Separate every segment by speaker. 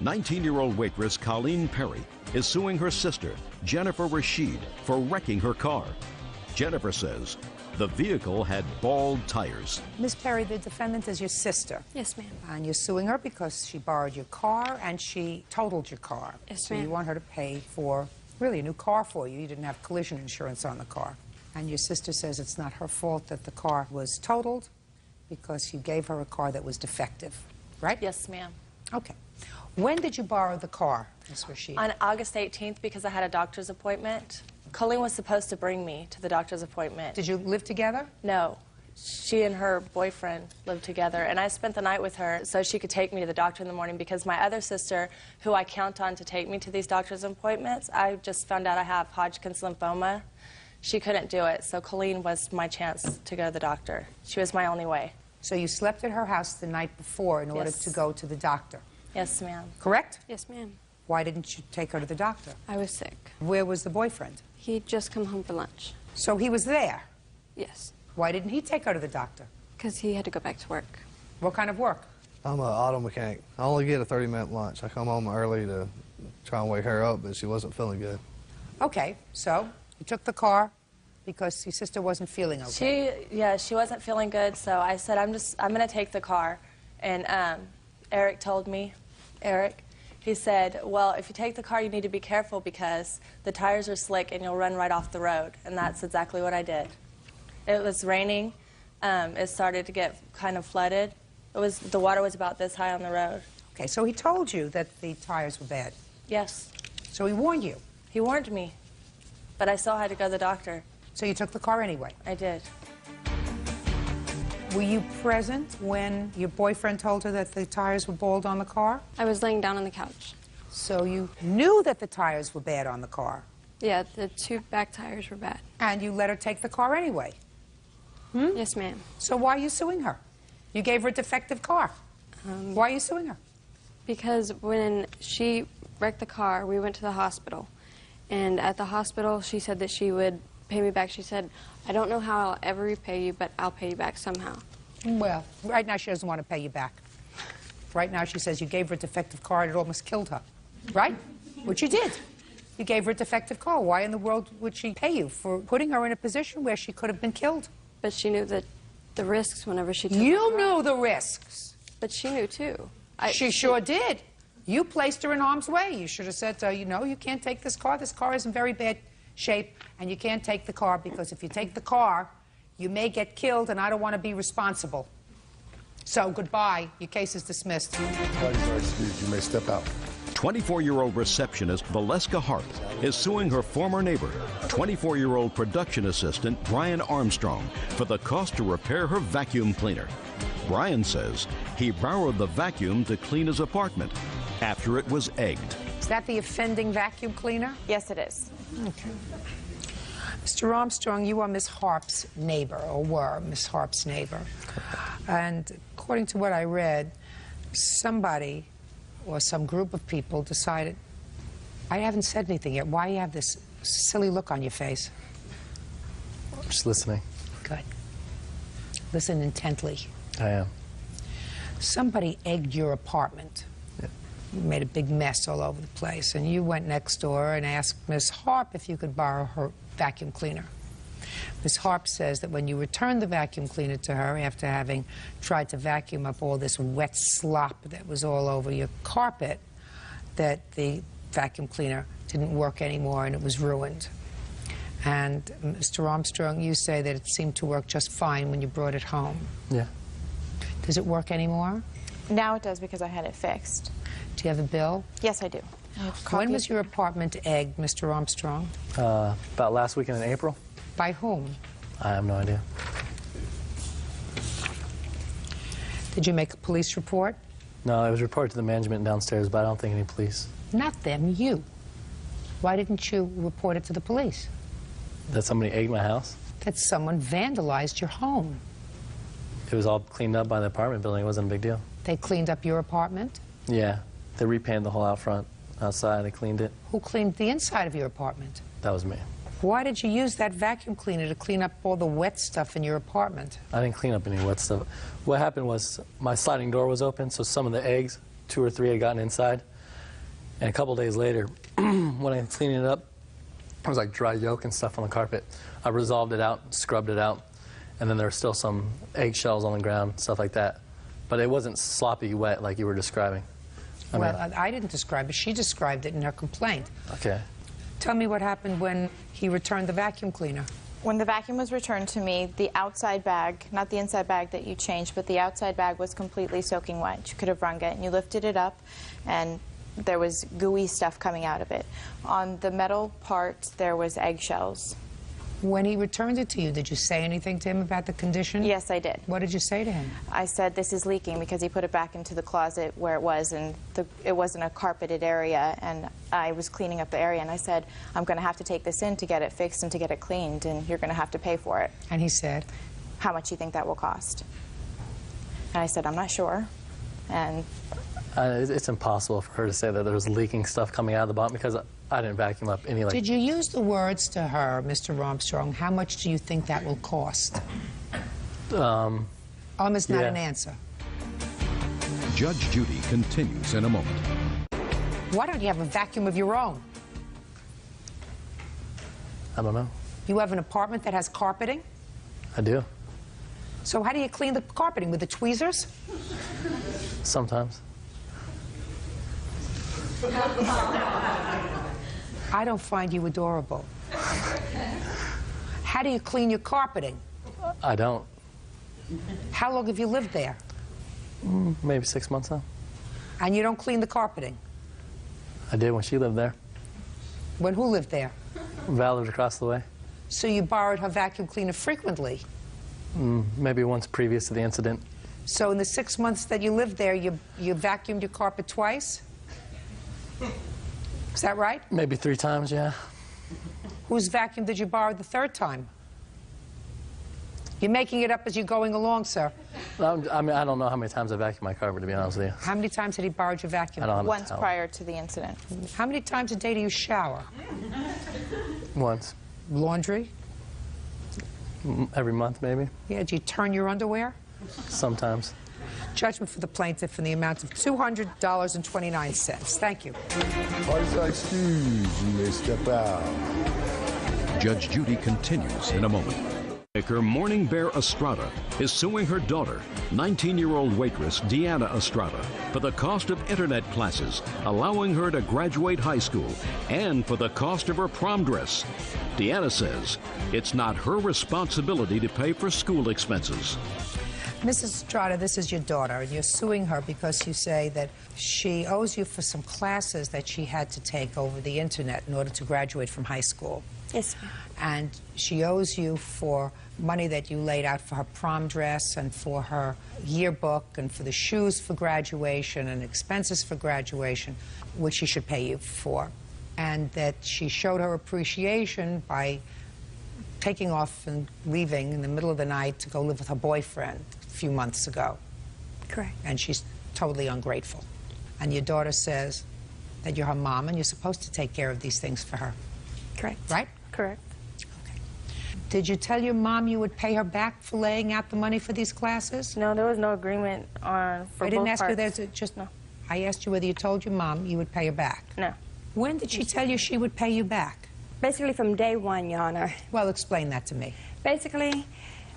Speaker 1: 19-year-old waitress Colleen Perry is suing her sister, Jennifer Rashid, for wrecking her car. Jennifer says the vehicle had bald tires.
Speaker 2: Ms. Perry, the defendant is your sister.
Speaker 3: Yes, ma'am.
Speaker 2: And you're suing her because she borrowed your car and she totaled your car.
Speaker 3: Yes,
Speaker 2: so
Speaker 3: ma'am.
Speaker 2: you want her to pay for, really, a new car for you. You didn't have collision insurance on the car. And your sister says it's not her fault that the car was totaled because you gave her a car that was defective, right?
Speaker 4: Yes, ma'am.
Speaker 2: Okay. When did you borrow the car, Ms. Rashid?
Speaker 4: On August 18th, because I had a doctor's appointment. Colleen was supposed to bring me to the doctor's appointment.
Speaker 2: Did you live together?
Speaker 4: No. She and her boyfriend lived together, and I spent the night with her so she could take me to the doctor in the morning because my other sister, who I count on to take me to these doctor's appointments, I just found out I have Hodgkin's lymphoma. She couldn't do it, so Colleen was my chance to go to the doctor. She was my only way.
Speaker 2: So you slept at her house the night before in order to go to the doctor?
Speaker 4: Yes, ma'am.
Speaker 2: Correct?
Speaker 3: Yes, ma'am.
Speaker 2: Why didn't you take her to the doctor?
Speaker 3: I was sick.
Speaker 2: Where was the boyfriend?
Speaker 3: He'd just come home for lunch.
Speaker 2: So he was there?
Speaker 3: Yes.
Speaker 2: Why didn't he take her to the doctor?
Speaker 3: Because he had to go back to work.
Speaker 2: What kind of work?
Speaker 5: I'm an auto mechanic. I only get a 30-minute lunch. I come home early to try and wake her up, but she wasn't feeling good.
Speaker 2: Okay, so you took the car because your sister wasn't feeling okay.
Speaker 4: She wasn't feeling good, so I said, I'm going to take the car. And Eric told me, he said, well, if you take the car, you need to be careful because the tires are slick and you'll run right off the road. And that's exactly what I did. It was raining. It started to get kind of flooded. The water was about this high on the road.
Speaker 2: Okay, so he told you that the tires were bad?
Speaker 4: Yes.
Speaker 2: So he warned you?
Speaker 4: He warned me, but I still had to go to the doctor.
Speaker 2: So you took the car anyway?
Speaker 4: I did.
Speaker 2: Were you present when your boyfriend told her that the tires were bald on the car?
Speaker 3: I was laying down on the couch.
Speaker 2: So you knew that the tires were bad on the car?
Speaker 3: Yeah, the two back tires were bad.
Speaker 2: And you let her take the car anyway?
Speaker 3: Yes, ma'am.
Speaker 2: So why are you suing her? You gave her a defective car. Why are you suing her?
Speaker 3: Because when she wrecked the car, we went to the hospital. And at the hospital, she said that she would pay me back. She said, I don't know how I'll ever repay you, but I'll pay you back somehow.
Speaker 2: Well, right now she doesn't want to pay you back. Right now she says you gave her a defective car and it almost killed her. Right? Which you did. You gave her a defective car. Why in the world would she pay you for putting her in a position where she could have been killed?
Speaker 3: But she knew that the risks whenever she took
Speaker 2: You knew the risks.
Speaker 3: But she knew, too.
Speaker 2: She sure did. You placed her in harm's way. You should have said, you know, you can't take this car. This car is in very bad shape, and you can't take the car because if you take the car, you may get killed, and I don't want to be responsible. So, goodbye. Your case is dismissed.
Speaker 6: Parties are excused. You may step out.
Speaker 1: 24-year-old receptionist Valeska Harp is suing her former neighbor, 24-year-old production assistant Brian Armstrong, for the cost to repair her vacuum cleaner. Brian says he borrowed the vacuum to clean his apartment after it was egged.
Speaker 2: Is that the offending vacuum cleaner?
Speaker 4: Yes, it is.
Speaker 2: Okay. Mr. Armstrong, you are Miss Harp's neighbor, or were Miss Harp's neighbor. And according to what I read, somebody or some group of people decided, I haven't said anything yet, why you have this silly look on your face?
Speaker 5: Just listening.
Speaker 2: Good. Listen intently.
Speaker 5: I am.
Speaker 2: Somebody egged your apartment.
Speaker 5: Yeah.
Speaker 2: You made a big mess all over the place, and you went next door and asked Miss Harp if you could borrow her vacuum cleaner. Miss Harp says that when you returned the vacuum cleaner to her after having tried to vacuum up all this wet slop that was all over your carpet, that the vacuum cleaner didn't work anymore and it was ruined. And Mr. Armstrong, you say that it seemed to work just fine when you brought it home.
Speaker 5: Yeah.
Speaker 2: Does it work anymore?
Speaker 7: Now it does because I had it fixed.
Speaker 2: Do you have a bill?
Speaker 7: Yes, I do.
Speaker 2: When was your apartment egged, Mr. Armstrong?
Speaker 5: About last weekend in April.
Speaker 2: By whom?
Speaker 5: I have no idea.
Speaker 2: Did you make a police report?
Speaker 5: No, it was reported to the management downstairs, but I don't think any police.
Speaker 2: Not them, you. Why didn't you report it to the police?
Speaker 5: That somebody egged my house?
Speaker 2: That someone vandalized your home.
Speaker 5: It was all cleaned up by the apartment building. It wasn't a big deal.
Speaker 2: They cleaned up your apartment?
Speaker 5: Yeah. They repainted the whole out front. Outside, they cleaned it.
Speaker 2: Who cleaned the inside of your apartment?
Speaker 5: That was me.
Speaker 2: Why did you use that vacuum cleaner to clean up all the wet stuff in your apartment?
Speaker 5: I didn't clean up any wet stuff. What happened was my sliding door was open, so some of the eggs, 2 or 3, had gotten inside.
Speaker 8: And a couple days later, when I was cleaning it up, there was like dry yolk and stuff on the carpet. I resolved it out, scrubbed it out, and then there were still some eggshells on the ground, stuff like that. But it wasn't sloppy wet like you were describing.
Speaker 2: I didn't describe it. She described it in her complaint.
Speaker 8: Okay.
Speaker 2: Tell me what happened when he returned the vacuum cleaner.
Speaker 7: When the vacuum was returned to me, the outside bag, not the inside bag that you changed, but the outside bag was completely soaking wet. You could have wrung it, and you lifted it up, and there was gooey stuff coming out of it. On the metal part, there was eggshells.
Speaker 2: When he returned it to you, did you say anything to him about the condition?
Speaker 7: Yes, I did.
Speaker 2: What did you say to him?
Speaker 7: I said, this is leaking, because he put it back into the closet where it was, and it wasn't a carpeted area, and I was cleaning up the area, and I said, I'm going to have to take this in to get it fixed and to get it cleaned, and you're going to have to pay for it.
Speaker 2: And he said?
Speaker 7: How much do you think that will cost? And I said, I'm not sure. And
Speaker 8: it's impossible for her to say that there was leaking stuff coming out of the bottom because I didn't vacuum up any.
Speaker 2: Did you use the words to her, Mr. Armstrong, how much do you think that will cost? Almost not an answer.
Speaker 1: Judge Judy continues in a moment.
Speaker 2: Why don't you have a vacuum of your own?
Speaker 8: I don't know.
Speaker 2: You have an apartment that has carpeting?
Speaker 8: I do.
Speaker 2: So how do you clean the carpeting? With the tweezers?
Speaker 8: Sometimes.
Speaker 2: I don't find you adorable. How do you clean your carpeting?
Speaker 8: I don't.
Speaker 2: How long have you lived there?
Speaker 8: Maybe 6 months now.
Speaker 2: And you don't clean the carpeting?
Speaker 8: I did when she lived there.
Speaker 2: When who lived there?
Speaker 8: Val lived across the way.
Speaker 2: So you borrowed her vacuum cleaner frequently?
Speaker 8: Maybe once previous to the incident.
Speaker 2: So in the 6 months that you lived there, you vacuumed your carpet twice? Is that right?
Speaker 8: Maybe 3 times, yeah.
Speaker 2: Whose vacuum did you borrow the third time? You're making it up as you're going along, sir.
Speaker 8: I mean, I don't know how many times I vacuumed my carpet, to be honest with you.
Speaker 2: How many times had he borrowed your vacuum?
Speaker 8: I don't have
Speaker 7: once prior to the incident.
Speaker 2: How many times a day do you shower?
Speaker 8: Once.
Speaker 2: Laundry?
Speaker 8: Every month, maybe.
Speaker 2: Yeah, do you turn your underwear?
Speaker 8: Sometimes.
Speaker 2: Judgment for the plaintiff in the amount of $200.29. Thank you.
Speaker 6: Parties are excused. You may step out.
Speaker 1: Judge Judy continues in a moment. Maker Morning Bear Estrada is suing her daughter, 19-year-old waitress Deanna Estrada, for the cost of internet classes, allowing her to graduate high school, and for the cost of her prom dress. Deanna says it's not her responsibility to pay for school expenses.
Speaker 2: Mrs. Estrada, this is your daughter, and you're suing her because you say that she owes you for some classes that she had to take over the internet in order to graduate from high school.
Speaker 3: Yes, ma'am.
Speaker 2: And she owes you for money that you laid out for her prom dress and for her yearbook and for the shoes for graduation and expenses for graduation, which she should pay you for. And that she showed her appreciation by taking off and leaving in the middle of the night to go live with her boyfriend a few months ago.
Speaker 3: Correct.
Speaker 2: And she's totally ungrateful. And your daughter says that you're her mom and you're supposed to take care of these things for her.
Speaker 3: Correct.
Speaker 2: Right?
Speaker 3: Correct.
Speaker 2: Okay. Did you tell your mom you would pay her back for laying out the money for these classes?
Speaker 3: No, there was no agreement for
Speaker 2: I didn't
Speaker 3: both
Speaker 2: ask
Speaker 3: parts.
Speaker 2: you that. Just no. I asked you whether you told your mom you would pay her back.
Speaker 3: No.
Speaker 2: When did she tell you she would pay you back?
Speaker 3: Basically from day one, Your Honor.
Speaker 2: Well, explain that to me.
Speaker 3: Basically,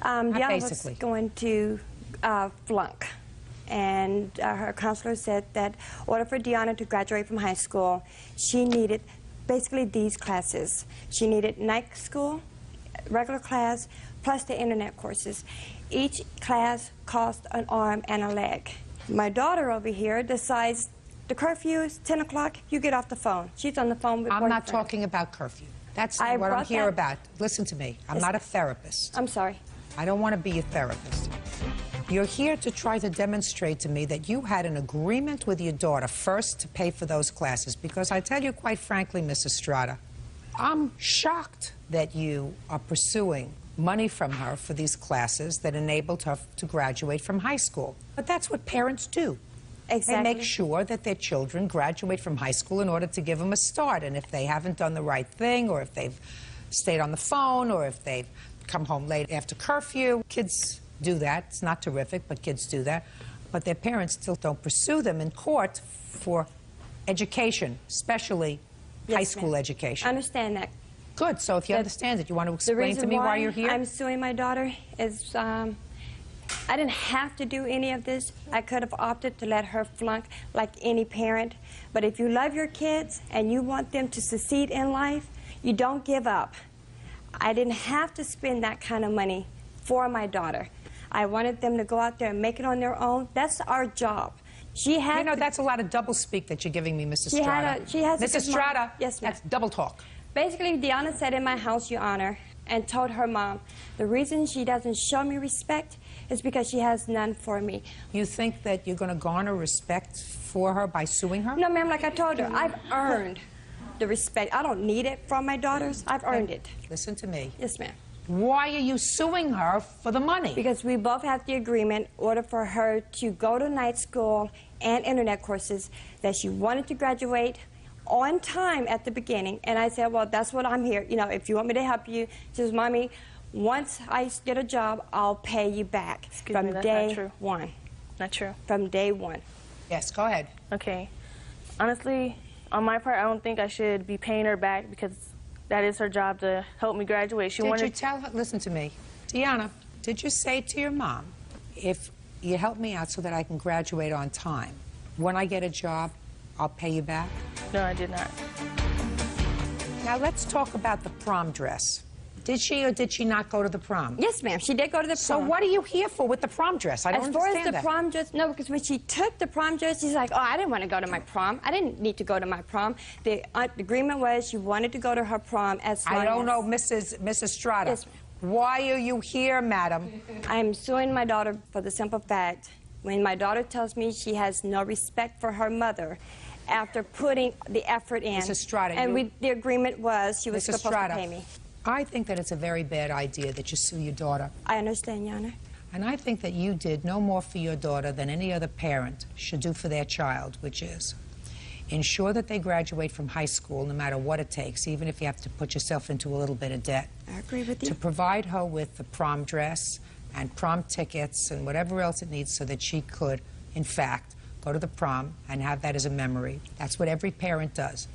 Speaker 3: Deanna was going to flunk. And her counselor said that in order for Deanna to graduate from high school, she needed basically these classes. She needed night school, regular class, plus the internet courses. Each class cost an arm and a leg. My daughter over here decides the curfew is 10 o'clock, you get off the phone. She's on the phone with
Speaker 2: I'm not
Speaker 3: boyfriend.
Speaker 2: talking about curfew. That's not what I'm here about. Listen to me. I'm not a therapist.
Speaker 3: I'm sorry.
Speaker 2: I don't want to be a therapist. You're here to try to demonstrate to me that you had an agreement with your daughter first to pay for those classes, because I tell you quite frankly, Miss Estrada, I'm shocked that you are pursuing money from her for these classes that enabled her to graduate from high school. But that's what parents do.
Speaker 3: Exactly.
Speaker 2: They make sure that their children graduate from high school in order to give them a start. And if they haven't done the right thing, or if they've stayed on the phone, or if they've come home late after curfew, kids do that. It's not terrific, but kids do that. But their parents still don't pursue them in court for education, especially
Speaker 3: Yes,
Speaker 2: high school
Speaker 3: ma'am.
Speaker 2: education.
Speaker 3: I understand that.
Speaker 2: Good. So if you understand it, you want to
Speaker 3: The
Speaker 2: explain
Speaker 3: reason
Speaker 2: to me why you're here?
Speaker 3: I'm suing my daughter is I didn't have to do any of this. I could have opted to let her flunk like any parent. But if you love your kids and you want them to succeed in life, you don't give up. I didn't have to spend that kind of money for my daughter. I wanted them to go out there and make it on their own. That's our job. She had
Speaker 2: You know, that's a lot of double speak that you're giving me, Mrs. Strata.
Speaker 3: she has a
Speaker 2: Mrs.
Speaker 3: good mom.
Speaker 2: Strata,
Speaker 3: Yes, ma'am.
Speaker 2: that's double talk.
Speaker 3: Basically, Deanna sat in my house, Your Honor, and told her mom, the reason she doesn't show me respect is because she has none for me.
Speaker 2: You think that you're going to garner respect for her by suing her?
Speaker 3: No, ma'am, like I told her, I've earned the respect. I don't need it from my daughters. I've earned it.
Speaker 2: Listen to me.
Speaker 3: Yes, ma'am.
Speaker 2: Why are you suing her for the money?
Speaker 3: Because we both have the agreement in order for her to go to night school and internet courses that she wanted to graduate on time at the beginning. And I said, well, that's what I'm here. You know, if you want me to help you, she says, Mommy, once I get a job, I'll pay you back.
Speaker 4: Excuse
Speaker 3: from
Speaker 4: me, that's
Speaker 3: day
Speaker 4: not true.
Speaker 3: one.
Speaker 4: Not true.
Speaker 3: From day one.
Speaker 2: Yes, go ahead.
Speaker 4: Okay. Honestly, on my part, I don't think I should be paying her back because that is her job to help me graduate.
Speaker 2: Did you tell her, listen to me, Deanna, did you say to your mom, if you help me out so that I can graduate on time, when I get a job, I'll pay you back?
Speaker 4: No, I did not.
Speaker 2: Now let's talk about the prom dress. Did she or did she not go to the prom?
Speaker 3: Yes, ma'am. She did go to the
Speaker 2: So
Speaker 3: prom.
Speaker 2: what are you here for with the prom dress? I don't
Speaker 3: As far as
Speaker 2: understand
Speaker 3: the
Speaker 2: that.
Speaker 3: prom dress, no, because when she took the prom dress, she's like, oh, I didn't want to go to my prom. I didn't need to go to my prom. The agreement was she wanted to go to her prom as long
Speaker 2: I don't know,
Speaker 3: as...
Speaker 2: Mrs. Strata.
Speaker 3: Yes, ma'am.
Speaker 2: Why are you here, madam?
Speaker 3: I'm suing my daughter for the simple fact, when my daughter tells me she has no respect for her mother after putting the effort in.
Speaker 2: Mrs. Strata,
Speaker 3: and the agreement was she was
Speaker 2: Mrs.
Speaker 3: supposed
Speaker 2: Strata,
Speaker 3: to pay me.
Speaker 2: I think that it's a very bad idea that you sue your daughter.
Speaker 3: I understand, Your Honor.
Speaker 2: And I think that you did no more for your daughter than any other parent should do for their child, which is ensure that they graduate from high school no matter what it takes, even if you have to put yourself into a little bit of debt.
Speaker 3: I agree with you.
Speaker 2: To provide her with the prom dress and prom tickets and whatever else it needs so that she could, in fact, go to the prom and have that as a memory. That's what every parent does.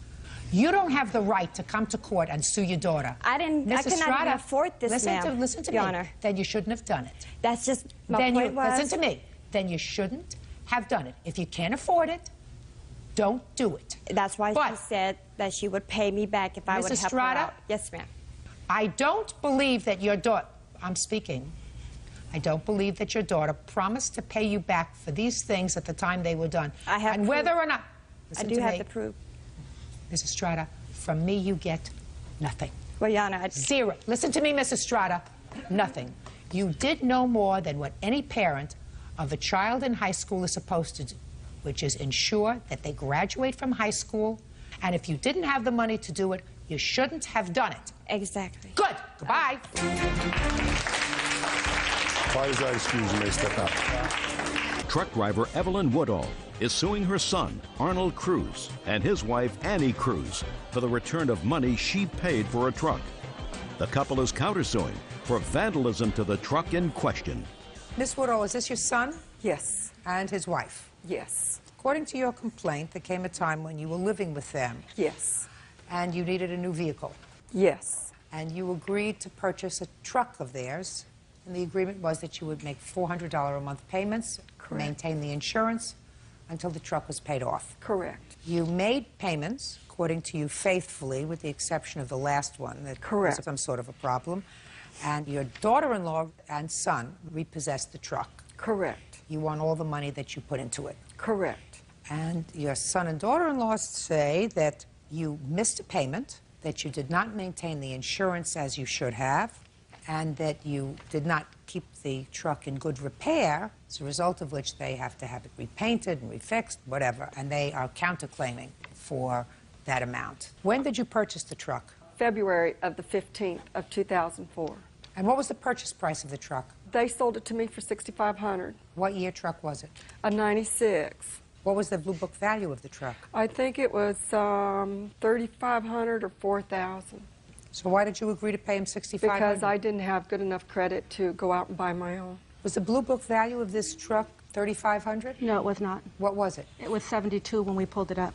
Speaker 2: You don't have the right to come to court and sue your daughter.
Speaker 3: I cannot even afford this, ma'am.
Speaker 2: Listen to
Speaker 3: Your
Speaker 2: me.
Speaker 3: Honor.
Speaker 2: Then you shouldn't have done it.
Speaker 3: That's just my point was...
Speaker 2: Listen to me. Then you shouldn't have done it. If you can't afford it, don't do it.
Speaker 3: That's why she said that she would pay me back if I would
Speaker 2: Mrs.
Speaker 3: help her
Speaker 2: Strata?
Speaker 3: out. Yes, ma'am.
Speaker 2: I don't believe that your daughter... I'm speaking. I don't believe that your daughter promised to pay you back for these things at the time they were done.
Speaker 3: I have
Speaker 2: And
Speaker 3: proof.
Speaker 2: whether or not...
Speaker 3: I do have the proof.
Speaker 2: Mrs. Strata, from me you get nothing.
Speaker 3: Well, Your Honor,
Speaker 2: Zero. Listen to me, Mrs. Strata. Nothing. You did no more than what any parent of a child in high school is supposed to do, which is ensure that they graduate from high school, and if you didn't have the money to do it, you shouldn't have done it.
Speaker 3: Exactly.
Speaker 2: Good. Goodbye.
Speaker 6: Parties are excused. You may step out.
Speaker 1: Truck driver Evelyn Woodall is suing her son, Arnold Cruz, and his wife, Annie Cruz, for the return of money she paid for a truck. The couple is countersuing for vandalism to the truck in question.
Speaker 2: Miss Woodall, is this your son?
Speaker 9: Yes.
Speaker 2: And his wife?
Speaker 9: Yes.
Speaker 2: According to your complaint, there came a time when you were living with them.
Speaker 9: Yes.
Speaker 2: And you needed a new vehicle.
Speaker 9: Yes.
Speaker 2: And you agreed to purchase a truck of theirs. And the agreement was that you would make $400 a month payments,
Speaker 9: Correct.
Speaker 2: maintain the insurance until the truck was paid off.
Speaker 9: Correct.
Speaker 2: You made payments, according to you, faithfully, with the exception of the last one that
Speaker 9: Correct.
Speaker 2: was some sort of a problem. And your daughter-in-law and son repossessed the truck.
Speaker 9: Correct.
Speaker 2: You want all the money that you put into it.
Speaker 9: Correct.
Speaker 2: And your son and daughter-in-law say that you missed a payment, that you did not maintain the insurance as you should have, and that you did not keep the truck in good repair, as a result of which they have to have it repainted and refixed, whatever, and they are counterclaiming for that amount. When did you purchase the truck?
Speaker 9: February of the 15th of 2004.
Speaker 2: And what was the purchase price of the truck?
Speaker 9: They sold it to me for $6,500.
Speaker 2: What year truck was it?
Speaker 9: A 96.
Speaker 2: What was the Blue Book value of the truck?
Speaker 9: I think it was $3,500 or $4,000.
Speaker 2: So why did you agree to pay him $6,500?
Speaker 9: Because I didn't have good enough credit to go out and buy my own.
Speaker 2: Was the Blue Book value of this truck $3,500?
Speaker 10: No, it was not.
Speaker 2: What was it?
Speaker 10: It was 72 when we pulled it up.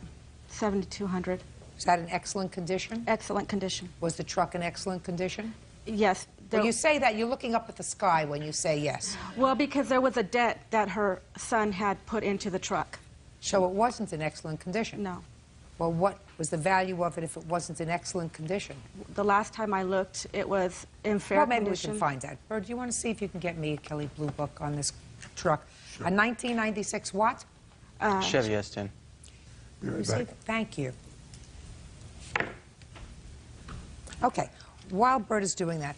Speaker 10: $7,200.
Speaker 2: Is that in excellent condition?
Speaker 10: Excellent condition.
Speaker 2: Was the truck in excellent condition?
Speaker 10: Yes.
Speaker 2: When you say that, you're looking up at the sky when you say yes.
Speaker 10: Well, because there was a dent that her son had put into the truck.
Speaker 2: So it wasn't in excellent condition?
Speaker 10: No.
Speaker 2: Well, what was the value of it if it wasn't in excellent condition?
Speaker 10: The last time I looked, it was in fair
Speaker 2: well, maybe
Speaker 10: condition.
Speaker 2: we can find that. Bird, do you want to see if you can get me a Kelly Blue Book on this truck? Sure. A 1996 what?
Speaker 11: Chevy S10.
Speaker 6: Be right back.
Speaker 2: Thank you. Okay. While Bert is doing that,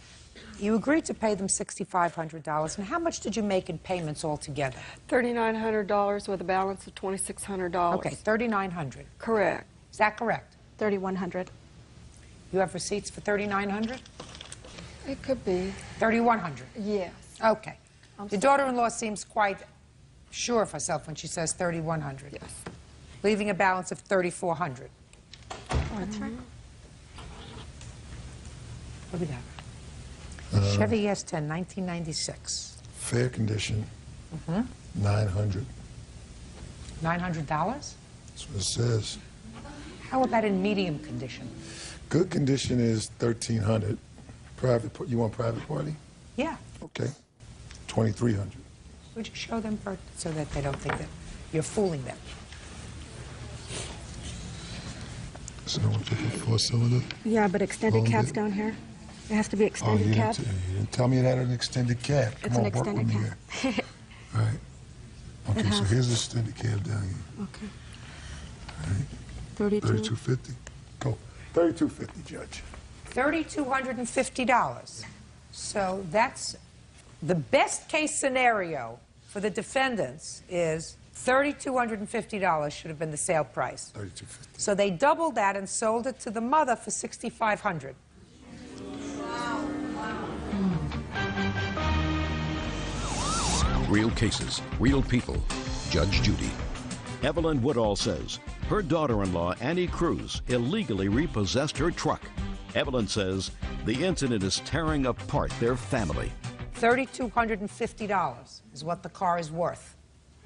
Speaker 2: you agreed to pay them $6,500. And how much did you make in payments altogether?
Speaker 9: $3,900 with a balance of $2,600.
Speaker 2: Okay, $3,900.
Speaker 9: Correct.
Speaker 2: Is that correct?
Speaker 10: $3,100.
Speaker 2: You have receipts for $3,900?
Speaker 9: It could be.
Speaker 2: $3,100?
Speaker 9: Yes.
Speaker 2: Okay. Your daughter-in-law seems quite sure of herself when she says $3,100.
Speaker 9: Yes.
Speaker 2: Leaving a balance of $3,400.
Speaker 10: That's right.
Speaker 2: What do we got? Chevy S10, 1996.
Speaker 6: Fair condition. $900.
Speaker 2: $900?
Speaker 6: That's what it says.
Speaker 2: How about in medium condition?
Speaker 6: Good condition is $1,300. Private. You want private party?
Speaker 2: Yeah.
Speaker 6: Okay. $2,300.
Speaker 2: Would you show them, Bert, so that they don't think that you're fooling them?
Speaker 6: So no one picking 4-cylinder?
Speaker 10: Yeah, but extended cab's down here. It has to be extended cab.
Speaker 6: You didn't tell me it had an extended cab. Come
Speaker 10: It's
Speaker 6: on,
Speaker 10: an
Speaker 6: work with
Speaker 10: extended
Speaker 6: me
Speaker 10: cab.
Speaker 6: here. All right. Okay, so here's the extended cab down here.
Speaker 10: Okay.
Speaker 6: All right. 3250. Go. 3250, Judge.
Speaker 2: $3,250. So that's the best case scenario for the defendants is $3,250 should have been the sale price.
Speaker 6: $3,250.
Speaker 2: So they doubled that and sold it to the mother for $6,500.
Speaker 1: Real cases, real people. Judge Judy. Evelyn Woodall says her daughter-in-law, Annie Cruz, illegally repossessed her truck. Evelyn says the incident is tearing apart their family.
Speaker 2: $3,250 is what the car is worth.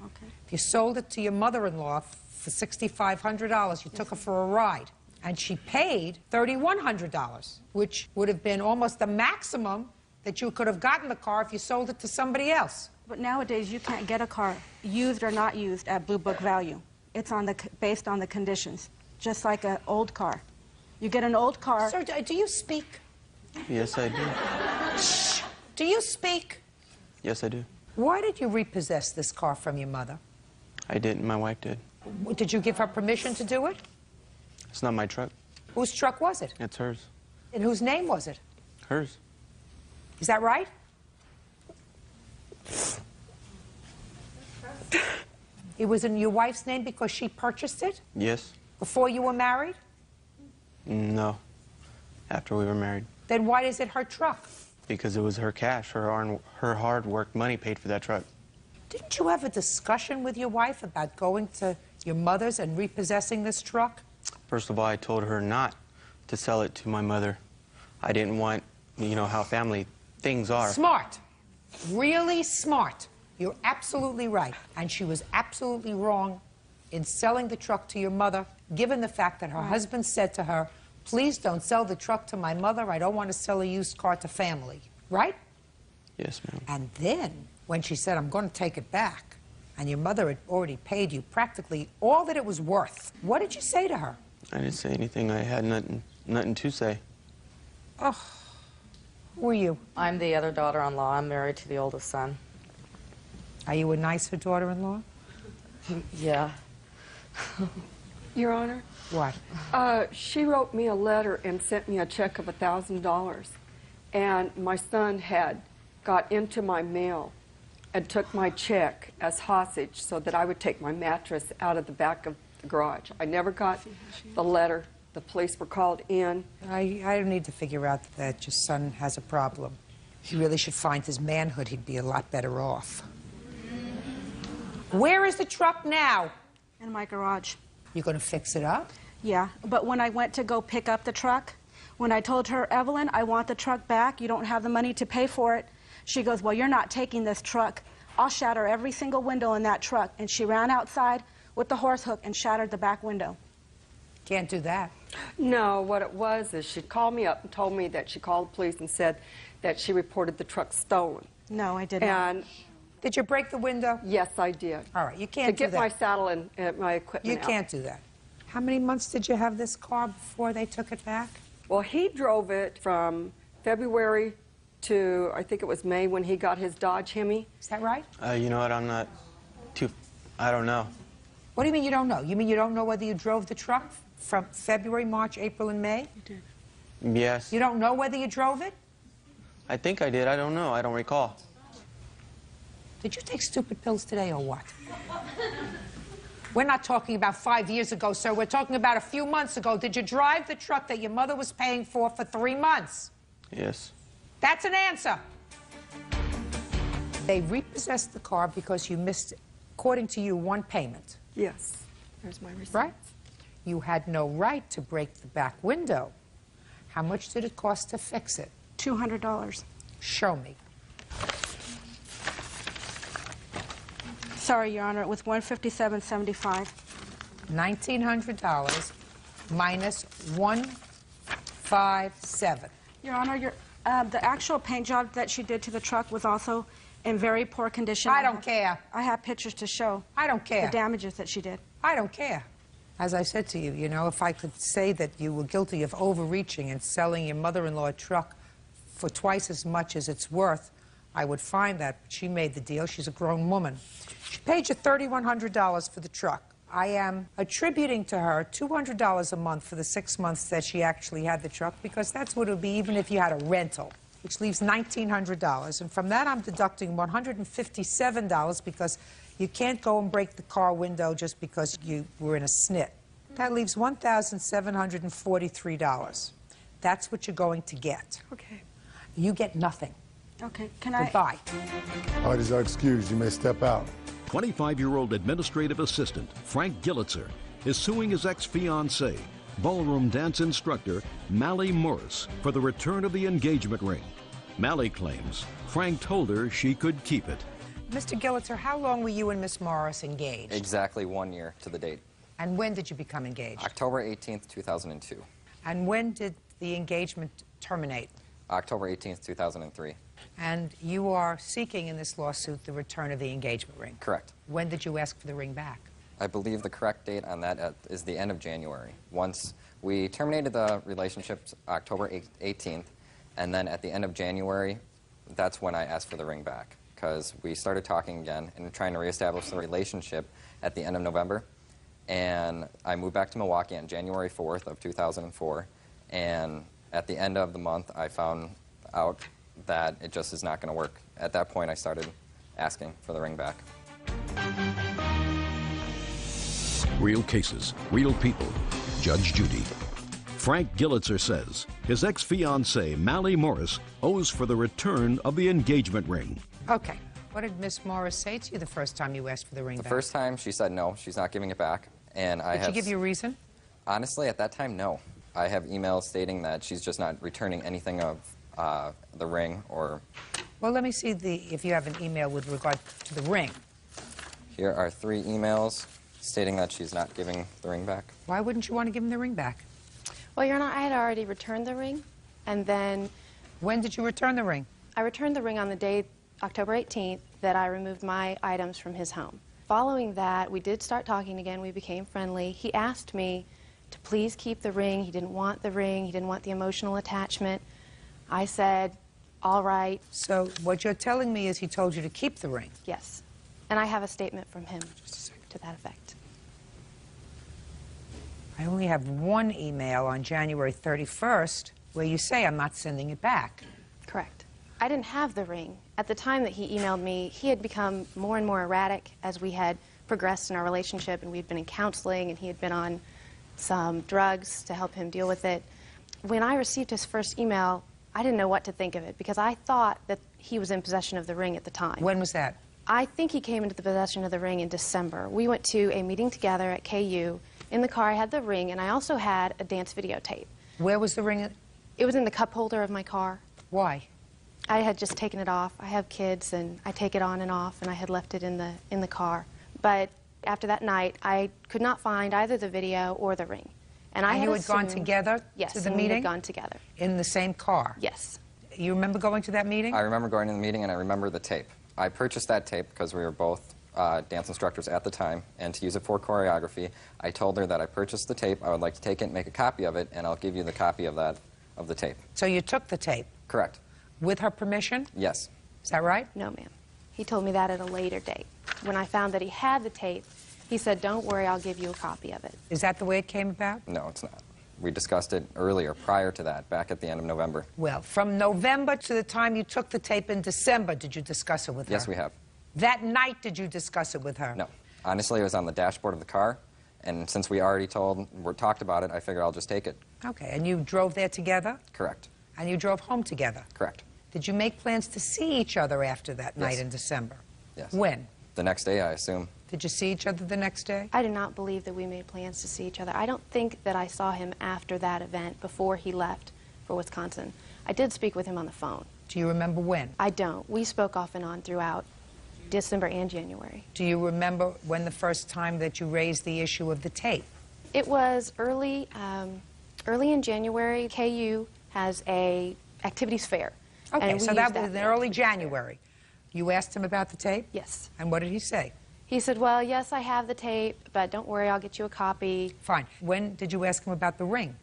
Speaker 10: Okay.
Speaker 2: If you sold it to your mother-in-law for $6,500, you took her for a ride, and she paid $3,100, which would have been almost the maximum that you could have gotten the car if you sold it to somebody else.
Speaker 10: But nowadays, you can't get a car, used or not used, at Blue Book value. It's based on the conditions, just like an old car. You get an old car...
Speaker 2: Sir, do you speak?
Speaker 11: Yes, I do.
Speaker 2: Shh. Do you speak?
Speaker 11: Yes, I do.
Speaker 2: Why did you repossess this car from your mother?
Speaker 11: I didn't. My wife did.
Speaker 2: Did you give her permission to do it?
Speaker 11: It's not my truck.
Speaker 2: Whose truck was it?
Speaker 11: It's hers.
Speaker 2: In whose name was it?
Speaker 11: Hers.
Speaker 2: Is that right? It was in your wife's name because she purchased it?
Speaker 11: Yes.
Speaker 2: Before you were married?
Speaker 11: No. After we were married.
Speaker 2: Then why is it her truck?
Speaker 11: Because it was her cash. Her hard-worked money paid for that truck.
Speaker 2: Didn't you have a discussion with your wife about going to your mother's and repossessing this truck?
Speaker 11: First of all, I told her not to sell it to my mother. I didn't want, you know, how family things are.
Speaker 2: Smart. Really smart. You're absolutely right. And she was absolutely wrong in selling the truck to your mother, given the fact that her husband said to her, please don't sell the truck to my mother. I don't want to sell a used car to family. Right?
Speaker 11: Yes, ma'am.
Speaker 2: And then, when she said, I'm going to take it back, and your mother had already paid you practically all that it was worth, what did you say to her?
Speaker 11: I didn't say anything. I had nothing to say.
Speaker 2: Oh, who are you?
Speaker 12: I'm the other daughter-in-law. I'm married to the oldest son.
Speaker 2: Are you a nicer daughter-in-law?
Speaker 12: Yeah.
Speaker 9: Your Honor?
Speaker 2: What?
Speaker 9: She wrote me a letter and sent me a check of $1,000. And my son had got into my mail and took my check as hostage so that I would take my mattress out of the back of the garage. I never got the letter. The police were called in.
Speaker 2: I need to figure out that your son has a problem. He really should find his manhood. He'd be a lot better off. Where is the truck now?
Speaker 10: In my garage.
Speaker 2: You going to fix it up?
Speaker 10: Yeah, but when I went to go pick up the truck, when I told her, Evelyn, I want the truck back, you don't have the money to pay for it, she goes, well, you're not taking this truck. I'll shatter every single window in that truck. And she ran outside with the horse hook and shattered the back window.
Speaker 2: Can't do that.
Speaker 9: No, what it was is she called me up and told me that she called the police and said that she reported the truck stolen.
Speaker 10: No, I did not.
Speaker 9: And
Speaker 2: did you break the window?
Speaker 9: Yes, I did.
Speaker 2: All right, you can't do that.
Speaker 9: To get my saddle and my equipment
Speaker 2: You
Speaker 9: out.
Speaker 2: can't do that. How many months did you have this car before they took it back?
Speaker 9: Well, he drove it from February to, I think it was May, when he got his Dodge Hemi.
Speaker 2: Is that right?
Speaker 11: You know what? I'm not too. I don't know.
Speaker 2: What do you mean you don't know? You mean you don't know whether you drove the truck from February, March, April, and May?
Speaker 9: You did.
Speaker 11: Yes.
Speaker 2: You don't know whether you drove it?
Speaker 11: I think I did. I don't know. I don't recall.
Speaker 2: Did you take stupid pills today or what? We're not talking about 5 years ago, sir. We're talking about a few months ago. Did you drive the truck that your mother was paying for 3 months?
Speaker 11: Yes.
Speaker 2: That's an answer. They repossessed the car because you missed, according to you, one payment.
Speaker 9: Yes. There's my receipt.
Speaker 2: Right? You had no right to break the back window. How much did it cost to fix it?
Speaker 10: $200.
Speaker 2: Show me.
Speaker 10: Sorry, Your Honor, it was $157.75.
Speaker 2: $1,900 minus $157.
Speaker 10: Your Honor, the actual paint job that she did to the truck was also in very poor condition.
Speaker 2: I don't care.
Speaker 10: I have pictures to show.
Speaker 2: I don't care.
Speaker 10: The damages that she did.
Speaker 2: I don't care. As I said to you, you know, if I could say that you were guilty of overreaching and selling your mother-in-law a truck for twice as much as it's worth, I would find that. But she made the deal. She's a grown woman. She paid you $3,100 for the truck. I am attributing to her $200 a month for the 6 months that she actually had the truck, because that's what it would be even if you had a rental, which leaves $1,900. And from that, I'm deducting $157 because you can't go and break the car window just because you were in a snit. That leaves $1,743. That's what you're going to get.
Speaker 10: Okay.
Speaker 2: You get nothing.
Speaker 10: Okay, can I...
Speaker 2: Goodbye.
Speaker 6: All right, is our excuse. You may step out.
Speaker 1: 25-year-old administrative assistant Frank Gillitzer is suing his ex-fiancée, ballroom dance instructor Mally Morris, for the return of the engagement ring. Mally claims Frank told her she could keep it.
Speaker 2: Mr. Gillitzer, how long were you and Miss Morris engaged?
Speaker 13: Exactly 1 year to the date.
Speaker 2: And when did you become engaged?
Speaker 13: October 18th, 2002.
Speaker 2: And when did the engagement terminate?
Speaker 13: October 18th, 2003.
Speaker 2: And you are seeking in this lawsuit the return of the engagement ring?
Speaker 13: Correct.
Speaker 2: When did you ask for the ring back?
Speaker 13: I believe the correct date on that is the end of January. Once we terminated the relationship October 18th, and then at the end of January, that's when I asked for the ring back, because we started talking again and trying to reestablish the relationship at the end of November. And I moved back to Milwaukee on January 4th of 2004, and at the end of the month, I found out that it just is not going to work. At that point, I started asking for the ring back.
Speaker 1: Real cases, real people. Judge Judy. Frank Gillitzer says his ex-fiancée, Mally Morris, owes for the return of the engagement ring.
Speaker 2: Okay. What did Miss Morris say to you the first time you asked for the ring back?
Speaker 13: The first time, she said no, she's not giving it back. And
Speaker 2: Did she give you a reason?
Speaker 13: Honestly, at that time, no. I have emails stating that she's just not returning anything of the ring or...
Speaker 2: Well, let me see if you have an email with regard to the ring.
Speaker 13: Here are 3 emails stating that she's not giving the ring back.
Speaker 2: Why wouldn't you want to give him the ring back?
Speaker 3: Well, Your Honor, I had already returned the ring, and then...
Speaker 2: When did you return the ring?
Speaker 3: I returned the ring on the day, October 18th, that I removed my items from his home. Following that, we did start talking again. We became friendly. He asked me to please keep the ring. He didn't want the ring. He didn't want the emotional attachment. I said, all right.
Speaker 2: So what you're telling me is he told you to keep the ring?
Speaker 3: Yes. And I have a statement from him to that effect.
Speaker 2: I only have one email on January 31st where you say I'm not sending it back.
Speaker 3: Correct. I didn't have the ring. At the time that he emailed me, he had become more and more erratic as we had progressed in our relationship, and we'd been in counseling, and he had been on some drugs to help him deal with it. When I received his first email, I didn't know what to think of it because I thought that he was in possession of the ring at the time.
Speaker 2: When was that?
Speaker 3: I think he came into the possession of the ring in December. We went to a meeting together at KU. In the car, I had the ring, and I also had a dance videotape.
Speaker 2: Where was the ring?
Speaker 3: It was in the cup holder of my car.
Speaker 2: Why?
Speaker 3: I had just taken it off. I have kids, and I take it on and off, and I had left it in the car. But after that night, I could not find either the video or the ring.
Speaker 7: And I
Speaker 2: you
Speaker 7: had
Speaker 2: had gone
Speaker 7: assumed-
Speaker 2: together
Speaker 7: Yes,
Speaker 2: to the
Speaker 7: and we
Speaker 2: meeting?
Speaker 7: had gone together.
Speaker 2: In the same car?
Speaker 7: Yes.
Speaker 2: You remember going to that meeting?
Speaker 13: I remember going to the meeting, and I remember the tape. I purchased that tape because we were both dance instructors at the time, and to use it for choreography, I told her that I purchased the tape, I would like to take it and make a copy of it, and I'll give you the copy of the tape.
Speaker 2: So you took the tape?
Speaker 13: Correct.
Speaker 2: With her permission?
Speaker 13: Yes.
Speaker 2: Is that right?
Speaker 7: No, ma'am. He told me that at a later date. When I found that he had the tape, he said, don't worry, I'll give you a copy of it.
Speaker 2: Is that the way it came about?
Speaker 13: No, it's not. We discussed it earlier, prior to that, back at the end of November.
Speaker 2: Well, from November to the time you took the tape in December, did you discuss it with her?
Speaker 13: Yes, we have.
Speaker 2: That night, did you discuss it with her?
Speaker 13: No. Honestly, it was on the dashboard of the car, and since we already talked about it, I figured I'll just take it.
Speaker 2: Okay, and you drove there together?
Speaker 13: Correct.
Speaker 2: And you drove home together?
Speaker 13: Correct.
Speaker 2: Did you make plans to see each other after that night in December?
Speaker 13: Yes.
Speaker 2: When?
Speaker 13: The next day, I assume.
Speaker 2: Did you see each other the next day?
Speaker 7: I do not believe that we made plans to see each other. I don't think that I saw him after that event, before he left for Wisconsin. I did speak with him on the phone.
Speaker 2: Do you remember when?
Speaker 7: I don't. We spoke off and on throughout December and January.
Speaker 2: Do you remember when the first time that you raised the issue of the tape?
Speaker 7: It was early in January. KU has a activities fair.
Speaker 2: Okay,
Speaker 7: and we
Speaker 2: so that
Speaker 7: used
Speaker 2: was in early January. You asked him about the tape?
Speaker 7: Yes.
Speaker 2: And what did he say?
Speaker 7: He said, well, yes, I have the tape, but don't worry, I'll get you a copy.
Speaker 2: Fine. When did you ask him about the ring?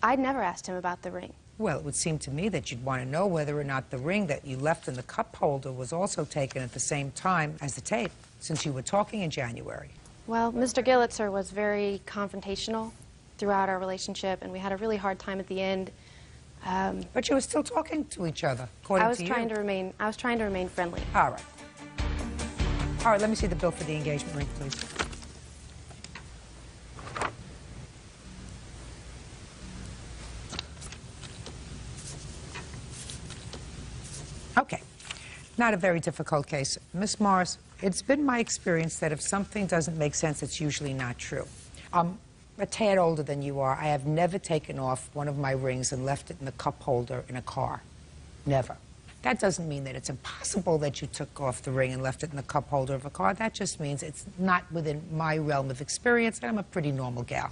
Speaker 7: I'd never asked him about the ring.
Speaker 2: Well, it would seem to me that you'd want to know whether or not the ring that you left in the cup holder was also taken at the same time as the tape, since you were talking in January.
Speaker 7: Well, Mr. Gillitzer was very confrontational throughout our relationship, and we had a really hard time at the end.
Speaker 2: But you were still talking to each other, according
Speaker 7: I was
Speaker 2: to you.
Speaker 7: trying to remain friendly.
Speaker 2: All right. All right, let me see the bill for the engagement ring, please. Okay. Not a very difficult case. Miss Morris, it's been my experience that if something doesn't make sense, it's usually not true. I'm a tad older than you are. I have never taken off one of my rings and left it in the cup holder in a car. Never. That doesn't mean that it's impossible that you took off the ring and left it in the cup holder of a car. That just means it's not within my realm of experience, and I'm a pretty normal gal.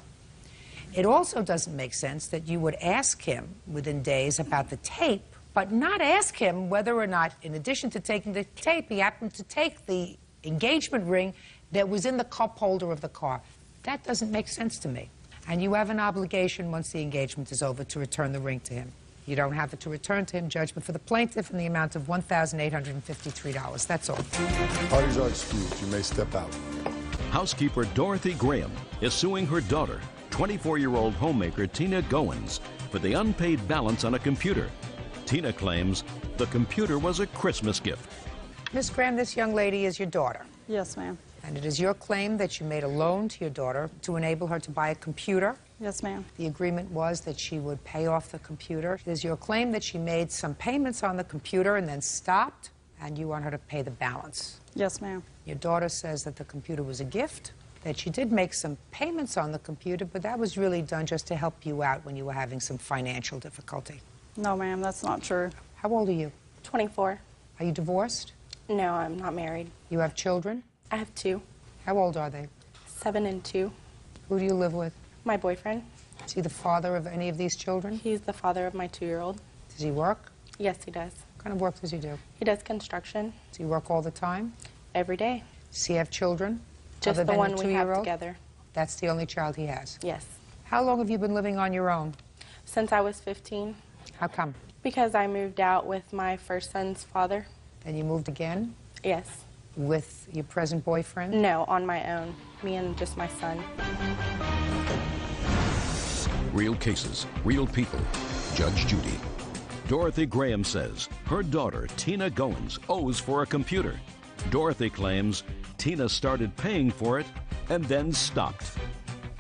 Speaker 2: It also doesn't make sense that you would ask him within days about the tape, but not ask him whether or not, in addition to taking the tape, he happened to take the engagement ring that was in the cup holder of the car. That doesn't make sense to me. And you have an obligation, once the engagement is over, to return the ring to him. You don't have it to return to him. Judgment for the plaintiff in the amount of $1,853. That's all.
Speaker 6: Parties are excused. You may step out.
Speaker 1: Housekeeper Dorothy Graham is suing her daughter, 24-year-old homemaker Tina Goins, for the unpaid balance on a computer. Tina claims the computer was a Christmas gift.
Speaker 2: Miss Graham, this young lady is your daughter.
Speaker 14: Yes, ma'am.
Speaker 2: And it is your claim that you made a loan to your daughter to enable her to buy a computer.
Speaker 14: Yes, ma'am.
Speaker 2: The agreement was that she would pay off the computer. It is your claim that she made some payments on the computer and then stopped, and you want her to pay the balance.
Speaker 14: Yes, ma'am.
Speaker 2: Your daughter says that the computer was a gift, that she did make some payments on the computer, but that was really done just to help you out when you were having some financial difficulty.
Speaker 14: No, ma'am, that's not true.
Speaker 2: How old are you?
Speaker 4: 24.
Speaker 2: Are you divorced?
Speaker 4: No, I'm not married.
Speaker 2: You have children?
Speaker 4: I have 2.
Speaker 2: How old are they?
Speaker 4: 7 and 2.
Speaker 2: Who do you live with?
Speaker 4: My boyfriend.
Speaker 2: Is he the father of any of these children?
Speaker 4: He's the father of my 2-year-old.
Speaker 2: Does he work?
Speaker 4: Yes, he does.
Speaker 2: What kind of work does he do?
Speaker 4: He does construction.
Speaker 2: Does he work all the time?
Speaker 4: Every day.
Speaker 2: Does he have children?
Speaker 4: Just
Speaker 2: other
Speaker 4: the
Speaker 2: than
Speaker 4: one
Speaker 2: the
Speaker 4: we have
Speaker 2: 2-year-old?
Speaker 4: together.
Speaker 2: That's the only child he has?
Speaker 4: Yes.
Speaker 2: How long have you been living on your own?
Speaker 4: Since I was 15.
Speaker 2: How come?
Speaker 4: Because I moved out with my first son's father.
Speaker 2: And you moved again?
Speaker 4: Yes.
Speaker 2: With your present boyfriend?
Speaker 4: No, on my own. Me and just my son.
Speaker 1: Real cases, real people. Judge Judy. Dorothy Graham says her daughter, Tina Goins, owes for a computer. Dorothy claims Tina started paying for it and then stopped.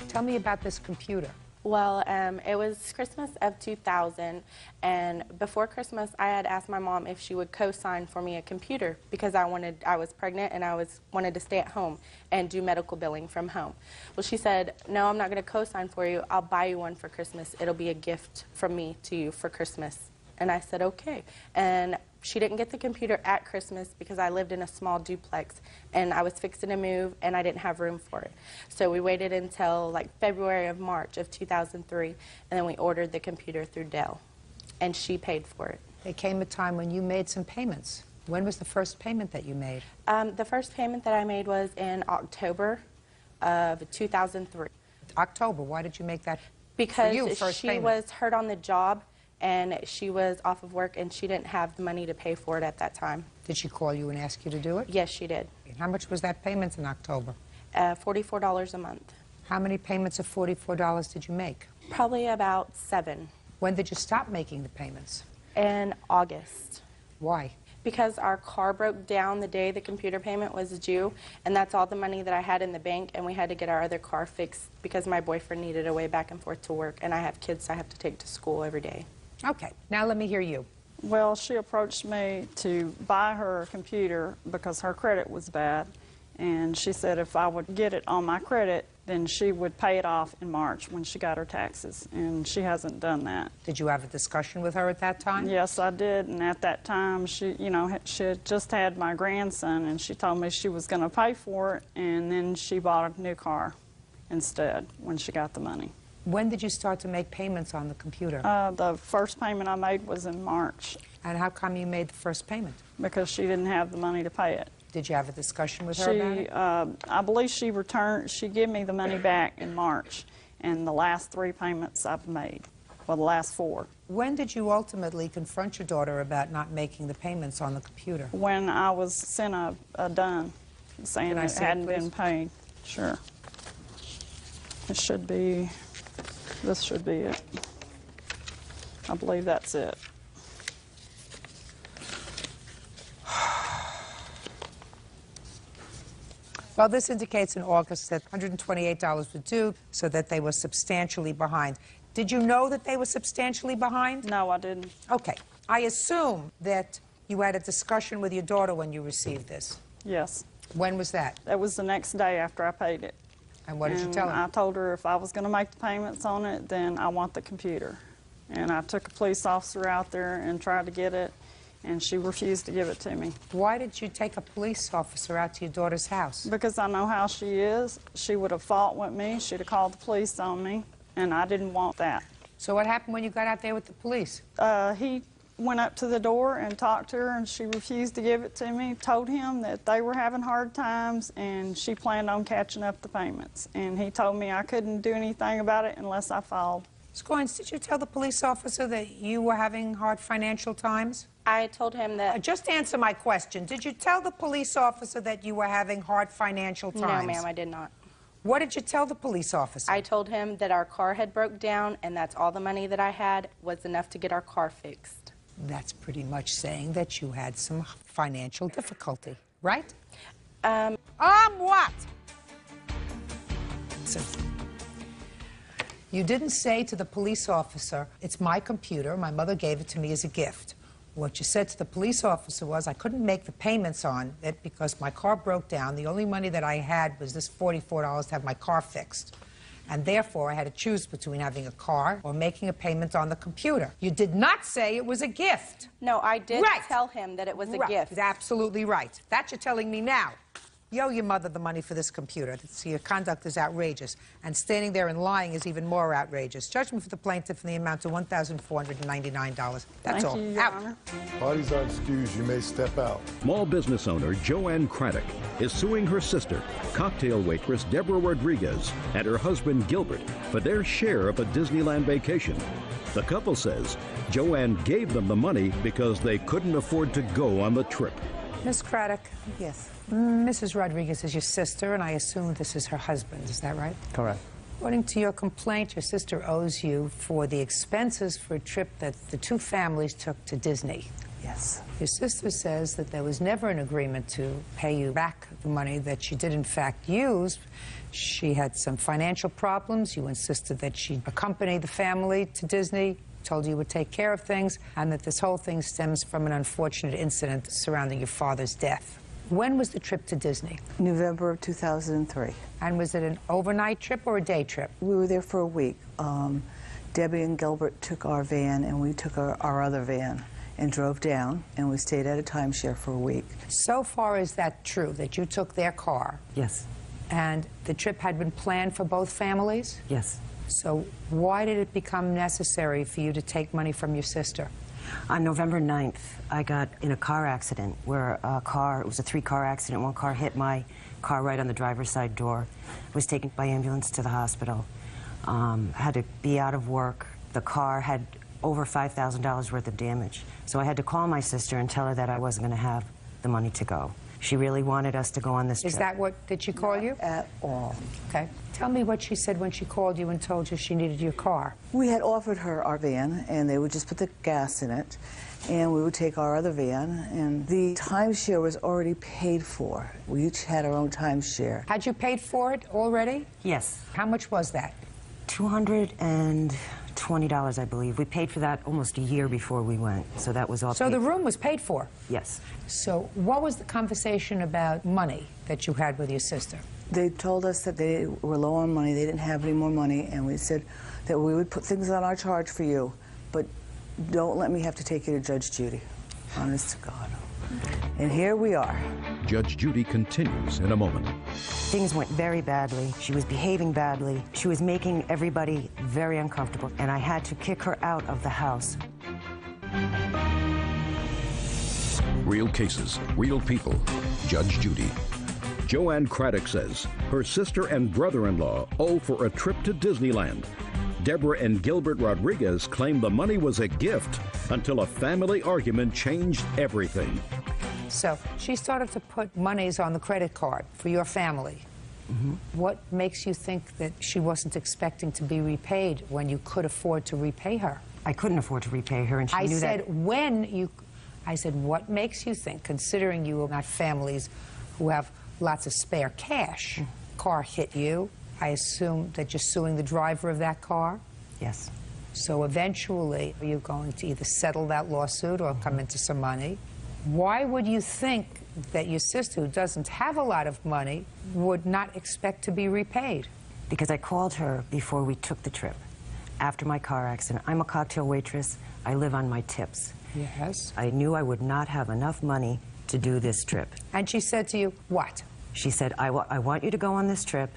Speaker 2: Tell me about this computer.
Speaker 4: Well, it was Christmas of 2000, and before Christmas, I had asked my mom if she would co-sign for me a computer because I was pregnant and I wanted to stay at home and do medical billing from home. Well, she said, no, I'm not going to co-sign for you. I'll buy you one for Christmas. It'll be a gift from me to you for Christmas. And I said, okay. And She didn't get the computer at Christmas because I lived in a small duplex and I was fixing to move and I didn't have room for it. So we waited until like February of March of 2003 and then we ordered the computer through Dell and she paid for it.
Speaker 2: There came a time when you made some payments. When was the first payment that you made?
Speaker 4: The first payment that I made was in October of 2003.
Speaker 2: October, why did you make that?
Speaker 4: Because she was hurt on the job and she was off of work and she didn't have the money to pay for it at that time.
Speaker 2: Did she call you and ask you to do it?
Speaker 4: Yes, she did.
Speaker 2: And how much was that payment in October?
Speaker 4: $44 a month.
Speaker 2: How many payments of $44 did you make?
Speaker 4: Probably about 7.
Speaker 2: When did you stop making the payments?
Speaker 4: In August.
Speaker 2: Why?
Speaker 4: Because our car broke down the day the computer payment was due, and that's all the money that I had in the bank, and we had to get our other car fixed because my boyfriend needed a way back and forth to work, and I have kids I have to take to school every day.
Speaker 2: Okay, now let me hear you.
Speaker 14: Well, she approached me to buy her a computer because her credit was bad, and she said if I would get it on my credit, then she would pay it off in March when she got her taxes, and she hasn't done that.
Speaker 2: Did you have a discussion with her at that time?
Speaker 14: Yes, I did, and at that time, she had just had my grandson, and she told me she was going to pay for it, and then she bought a new car instead when she got the money.
Speaker 2: When did you start to make payments on the computer?
Speaker 14: The first payment I made was in March.
Speaker 2: And how come you made the first payment?
Speaker 14: Because she didn't have the money to pay it.
Speaker 2: Did you have a discussion with her about it?
Speaker 14: I believe she gave me the money back in March, and the last 3 payments I've made, well, the last 4.
Speaker 2: When did you ultimately confront your daughter about not making the payments on the computer?
Speaker 14: When I was sent a done saying it hadn't been paid. Sure. It should be, this should be it. I believe that's it.
Speaker 2: Well, this indicates in August that $128 was due, so that they were substantially behind. Did you know that they were substantially behind?
Speaker 14: No, I didn't.
Speaker 2: Okay. I assume that you had a discussion with your daughter when you received this.
Speaker 14: Yes.
Speaker 2: When was that?
Speaker 14: That was the next day after I paid it.
Speaker 2: And what did you tell her?
Speaker 14: I told her if I was going to make the payments on it, then I want the computer. And I took a police officer out there and tried to get it, and she refused to give it to me.
Speaker 2: Why did you take a police officer out to your daughter's house?
Speaker 14: Because I know how she is. She would have fought with me. She'd have called the police on me, and I didn't want that.
Speaker 2: So what happened when you got out there with the police?
Speaker 14: He went up to the door and talked to her, and she refused to give it to me, told him that they were having hard times, and she planned on catching up the payments. And he told me I couldn't do anything about it unless I filed.
Speaker 2: Ms. Goins, did you tell the police officer that you were having hard financial times?
Speaker 4: I told him that...
Speaker 2: Just answer my question. Did you tell the police officer that you were having hard financial times?
Speaker 4: No, ma'am, I did not.
Speaker 2: What did you tell the police officer?
Speaker 4: I told him that our car had broke down and that's all the money that I had was enough to get our car fixed.
Speaker 2: That's pretty much saying that you had some financial difficulty, right? What? So, you didn't say to the police officer, it's my computer, my mother gave it to me as a gift. What you said to the police officer was, I couldn't make the payments on it because my car broke down. The only money that I had was this $44 to have my car fixed. And therefore, I had to choose between having a car or making a payment on the computer. You did not say it was a gift.
Speaker 4: No, I did tell him that it was a gift.
Speaker 2: Absolutely right. That you're telling me now. You owe your mother the money for this computer. Your conduct is outrageous. And standing there and lying is even more outrageous. Judgment for the plaintiff in the amount of $1,499. That's all.
Speaker 14: Thank you, Your Honor.
Speaker 6: Parties are excused. You may step out.
Speaker 1: Small business owner Joanne Craddock is suing her sister, cocktail waitress Deborah Rodriguez, and her husband Gilbert for their share of a Disneyland vacation. The couple says Joanne gave them the money because they couldn't afford to go on the trip.
Speaker 2: Ms. Craddock.
Speaker 12: Yes.
Speaker 2: Mrs. Rodriguez is your sister, and I assume this is her husband. Is that right?
Speaker 8: Correct.
Speaker 2: According to your complaint, your sister owes you for the expenses for a trip that the two families took to Disney.
Speaker 12: Yes.
Speaker 2: Your sister says that there was never an agreement to pay you back the money that she did in fact use. She had some financial problems. You insisted that she accompany the family to Disney, told you would take care of things, and that this whole thing stems from an unfortunate incident surrounding your father's death. When was the trip to Disney?
Speaker 12: November of 2003.
Speaker 2: And was it an overnight trip or a day trip?
Speaker 12: We were there for a week. Debbie and Gilbert took our van, and we took our other van. and drove down, and we stayed at a timeshare for a week.
Speaker 2: So far, is that true, that you took their car?
Speaker 12: Yes.
Speaker 2: And the trip had been planned for both families?
Speaker 12: Yes.
Speaker 2: So why did it become necessary for you to take money from your sister?
Speaker 15: On November 9th, I got in a car accident where it was a 3-car accident. One car hit my car right on the driver's side door. I was taken by ambulance to the hospital. Had to be out of work. The car had over $5,000 worth of damage. So I had to call my sister and tell her that I wasn't going to have the money to go. She really wanted us to go on this trip.
Speaker 2: Is that what, did she call you?
Speaker 12: At all.
Speaker 2: Okay. Tell me what she said when she called you and told you she needed your car.
Speaker 12: We had offered her our van, and they would just put the gas in it, and we would take our other van, and the timeshare was already paid for. We each had our own timeshare.
Speaker 2: Had you paid for it already?
Speaker 15: Yes.
Speaker 2: How much was that?
Speaker 15: $220, I believe. We paid for that almost a year before we went, so that was all
Speaker 2: So
Speaker 15: paid
Speaker 2: the
Speaker 15: for.
Speaker 2: room was paid for?
Speaker 15: Yes.
Speaker 2: So what was the conversation about money that you had with your sister?
Speaker 12: They told us that they were low on money, they didn't have any more money, and we said that we would put things on our charge for you, but don't let me have to take you to Judge Judy. Honest to God. And here we are.
Speaker 1: Judge Judy continues in a moment.
Speaker 15: Things went very badly. She was behaving badly. She was making everybody very uncomfortable, and I had to kick her out of the house.
Speaker 1: Real cases, real people. Judge Judy. Joanne Craddock says her sister and brother-in-law owe for a trip to Disneyland. Deborah and Gilbert Rodriguez claim the money was a gift until a family argument changed everything.
Speaker 2: So she started to put monies on the credit card for your family.
Speaker 15: Mm-hmm.
Speaker 2: What makes you think that she wasn't expecting to be repaid when you could afford to repay her?
Speaker 15: I couldn't afford to repay her, and she knew that.
Speaker 2: I said, what makes you think, considering you are not families who have lots of spare cash, car hit you, I assume that you're suing the driver of that car?
Speaker 15: Yes.
Speaker 2: So eventually, are you going to either settle that lawsuit or come into some money? Why would you think that your sister, who doesn't have a lot of money, would not expect to be repaid?
Speaker 15: Because I called her before we took the trip, after my car accident. I'm a cocktail waitress. I live on my tips.
Speaker 2: Yes.
Speaker 15: I knew I would not have enough money to do this trip.
Speaker 2: And she said to you, what?
Speaker 15: She said, I want you to go on this trip,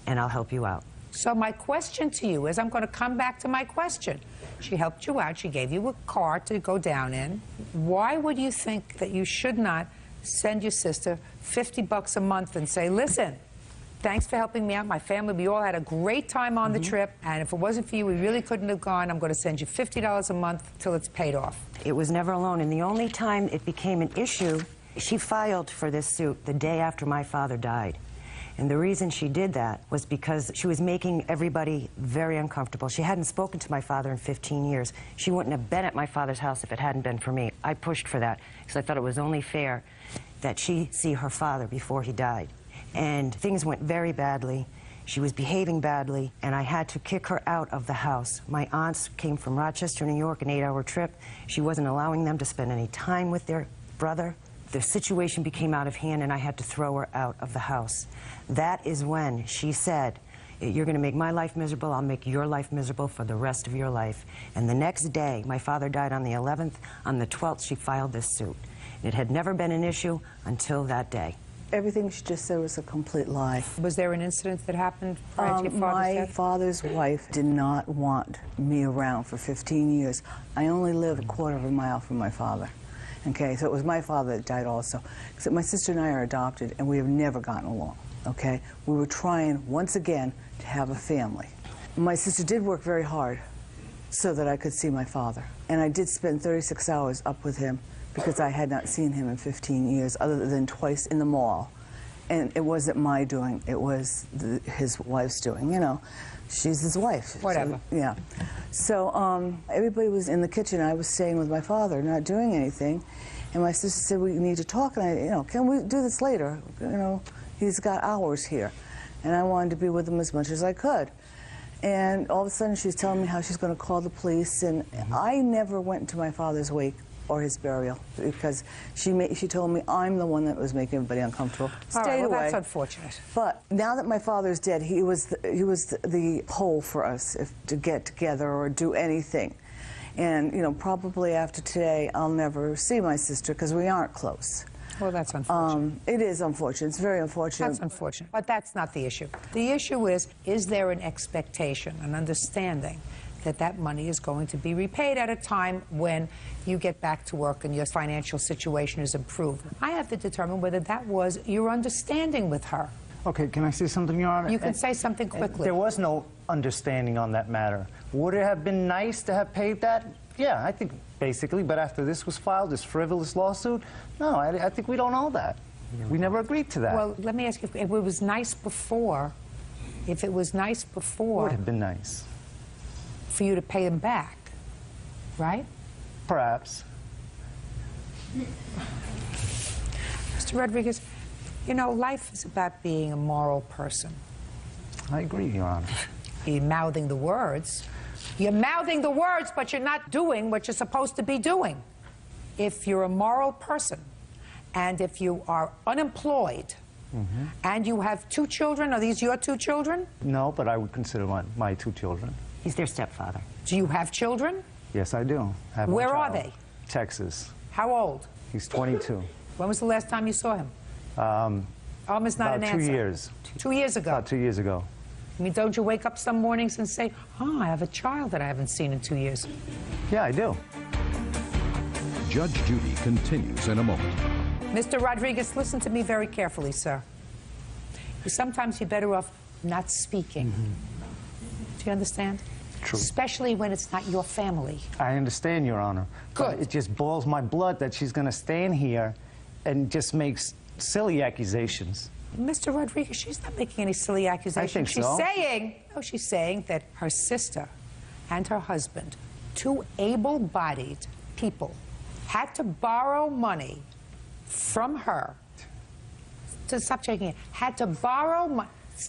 Speaker 15: and I'll help you out.
Speaker 2: So my question to you is, I'm going to come back to my question. She helped you out. She gave you a car to go down in. Why would you think that you should not send your sister $50 a month and say, listen, thanks for helping me out, my family, we all had a great time on the trip, and if it wasn't for you, we really couldn't have gone. I'm going to send you $50 a month till it's paid off.
Speaker 15: It was never alone, and the only time it became an issue, she filed for this suit the day after my father died. And the reason she did that was because she was making everybody very uncomfortable. She hadn't spoken to my father in 15 years. She wouldn't have been at my father's house if it hadn't been for me. I pushed for that because I thought it was only fair that she see her father before he died. And things went very badly. She was behaving badly, and I had to kick her out of the house. My aunts came from Rochester, New York, an 8-hour trip. She wasn't allowing them to spend any time with their brother. The situation became out of hand, and I had to throw her out of the house. That is when she said, you're going to make my life miserable, I'll make your life miserable for the rest of your life. And the next day, my father died on the 11th. On the 12th, she filed this suit. It had never been an issue until that day.
Speaker 12: Everything she just said was a complete lie.
Speaker 2: Was there an incident that happened prior to your father's
Speaker 12: My
Speaker 2: death?
Speaker 12: father's wife did not want me around for 15 years. I only live a quarter of a mile from my father. Okay, so it was my father that died also. Except my sister and I are adopted, and we have never gotten along, okay? We were trying, once again, to have a family. My sister did work very hard so that I could see my father. And I did spend 36 hours up with him because I had not seen him in 15 years, other than twice in the mall. And it wasn't my doing, it was his wife's doing, you know. She's his wife.
Speaker 2: Whatever.
Speaker 12: So, yeah. So everybody was in the kitchen. I was staying with my father, not doing anything. And my sister said, we need to talk. And I, you know, can we do this later? You know, he's got hours here. And I wanted to be with him as much as I could. And all of a sudden, she's telling me how she's going to call the police. And I never went to my father's wake or his burial because she told me I'm the one that was making everybody uncomfortable.
Speaker 2: All right,
Speaker 12: Stayed
Speaker 2: well,
Speaker 12: away.
Speaker 2: that's unfortunate.
Speaker 12: But now that my father's dead, he was the pole for us to get together or do anything. And, you know, probably after today, I'll never see my sister because we aren't close.
Speaker 2: Well, that's unfortunate.
Speaker 12: It is unfortunate. It's very unfortunate.
Speaker 2: That's unfortunate. But that's not the issue. The issue is there an expectation, an understanding that that money is going to be repaid at a time when you get back to work and your financial situation is improved? I have to determine whether that was your understanding with her.
Speaker 16: Okay, can I say something, Your Honor?
Speaker 2: You can say something quickly.
Speaker 16: There was no understanding on that matter. Would it have been nice to have paid that? Yeah, I think basically, but after this was filed, this frivolous lawsuit, no, I think we don't owe that. We never agreed to that.
Speaker 2: Well, let me ask you, if it was nice before,
Speaker 16: It would have been nice.
Speaker 2: For you to pay them back, right?
Speaker 16: Perhaps.
Speaker 2: Mr. Rodriguez, you know, life is about being a moral person.
Speaker 16: I agree, Your Honor.
Speaker 2: You're mouthing the words. You're mouthing the words, but you're not doing what you're supposed to be doing. If you're a moral person, and if you are unemployed, and you have 2 children, are these your 2 children?
Speaker 16: No, but I would consider my 2 children.
Speaker 15: He's their stepfather.
Speaker 2: Do you have children?
Speaker 16: Yes, I do. I have one
Speaker 2: Where are
Speaker 16: child.
Speaker 2: they?
Speaker 16: Texas.
Speaker 2: How old?
Speaker 16: He's 22.
Speaker 2: When was the last time you saw him? Almost not an
Speaker 16: About 2
Speaker 2: answer.
Speaker 16: years.
Speaker 2: 2 years ago?
Speaker 16: About 2 years ago.
Speaker 2: I mean, don't you wake up some mornings and say, oh, I have a child that I haven't seen in 2 years?
Speaker 16: Yeah, I do.
Speaker 1: Judge Judy continues in a moment.
Speaker 2: Mr. Rodriguez, listen to me very carefully, sir. Sometimes you're better off not speaking. Do you understand?
Speaker 16: True.
Speaker 2: Especially when it's not your family.
Speaker 16: I understand, Your Honor.
Speaker 2: Good.
Speaker 16: But it just boils my blood that she's going to stand here and just makes silly accusations.
Speaker 2: Mr. Rodriguez, she's not making any silly accusations.
Speaker 16: I think so.
Speaker 2: She's saying that her sister and her husband, 2 able-bodied people, had to borrow money from her. Stop shaking it. Had to borrow money.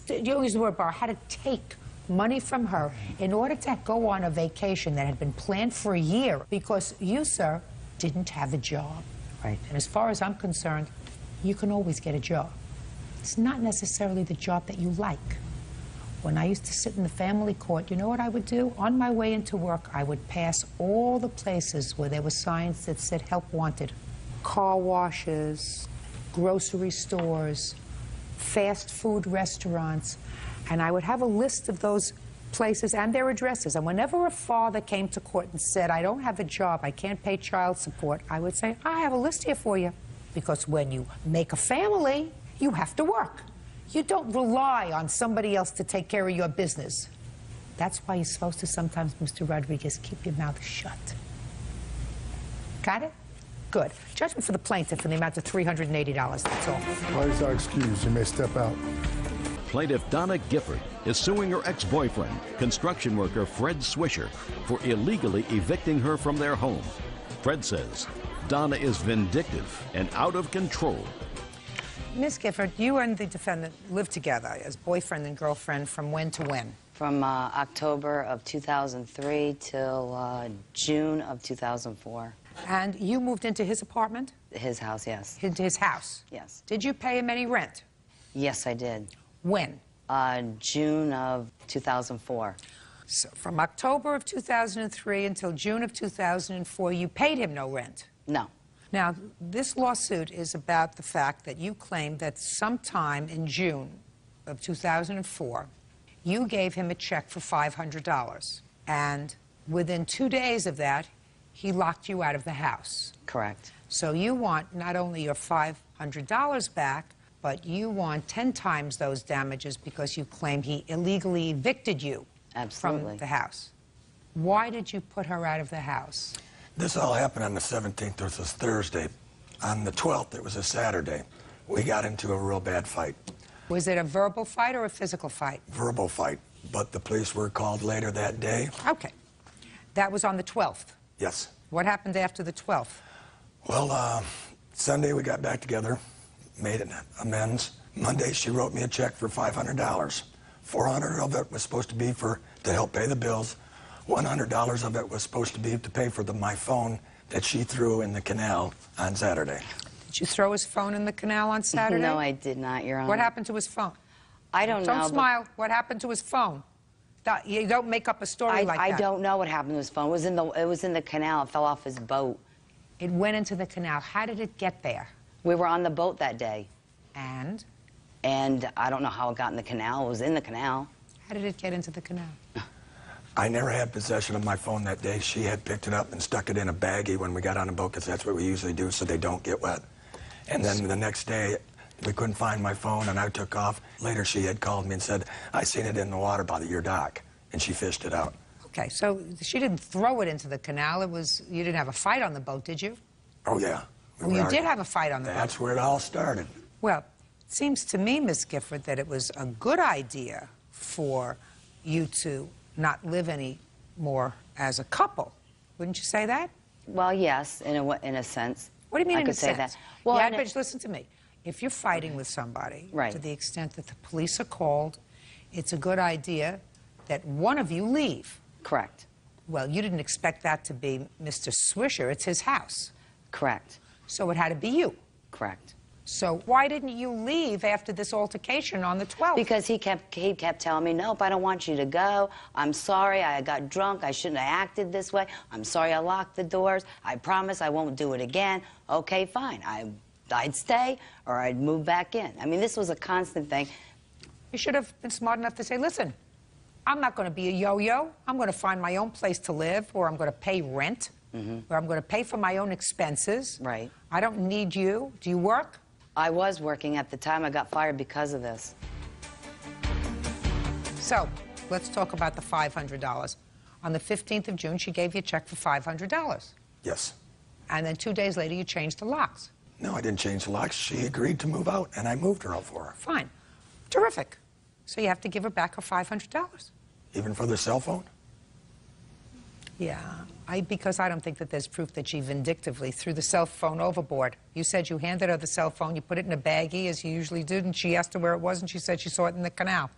Speaker 2: You use the word borrow. Had to take money from her in order to go on a vacation that had been planned for a year because you, sir, didn't have a job.
Speaker 15: Right.
Speaker 2: And as far as I'm concerned, you can always get a job. It's not necessarily the job that you like. When I used to sit in the family court, you know what I would do? On my way into work, I would pass all the places where there were signs that said help wanted. Car washes, grocery stores, fast food restaurants, and I would have a list of those places and their addresses. And whenever a father came to court and said, I don't have a job, I can't pay child support, I would say, I have a list here for you. Because when you make a family, you have to work. You don't rely on somebody else to take care of your business. That's why you're supposed to sometimes, Mr. Rodriguez, keep your mouth shut. Got it? Good. Judgment for the plaintiff in the amount of $380, that's all.
Speaker 6: Parties are excused. You may step out.
Speaker 1: Plaintiff Donna Gifford is suing her ex-boyfriend, construction worker Fred Swisher, for illegally evicting her from their home. Fred says Donna is vindictive and out of control.
Speaker 2: Ms. Gifford, you and the defendant lived together as boyfriend and girlfriend from when to when?
Speaker 17: From October of 2003 till June of 2004.
Speaker 2: And you moved into his apartment?
Speaker 17: His house, yes.
Speaker 2: Into his house?
Speaker 17: Yes.
Speaker 2: Did you pay him any rent?
Speaker 17: Yes, I did.
Speaker 2: When?
Speaker 17: June of 2004.
Speaker 2: So from October of 2003 until June of 2004, you paid him no rent?
Speaker 17: No.
Speaker 2: Now, this lawsuit is about the fact that you claim that sometime in June of 2004, you gave him a check for $500. And within 2 days of that, he locked you out of the house.
Speaker 17: Correct.
Speaker 2: So you want not only your $500 back, but you want 10 times those damages because you claim he illegally evicted you
Speaker 17: Absolutely.
Speaker 2: from the house. Why did you put her out of the house?
Speaker 18: This all happened on the 17th, which was Thursday. On the 12th, it was a Saturday. We got into a real bad fight.
Speaker 2: Was it a verbal fight or a physical fight?
Speaker 18: Verbal fight, but the police were called later that day.
Speaker 2: Okay. That was on the 12th?
Speaker 18: Yes.
Speaker 2: What happened after the 12th?
Speaker 18: Well, Sunday we got back together, made an amends. Monday she wrote me a check for $500. $400 of it was supposed to be to help pay the bills. $100 of it was supposed to be to pay for my phone that she threw in the canal on Saturday.
Speaker 2: Did you throw his phone in the canal on Saturday?
Speaker 17: No, I did not, Your Honor.
Speaker 2: What happened to his phone?
Speaker 17: I don't know.
Speaker 2: Don't smile. What happened to his phone? You don't make up a story like that.
Speaker 17: I don't know what happened to his phone. It was in the canal. It fell off his boat.
Speaker 2: It went into the canal. How did it get there?
Speaker 17: We were on the boat that day.
Speaker 2: And?
Speaker 17: And I don't know how it got in the canal. It was in the canal.
Speaker 2: How did it get into the canal?
Speaker 18: I never had possession of my phone that day. She had picked it up and stuck it in a baggie when we got on the boat, because that's what we usually do so they don't get wet. And then the next day, we couldn't find my phone, and I took off. Later, she had called me and said, I seen it in the water by your dock, and she fished it out.
Speaker 2: Okay, so she didn't throw it into the canal. You didn't have a fight on the boat, did you?
Speaker 18: Oh, yeah.
Speaker 2: Well, you did have a fight on the boat.
Speaker 18: That's where it all started.
Speaker 2: Well, it seems to me, Miss Gifford, that it was a good idea for you to not live anymore as a couple. Wouldn't you say that?
Speaker 17: Well, yes, in a sense.
Speaker 2: What do you mean
Speaker 17: I
Speaker 2: in
Speaker 17: could
Speaker 2: a
Speaker 17: say
Speaker 2: sense?
Speaker 17: that. Well,
Speaker 2: yeah, but listen to me. If you're fighting with somebody, to the extent that the police are called, it's a good idea that one of you leave.
Speaker 17: Correct.
Speaker 2: Well, you didn't expect that to be Mr. Swisher. It's his house.
Speaker 17: Correct.
Speaker 2: So it had to be you.
Speaker 17: Correct.
Speaker 2: So why didn't you leave after this altercation on the 12th?
Speaker 17: Because he kept telling me, nope, I don't want you to go. I'm sorry, I got drunk. I shouldn't have acted this way. I'm sorry I locked the doors. I promise I won't do it again. Okay, fine. I'd stay or I'd move back in. I mean, this was a constant thing.
Speaker 2: You should have been smart enough to say, listen, I'm not going to be a yo-yo. I'm going to find my own place to live, or I'm going to pay rent, or I'm going to pay for my own expenses.
Speaker 17: Right.
Speaker 2: I don't need you. Do you work?
Speaker 17: I was working at the time. I got fired because of this.
Speaker 2: So, let's talk about the $500. On the 15th of June, she gave you a check for $500.
Speaker 18: Yes.
Speaker 2: And then 2 days later, you changed the locks.
Speaker 18: No, I didn't change the locks. She agreed to move out, and I moved her out for her.
Speaker 2: Fine. Terrific. So you have to give her back her $500.
Speaker 18: Even for the cell phone?
Speaker 2: Yeah, because I don't think that there's proof that she vindictively threw the cell phone overboard. You said you handed her the cell phone, you put it in a baggie, as you usually did, and she asked her where it was, and she said she saw it in the canal.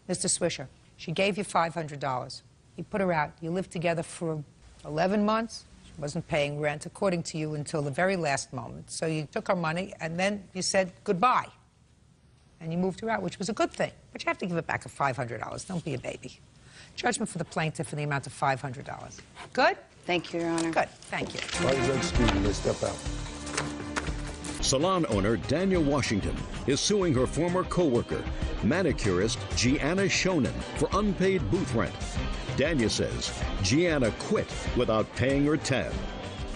Speaker 2: Mr. Swisher, she gave you $500. You put her out. You lived together for 11 months. She wasn't paying rent, according to you, until the very last moment. So you took her money, and then you said goodbye. And you moved her out, which was a good thing. But you have to give it back at $500. Don't be a baby. Judgment for the plaintiff in the amount of $500. Good?
Speaker 17: Thank you, Your Honor.
Speaker 2: Good. Thank you.
Speaker 6: Why Judge Judy may step out.
Speaker 1: Salon owner Daniel Washington is suing her former co-worker, manicurist Gianna Shonen, for unpaid booth rent. Daniel says Gianna quit without paying her tab.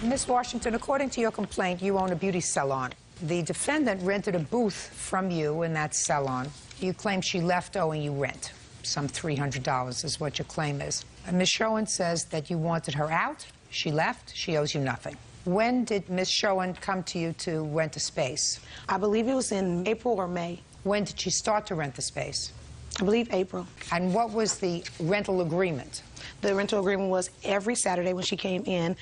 Speaker 2: Miss Washington, according to your complaint, you own a beauty salon. The defendant rented a booth from you in that salon. You claim she left owing you rent. Some $300 is what your claim is. And Ms. Showen says that you wanted her out. She left. She owes you nothing. When did Ms. Showen come to you to rent a space?
Speaker 19: I believe it was in April or May.
Speaker 2: When did she start to rent the space?
Speaker 19: I believe April.
Speaker 2: And what was the rental agreement?
Speaker 19: The rental agreement was every Saturday when she came in,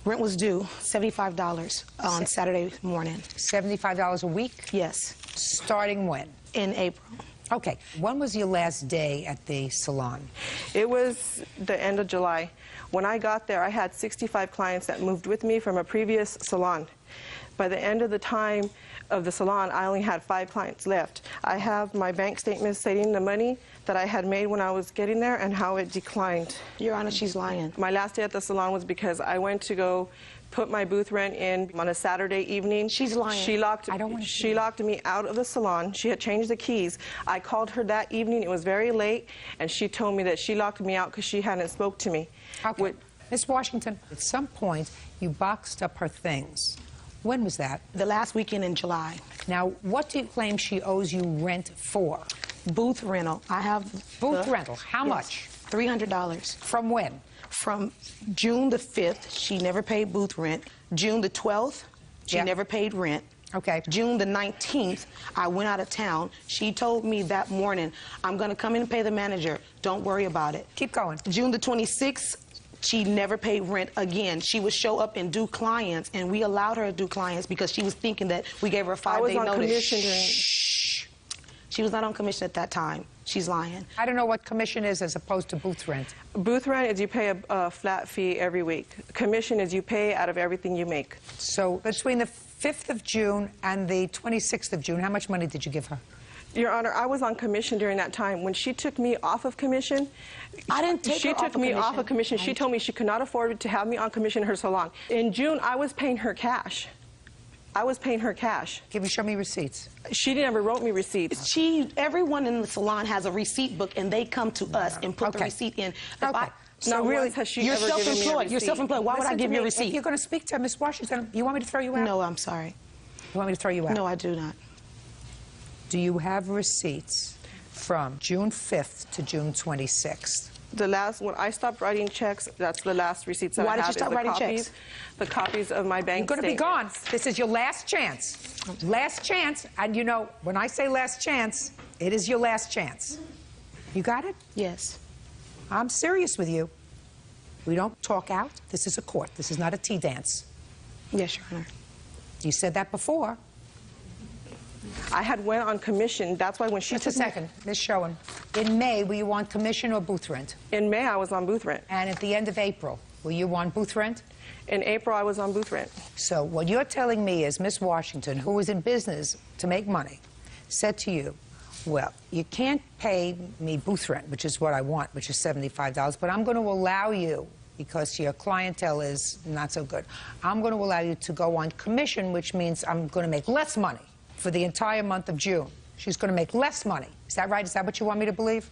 Speaker 19: rent was due $75 on Saturday morning.
Speaker 2: $75 a week?
Speaker 19: Yes.
Speaker 2: Starting when?
Speaker 19: In April.
Speaker 2: Okay. When was your last day at the salon?
Speaker 20: It was the end of July. When I got there, I had 65 clients that moved with me from a previous salon. By the end of the time of the salon, I only had 5 clients left. I have my bank statement stating the money that I had made when I was getting there and how it declined.
Speaker 19: Your Honor, she's lying.
Speaker 20: My last day at the salon was because I went to go put my booth rent in on a Saturday evening.
Speaker 19: She's lying.
Speaker 20: She locked me out of the salon. She had changed the keys. I called her that evening. It was very late, and she told me that she locked me out because she hadn't spoke to me.
Speaker 2: Okay. Ms. Washington, at some point, you boxed up her things. When was that?
Speaker 19: The last weekend in July.
Speaker 2: Now, what do you claim she owes you rent for?
Speaker 19: Booth rental. I have
Speaker 2: booth rental. How much?
Speaker 19: $300.
Speaker 2: From when?
Speaker 19: From June the 5th, she never paid booth rent. June the 12th, she never paid rent.
Speaker 2: Okay.
Speaker 19: June the 19th, I went out of town. She told me that morning, I'm going to come in and pay the manager. Don't worry about it.
Speaker 2: Keep going.
Speaker 19: June the 26th, she never paid rent again. She would show up and do clients, and we allowed her to do clients because she was thinking that we gave her a 5-day notice.
Speaker 20: I was on commission
Speaker 19: Shh. She was not on commission at that time. She's lying.
Speaker 2: I don't know what commission is as opposed to booth rent.
Speaker 20: Booth rent is you pay a flat fee every week. Commission is you pay out of everything you make.
Speaker 2: So between the 5th of June and the 26th of June, how much money did you give her?
Speaker 20: Your Honor, I was on commission during that time. When she took me off of commission,
Speaker 19: I didn't take her off of commission.
Speaker 20: off of commission. She told me she could not afford to have me on commission in her salon. In June, I was paying her cash. I was paying her cash.
Speaker 2: Show me receipts.
Speaker 20: She never wrote me receipts.
Speaker 19: Everyone in the salon has a receipt book, and they come to us and put the receipt in.
Speaker 20: So really, has she
Speaker 19: you're
Speaker 20: ever given me a
Speaker 19: self-employed. You're
Speaker 20: receipt?
Speaker 19: self-employed. Why would I give you a receipt?
Speaker 2: If you're going to speak to Ms. Washington, you want me to throw you out?
Speaker 19: No, I'm sorry.
Speaker 2: You want me to throw you out?
Speaker 19: No, I do not.
Speaker 2: Do you have receipts from June 5th to June 26th?
Speaker 20: The last, when I stopped writing checks, that's the last receipts that I have.
Speaker 19: Why did you stop writing checks?
Speaker 20: The copies of my bank
Speaker 2: You're going to be gone.
Speaker 20: statements.
Speaker 2: This is your last chance. Last chance. And you know, when I say last chance, it is your last chance. You got it?
Speaker 19: Yes.
Speaker 2: I'm serious with you. We don't talk out. This is a court. This is not a tea dance.
Speaker 19: Yes, Your Honor.
Speaker 2: You said that before.
Speaker 20: I had went on commission. That's why when she
Speaker 2: Just a second, Ms. Schoen. In May, were you on commission or booth rent?
Speaker 20: In May, I was on booth rent.
Speaker 2: And at the end of April, were you on booth rent?
Speaker 20: In April, I was on booth rent.
Speaker 2: So what you're telling me is Miss Washington, who was in business to make money, said to you, well, you can't pay me booth rent, which is what I want, which is $75, but I'm going to allow you, because your clientele is not so good, I'm going to allow you to go on commission, which means I'm going to make less money for the entire month of June. She's going to make less money. Is that right? Is that what you want me to believe?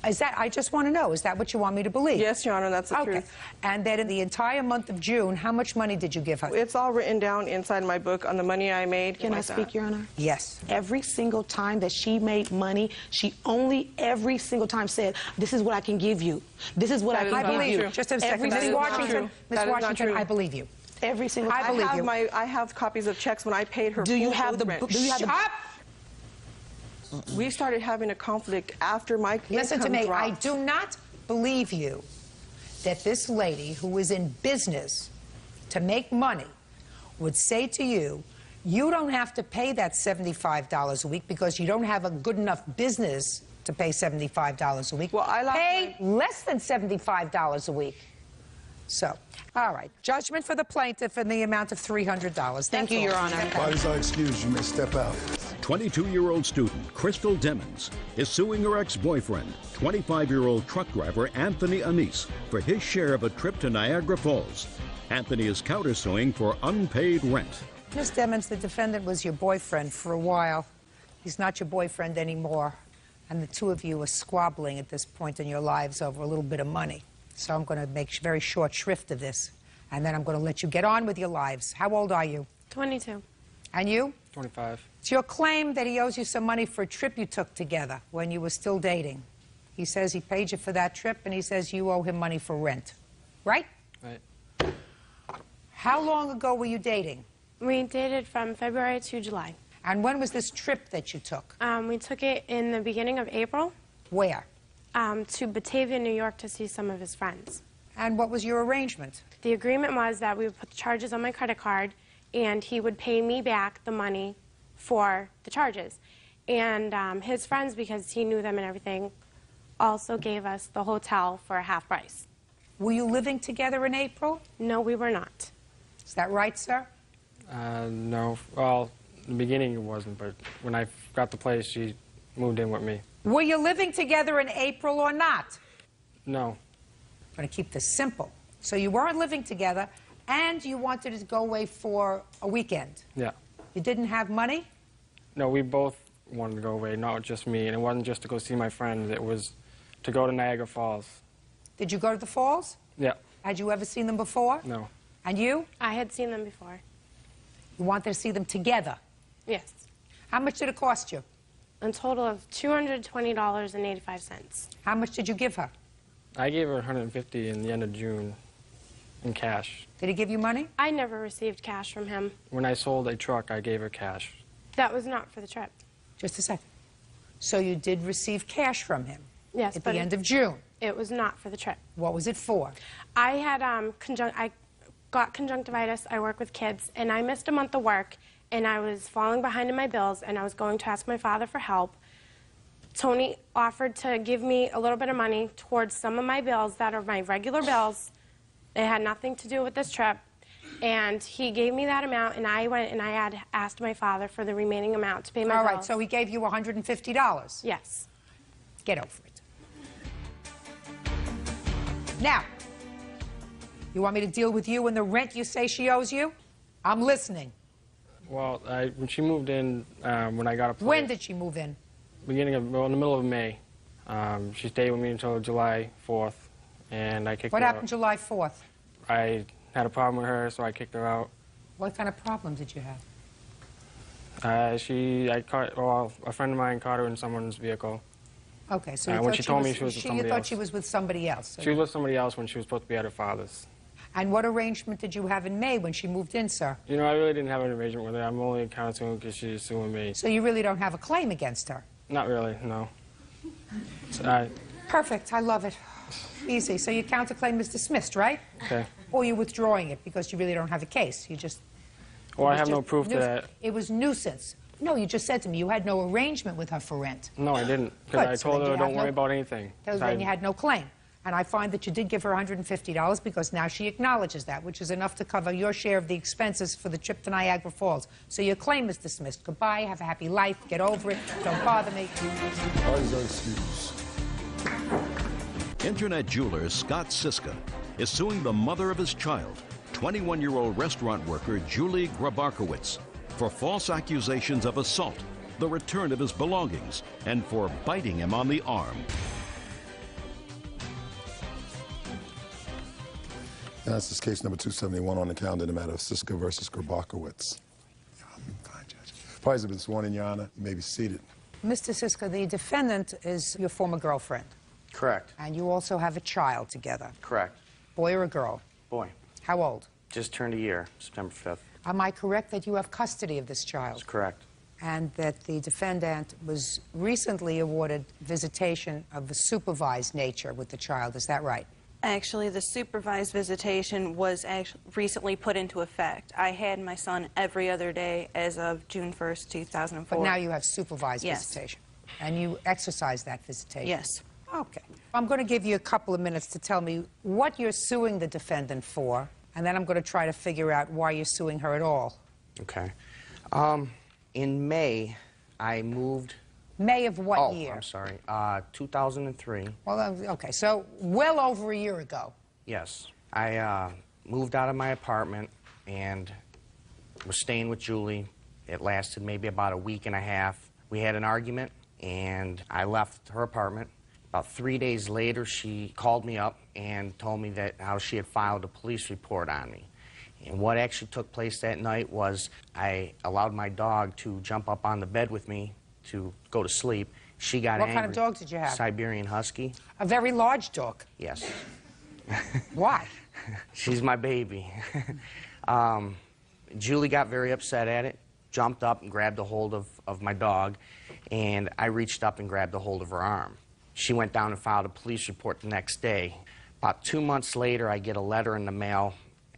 Speaker 2: Is that, I just want to know, is that what you want me to believe?
Speaker 20: Yes, Your Honor, that's the truth.
Speaker 2: And then in the entire month of June, how much money did you give her?
Speaker 20: It's all written down inside my book on the money I made.
Speaker 19: Can I speak, Your Honor?
Speaker 2: Yes.
Speaker 19: Every single time that she made money, she only every single time said, this is what I can give you. This is what I can give you.
Speaker 2: Just a second. Ms. Washington, I believe you.
Speaker 19: Every single time.
Speaker 2: I believe you.
Speaker 20: I have copies of checks when I paid her.
Speaker 19: Do you have the
Speaker 20: rent.
Speaker 19: do you have the
Speaker 20: We started having a conflict after my income
Speaker 2: Listen to me.
Speaker 20: dropped.
Speaker 2: I do not believe you that this lady who is in business to make money would say to you, you don't have to pay that $75 a week because you don't have a good enough business to pay $75 a week.
Speaker 20: Well, I
Speaker 2: pay less than $75 a week. So, all right. Judgment for the plaintiff in the amount of $300.
Speaker 19: Thank you, Your Honor.
Speaker 6: Bodies are excused. You may step out.
Speaker 1: 22-year-old student Crystal Demmons is suing her ex-boyfriend, 25-year-old truck driver Anthony Anise, for his share of a trip to Niagara Falls. Anthony is countersuing for unpaid rent.
Speaker 2: Ms. Demmons, the defendant was your boyfriend for a while. He's not your boyfriend anymore. And the two of you are squabbling at this point in your lives over a little bit of money. So I'm going to make very short shrift of this. And then I'm going to let you get on with your lives. How old are you?
Speaker 3: 22.
Speaker 2: And you?
Speaker 11: 25.
Speaker 2: It's your claim that he owes you some money for a trip you took together when you were still dating. He says he paid you for that trip, and he says you owe him money for rent. Right?
Speaker 11: Right.
Speaker 2: How long ago were you dating?
Speaker 3: We dated from February to July.
Speaker 2: And when was this trip that you took?
Speaker 3: We took it in the beginning of April.
Speaker 2: Where?
Speaker 3: To Batavia, New York to see some of his friends.
Speaker 2: And what was your arrangement?
Speaker 3: The agreement was that we would put the charges on my credit card and he would pay me back the money for the charges. And his friends, because he knew them and everything, also gave us the hotel for a half price.
Speaker 2: Were you living together in April?
Speaker 3: No, we were not.
Speaker 2: Is that right, sir?
Speaker 21: No. Well, in the beginning it wasn't, but when I got the place, she moved in with me.
Speaker 2: Were you living together in April or not?
Speaker 21: No.
Speaker 2: I'm going to keep this simple. So you weren't living together, and you wanted to go away for a weekend.
Speaker 21: Yeah.
Speaker 2: You didn't have money?
Speaker 21: No, we both wanted to go away, not just me. And it wasn't just to go see my friends. It was to go to Niagara Falls.
Speaker 2: Did you go to the falls?
Speaker 21: Yeah.
Speaker 2: Had you ever seen them before?
Speaker 21: No.
Speaker 2: And you?
Speaker 3: I had seen them before.
Speaker 2: You wanted to see them together?
Speaker 3: Yes.
Speaker 2: How much did it cost you?
Speaker 3: A total of $220.85.
Speaker 2: How much did you give her?
Speaker 21: I gave her $150 in the end of June in cash.
Speaker 2: Did he give you money?
Speaker 3: I never received cash from him.
Speaker 21: When I sold a truck, I gave her cash.
Speaker 3: That was not for the trip.
Speaker 2: Just a second. So you did receive cash from him?
Speaker 3: Yes,
Speaker 2: at the end of June?
Speaker 3: It was not for the trip.
Speaker 2: What was it for?
Speaker 3: I had I got conjunctivitis. I work with kids, and I missed a month of work, and I was falling behind in my bills, and I was going to ask my father for help. Tony offered to give me a little bit of money towards some of my bills that are my regular bills. It had nothing to do with this trip.
Speaker 5: And he gave me that amount, and I went and I had asked my father for the remaining amount to pay my bills.
Speaker 2: All right, so he gave you $150?
Speaker 5: Yes.
Speaker 2: Get over it. Now, you want me to deal with you and the rent you say she owes you? I'm listening.
Speaker 21: Well, when she moved in, when I got a place,
Speaker 2: When did she move in?
Speaker 21: Beginning of, well, in the middle of May. She stayed with me until July 4th, and I kicked her out.
Speaker 2: What happened July 4th?
Speaker 21: I had a problem with her, so I kicked her out.
Speaker 2: What kind of problem did you have?
Speaker 21: A friend of mine caught her in someone's vehicle.
Speaker 2: Okay, so
Speaker 21: when she told me she was with somebody
Speaker 2: you thought
Speaker 21: else.
Speaker 2: she was with somebody else.
Speaker 21: She was with somebody else when she was supposed to be at her father's.
Speaker 2: And what arrangement did you have in May when she moved in, sir?
Speaker 21: You know, I really didn't have an arrangement with her. I'm only kind of suing because she's suing me.
Speaker 2: So you really don't have a claim against her?
Speaker 21: Not really, no.
Speaker 2: Perfect, I love it. Easy. So your counterclaim is dismissed, right?
Speaker 21: Okay.
Speaker 2: Or you're withdrawing it because you really don't have a case. You just...
Speaker 21: Well, I have no proof to that.
Speaker 2: It was nuisance. No, you just said to me you had no arrangement with her for rent.
Speaker 21: No, I didn't. Because I told her don't worry about anything.
Speaker 2: Then you had no claim. And I find that you did give her $150 because now she acknowledges that, which is enough to cover your share of the expenses for the trip to Niagara Falls. So your claim is dismissed. Goodbye, have a happy life, get over it, don't bother me.
Speaker 1: Internet jeweler Scott Siska is suing the mother of his child, 21-year-old restaurant worker Julie Grabarkowitz, for false accusations of assault, the return of his belongings, and for biting him on the arm.
Speaker 6: And that's this case number 271 on the calendar, the matter of Siska versus Grabarkowitz. Fine, Judge. Parties have been sworn in, Your Honor. You may be seated.
Speaker 2: Mr. Siska, the defendant is your former girlfriend.
Speaker 22: Correct.
Speaker 2: And you also have a child together.
Speaker 22: Correct.
Speaker 2: Boy or a girl?
Speaker 22: Boy.
Speaker 2: How old?
Speaker 22: Just turned a year, September 5th.
Speaker 2: Am I correct that you have custody of this child?
Speaker 22: That's correct.
Speaker 2: And that the defendant was recently awarded visitation of a supervised nature with the child. Is that right?
Speaker 23: Actually, the supervised visitation was recently put into effect. I had my son every other day as of June 1st, 2004.
Speaker 2: But now you have supervised visitation. And you exercise that visitation?
Speaker 23: Yes.
Speaker 2: Okay. I'm going to give you a couple of minutes to tell me what you're suing the defendant for, and then I'm going to try to figure out why you're suing her at all.
Speaker 22: Okay. In May, I moved...
Speaker 2: May of what year?
Speaker 22: I'm sorry. 2003.
Speaker 2: Well, okay, so well over a year ago.
Speaker 22: Yes. I moved out of my apartment and was staying with Julie. It lasted maybe about a week and a half. We had an argument, and I left her apartment. About 3 days later, she called me up and told me that how she had filed a police report on me. And what actually took place that night was I allowed my dog to jump up on the bed with me to go to sleep. She got angry.
Speaker 2: What kind of dog did you have?
Speaker 22: Siberian Husky.
Speaker 2: A very large dog?
Speaker 22: Yes.
Speaker 2: Why?
Speaker 22: She's my baby. Julie got very upset at it, jumped up and grabbed a hold of my dog, and I reached up and grabbed a hold of her arm. She went down and filed a police report the next day. About 2 months later, I get a letter in the mail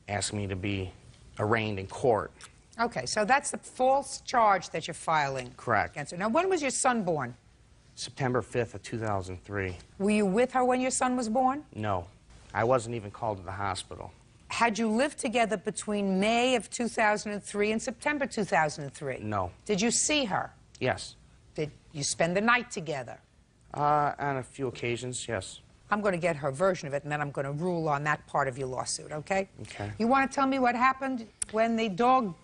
Speaker 22: asking me to be arraigned in court.
Speaker 2: Okay, so that's the false charge that you're filing.
Speaker 22: Correct.
Speaker 2: Against her. Now, when was your son born?
Speaker 22: September 5th of 2003.
Speaker 2: Were you with her when your son was born?
Speaker 22: No. I wasn't even called to the hospital.
Speaker 2: Had you lived together between May of 2003 and September 2003?
Speaker 22: No.
Speaker 2: Did you see her?
Speaker 22: Yes.
Speaker 2: Did you spend the night together?
Speaker 22: On a few occasions, yes.
Speaker 2: I'm going to get her version of it, and then I'm going to rule on that part of your lawsuit, okay?
Speaker 22: Okay.
Speaker 2: You want to tell me what happened when the dog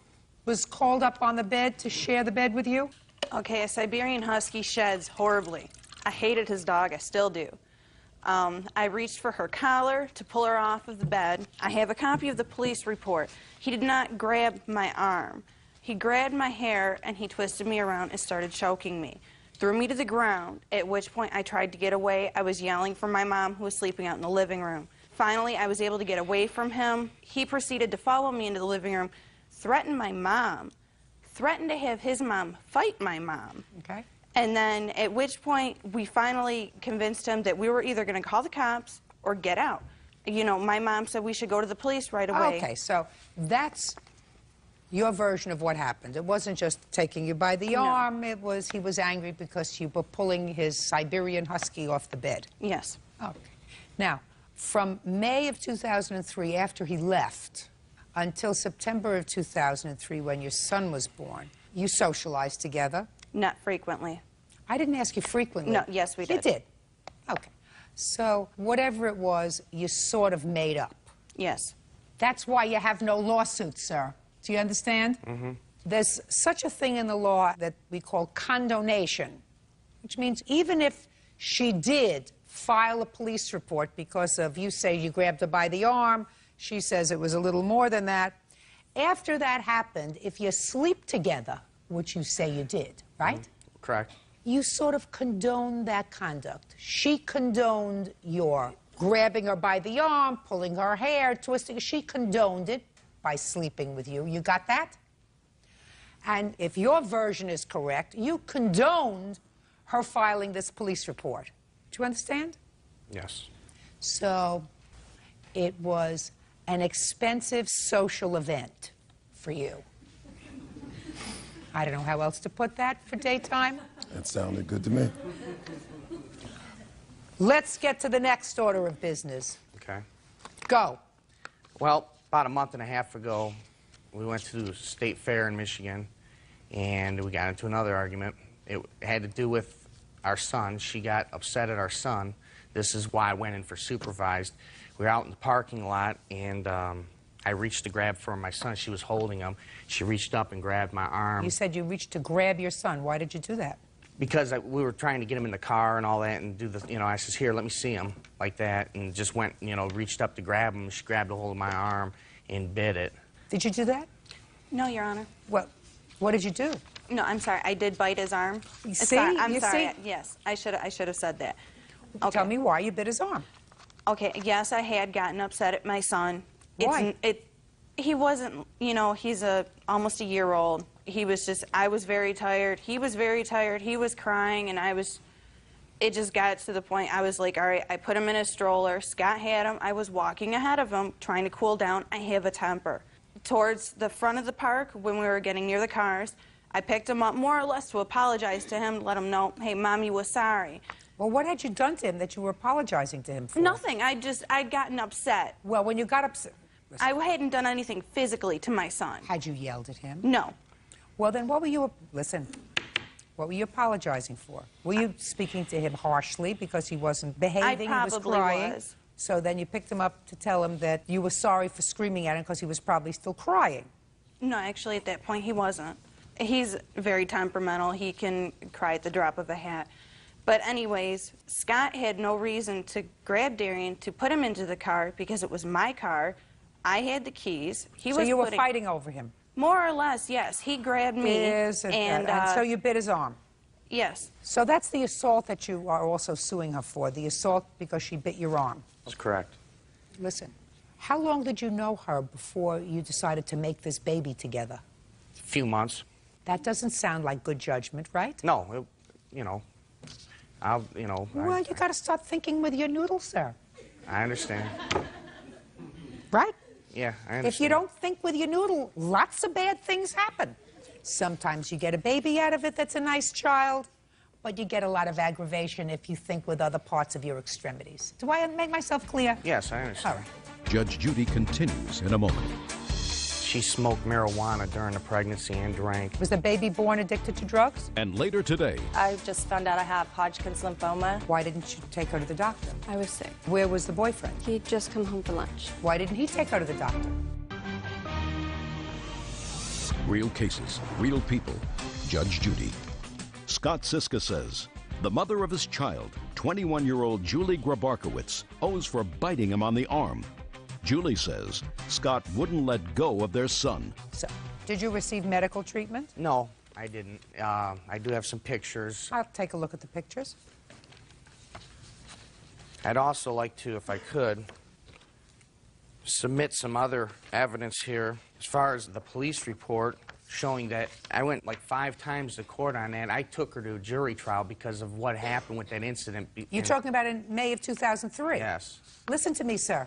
Speaker 2: was called up on the bed to share the bed with you?
Speaker 23: Okay, a Siberian Husky sheds horribly. I hated his dog, I still do. I reached for her collar to pull her off of the bed. I have a copy of the police report. He did not grab my arm. He grabbed my hair and he twisted me around and started choking me. Threw me to the ground, at which point I tried to get away. I was yelling for my mom, who was sleeping out in the living room. Finally, I was able to get away from him. He proceeded to follow me into the living room, threatened my mom, threatened to have his mom fight my mom.
Speaker 2: Okay.
Speaker 23: And then at which point we finally convinced him that we were either going to call the cops or get out. You know, my mom said we should go to the police right away.
Speaker 2: Okay, so that's your version of what happened. It wasn't just taking you by the arm, it was he was angry because you were pulling his Siberian Husky off the bed.
Speaker 23: Yes.
Speaker 2: Okay. Now, from May of 2003, after he left, until September of 2003 when your son was born. You socialized together?
Speaker 23: Not frequently.
Speaker 2: I didn't ask you frequently.
Speaker 23: No, yes, we did.
Speaker 2: You did? Okay. So whatever it was, you sort of made up.
Speaker 23: Yes.
Speaker 2: That's why you have no lawsuits, sir. Do you understand?
Speaker 22: Mm-hmm.
Speaker 2: There's such a thing in the law that we call condonation, which means even if she did file a police report because of, you say you grabbed her by the arm, she says it was a little more than that. After that happened, if you sleep together, which you say you did, right?
Speaker 22: Correct.
Speaker 2: You sort of condoned that conduct. She condoned your grabbing her by the arm, pulling her hair, twisting. She condoned it by sleeping with you. You got that? And if your version is correct, you condoned her filing this police report. Do you understand?
Speaker 22: Yes.
Speaker 2: So it was an expensive social event for you. I don't know how else to put that for daytime.
Speaker 6: That sounded good to me.
Speaker 2: Let's get to the next order of business.
Speaker 22: Okay.
Speaker 2: Go.
Speaker 22: Well, about a month and a half ago, we went to the state fair in Michigan, and we got into another argument. It had to do with our son. She got upset at our son. This is why I went in for supervised. We were out in the parking lot, and I reached to grab for my son. She was holding him. She reached up and grabbed my arm.
Speaker 2: You said you reached to grab your son. Why did you do that?
Speaker 22: Because we were trying to get him in the car and all that and do the, I says, here, let me see him, like that, and just went, reached up to grab him. She grabbed a hold of my arm and bit it.
Speaker 2: Did you do that?
Speaker 23: No, Your Honor.
Speaker 2: What did you do?
Speaker 23: No, I'm sorry. I did bite his arm.
Speaker 2: You see?
Speaker 23: I'm
Speaker 2: You
Speaker 23: sorry.
Speaker 2: see?
Speaker 23: Yes, I should have said that.
Speaker 2: Okay. Tell me why you bit his arm.
Speaker 23: Okay, yes, I had gotten upset at my son.
Speaker 2: Why?
Speaker 23: He wasn't, he's almost a year old. He was just, I was very tired. He was very tired. He was crying, and it just got to the point, I was like, all right, I put him in a stroller. Scott had him. I was walking ahead of him, trying to cool down. I have a temper. Towards the front of the park, when we were getting near the cars, I picked him up more or less to apologize to him, let him know, hey, Mommy was sorry.
Speaker 2: Well, what had you done to him that you were apologizing to him for?
Speaker 23: Nothing. I'd gotten upset.
Speaker 2: Well, when you got upset...
Speaker 23: I hadn't done anything physically to my son.
Speaker 2: Had you yelled at him?
Speaker 23: No.
Speaker 2: Well, then what were you... Listen, what were you apologizing for? Were you speaking to him harshly because he wasn't behaving, he was crying?
Speaker 23: Was.
Speaker 2: So then you picked him up to tell him that you were sorry for screaming at him because he was probably still crying.
Speaker 23: No, actually, at that point, he wasn't. He's very temperamental. He can cry at the drop of a hat. But anyways, Scott had no reason to grab Darian to put him into the car because it was my car. I had the keys.
Speaker 2: So you were fighting over him?
Speaker 23: More or less, yes. He grabbed me.
Speaker 2: Yes, and so you bit his arm?
Speaker 23: Yes.
Speaker 2: So that's the assault that you are also suing her for, the assault because she bit your arm?
Speaker 22: That's correct.
Speaker 2: Listen, how long did you know her before you decided to make this baby together?
Speaker 22: A few months.
Speaker 2: That doesn't sound like good judgment, right?
Speaker 22: No,
Speaker 2: Well, you got to start thinking with your noodles, sir.
Speaker 22: I understand.
Speaker 2: Right?
Speaker 22: Yeah, I understand.
Speaker 2: If you don't think with your noodle, lots of bad things happen. Sometimes you get a baby out of it that's a nice child, but you get a lot of aggravation if you think with other parts of your extremities. Do I make myself clear?
Speaker 22: Yes, I understand.
Speaker 2: All right.
Speaker 1: Judge Judy continues in a moment.
Speaker 22: She smoked marijuana during the pregnancy and drank.
Speaker 2: Was the baby born addicted to drugs?
Speaker 1: And later today...
Speaker 4: I just found out I have Hodgkin's lymphoma.
Speaker 2: Why didn't you take her to the doctor?
Speaker 3: I was sick.
Speaker 2: Where was the boyfriend?
Speaker 3: He'd just come home for lunch.
Speaker 2: Why didn't he take her to the doctor?
Speaker 1: Real cases, real people. Judge Judy. Scott Siska says the mother of his child, 21-year-old Julie Grabarkowitz, owes for biting him on the arm. Julie says Scott wouldn't let go of their son.
Speaker 2: So, did you receive medical treatment?
Speaker 22: No, I didn't. I do have some pictures.
Speaker 2: I'll take a look at the pictures.
Speaker 22: I'd also like to, if I could, submit some other evidence here as far as the police report showing that I went like 5 times to court on that. I took her to a jury trial because of what happened with that incident.
Speaker 2: You're talking about in May of 2003?
Speaker 22: Yes.
Speaker 2: Listen to me, sir.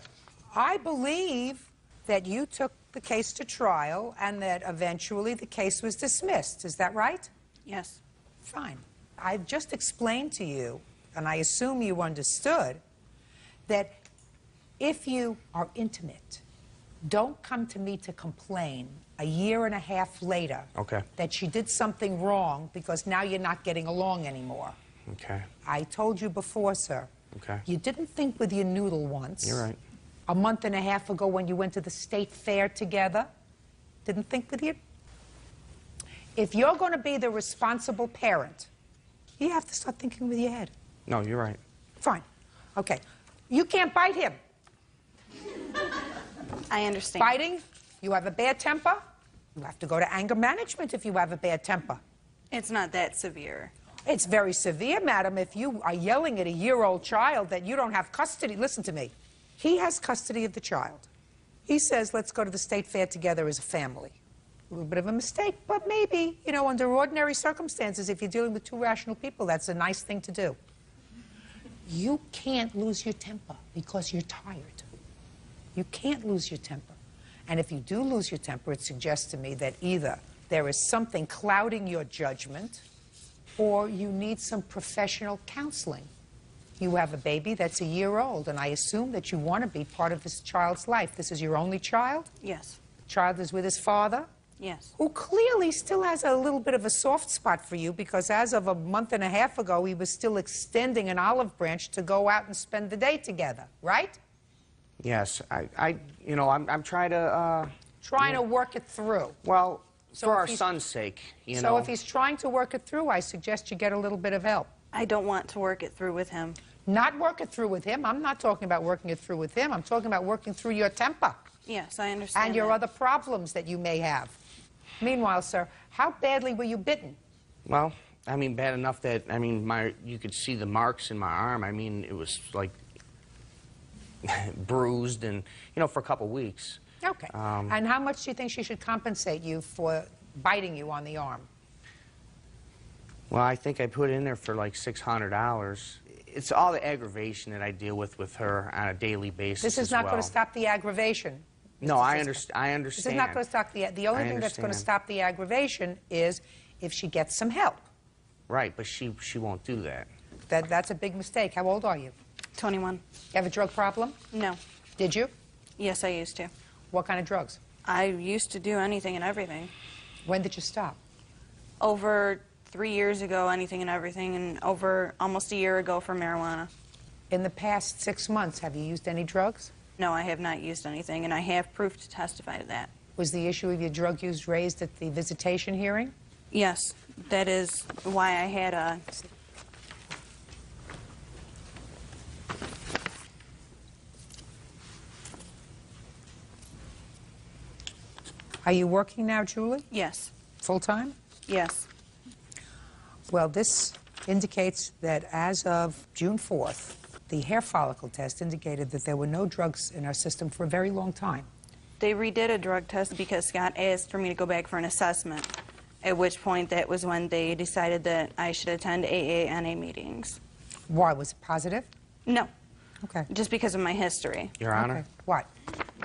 Speaker 2: I believe that you took the case to trial and that eventually the case was dismissed. Is that right?
Speaker 23: Yes.
Speaker 2: Fine. I've just explained to you, and I assume you understood, that if you are intimate Don't come to me to complain a year and a half later that she did something wrong because now you're not getting along anymore.
Speaker 22: Okay.
Speaker 2: I told you before, sir.
Speaker 22: Okay.
Speaker 2: You didn't think with your noodle once.
Speaker 22: You're right.
Speaker 2: A month and a half ago when you went to the state fair together. Didn't think with you. If you're going to be the responsible parent, you have to start thinking with your head.
Speaker 22: No, you're right.
Speaker 2: Fine. Okay. You can't bite him.
Speaker 23: I understand.
Speaker 2: Biting, you have a bad temper, you have to go to anger management if you have a bad temper.
Speaker 23: It's not that severe.
Speaker 2: It's very severe, madam, if you are yelling at a year-old child that you don't have custody. Listen to me. He has custody of the child. He says, let's go to the state fair together as a family. A little bit of a mistake, but maybe, you know, under ordinary circumstances, if you're dealing with two rational people, that's a nice thing to do. You can't lose your temper because you're tired. You can't lose your temper. And if you do lose your temper, it suggests to me that either there is something clouding your judgment or you need some professional counseling. You have a baby that's a year old, and I assume that you want to be part of this child's life. This is your only child?
Speaker 23: Yes.
Speaker 2: The child is with his father?
Speaker 23: Yes.
Speaker 2: Who clearly still has a little bit of a soft spot for you because as of a month and a half ago, he was still extending an olive branch to go out and spend the day together, right?
Speaker 22: Yes, you know, I'm trying to...
Speaker 2: Trying to work it through.
Speaker 22: Well,
Speaker 2: So
Speaker 22: for
Speaker 2: if
Speaker 22: our
Speaker 2: he's-
Speaker 22: son's sake, you know.
Speaker 2: So if he's trying to work it through, I suggest you get a little bit of help.
Speaker 23: I don't want to work it through with him.
Speaker 2: Not work it through with him. I'm not talking about working it through with him. I'm talking about working through your temper.
Speaker 23: Yes, I understand
Speaker 2: And your
Speaker 23: that.
Speaker 2: other problems that you may have. Meanwhile, sir, how badly were you bitten?
Speaker 22: Well, I mean, bad enough that, I mean, you could see the marks in my arm. I mean, it was like bruised and, you know, for a couple weeks.
Speaker 2: Okay. And how much do you think she should compensate you for biting you on the arm?
Speaker 22: Well, I think I put in there for like $600. It's all the aggravation that I deal with her on a daily basis.
Speaker 2: This is not going to stop the aggravation.
Speaker 22: No, I understand.
Speaker 2: This is not going to stop the only thing that's going to stop the aggravation is if she gets some help.
Speaker 22: Right, but she won't do that.
Speaker 2: That's a big mistake. How old are you?
Speaker 23: 21.
Speaker 2: You have a drug problem?
Speaker 23: No.
Speaker 2: Did you?
Speaker 23: Yes, I used to.
Speaker 2: What kind of drugs?
Speaker 23: I used to do anything and everything.
Speaker 2: When did you stop?
Speaker 23: Over 3 years ago, anything and everything, and over almost a year ago for marijuana.
Speaker 2: In the past 6 months, have you used any drugs?
Speaker 23: No, I have not used anything, and I have proof to testify to that.
Speaker 2: Was the issue of your drug use raised at the visitation hearing?
Speaker 23: Yes, that is why I had a...
Speaker 2: Are you working now, Julie?
Speaker 23: Yes.
Speaker 2: Full-time?
Speaker 23: Yes.
Speaker 2: Well, this indicates that as of June 4th, the hair follicle test indicated that there were no drugs in our system for a very long time.
Speaker 23: They redid a drug test because Scott asked for me to go back for an assessment, at which point that was when they decided that I should attend AA-NA meetings.
Speaker 2: Why? Was it positive?
Speaker 23: No.
Speaker 2: Okay.
Speaker 23: Just because of my history.
Speaker 22: Your Honor?
Speaker 2: Okay. What?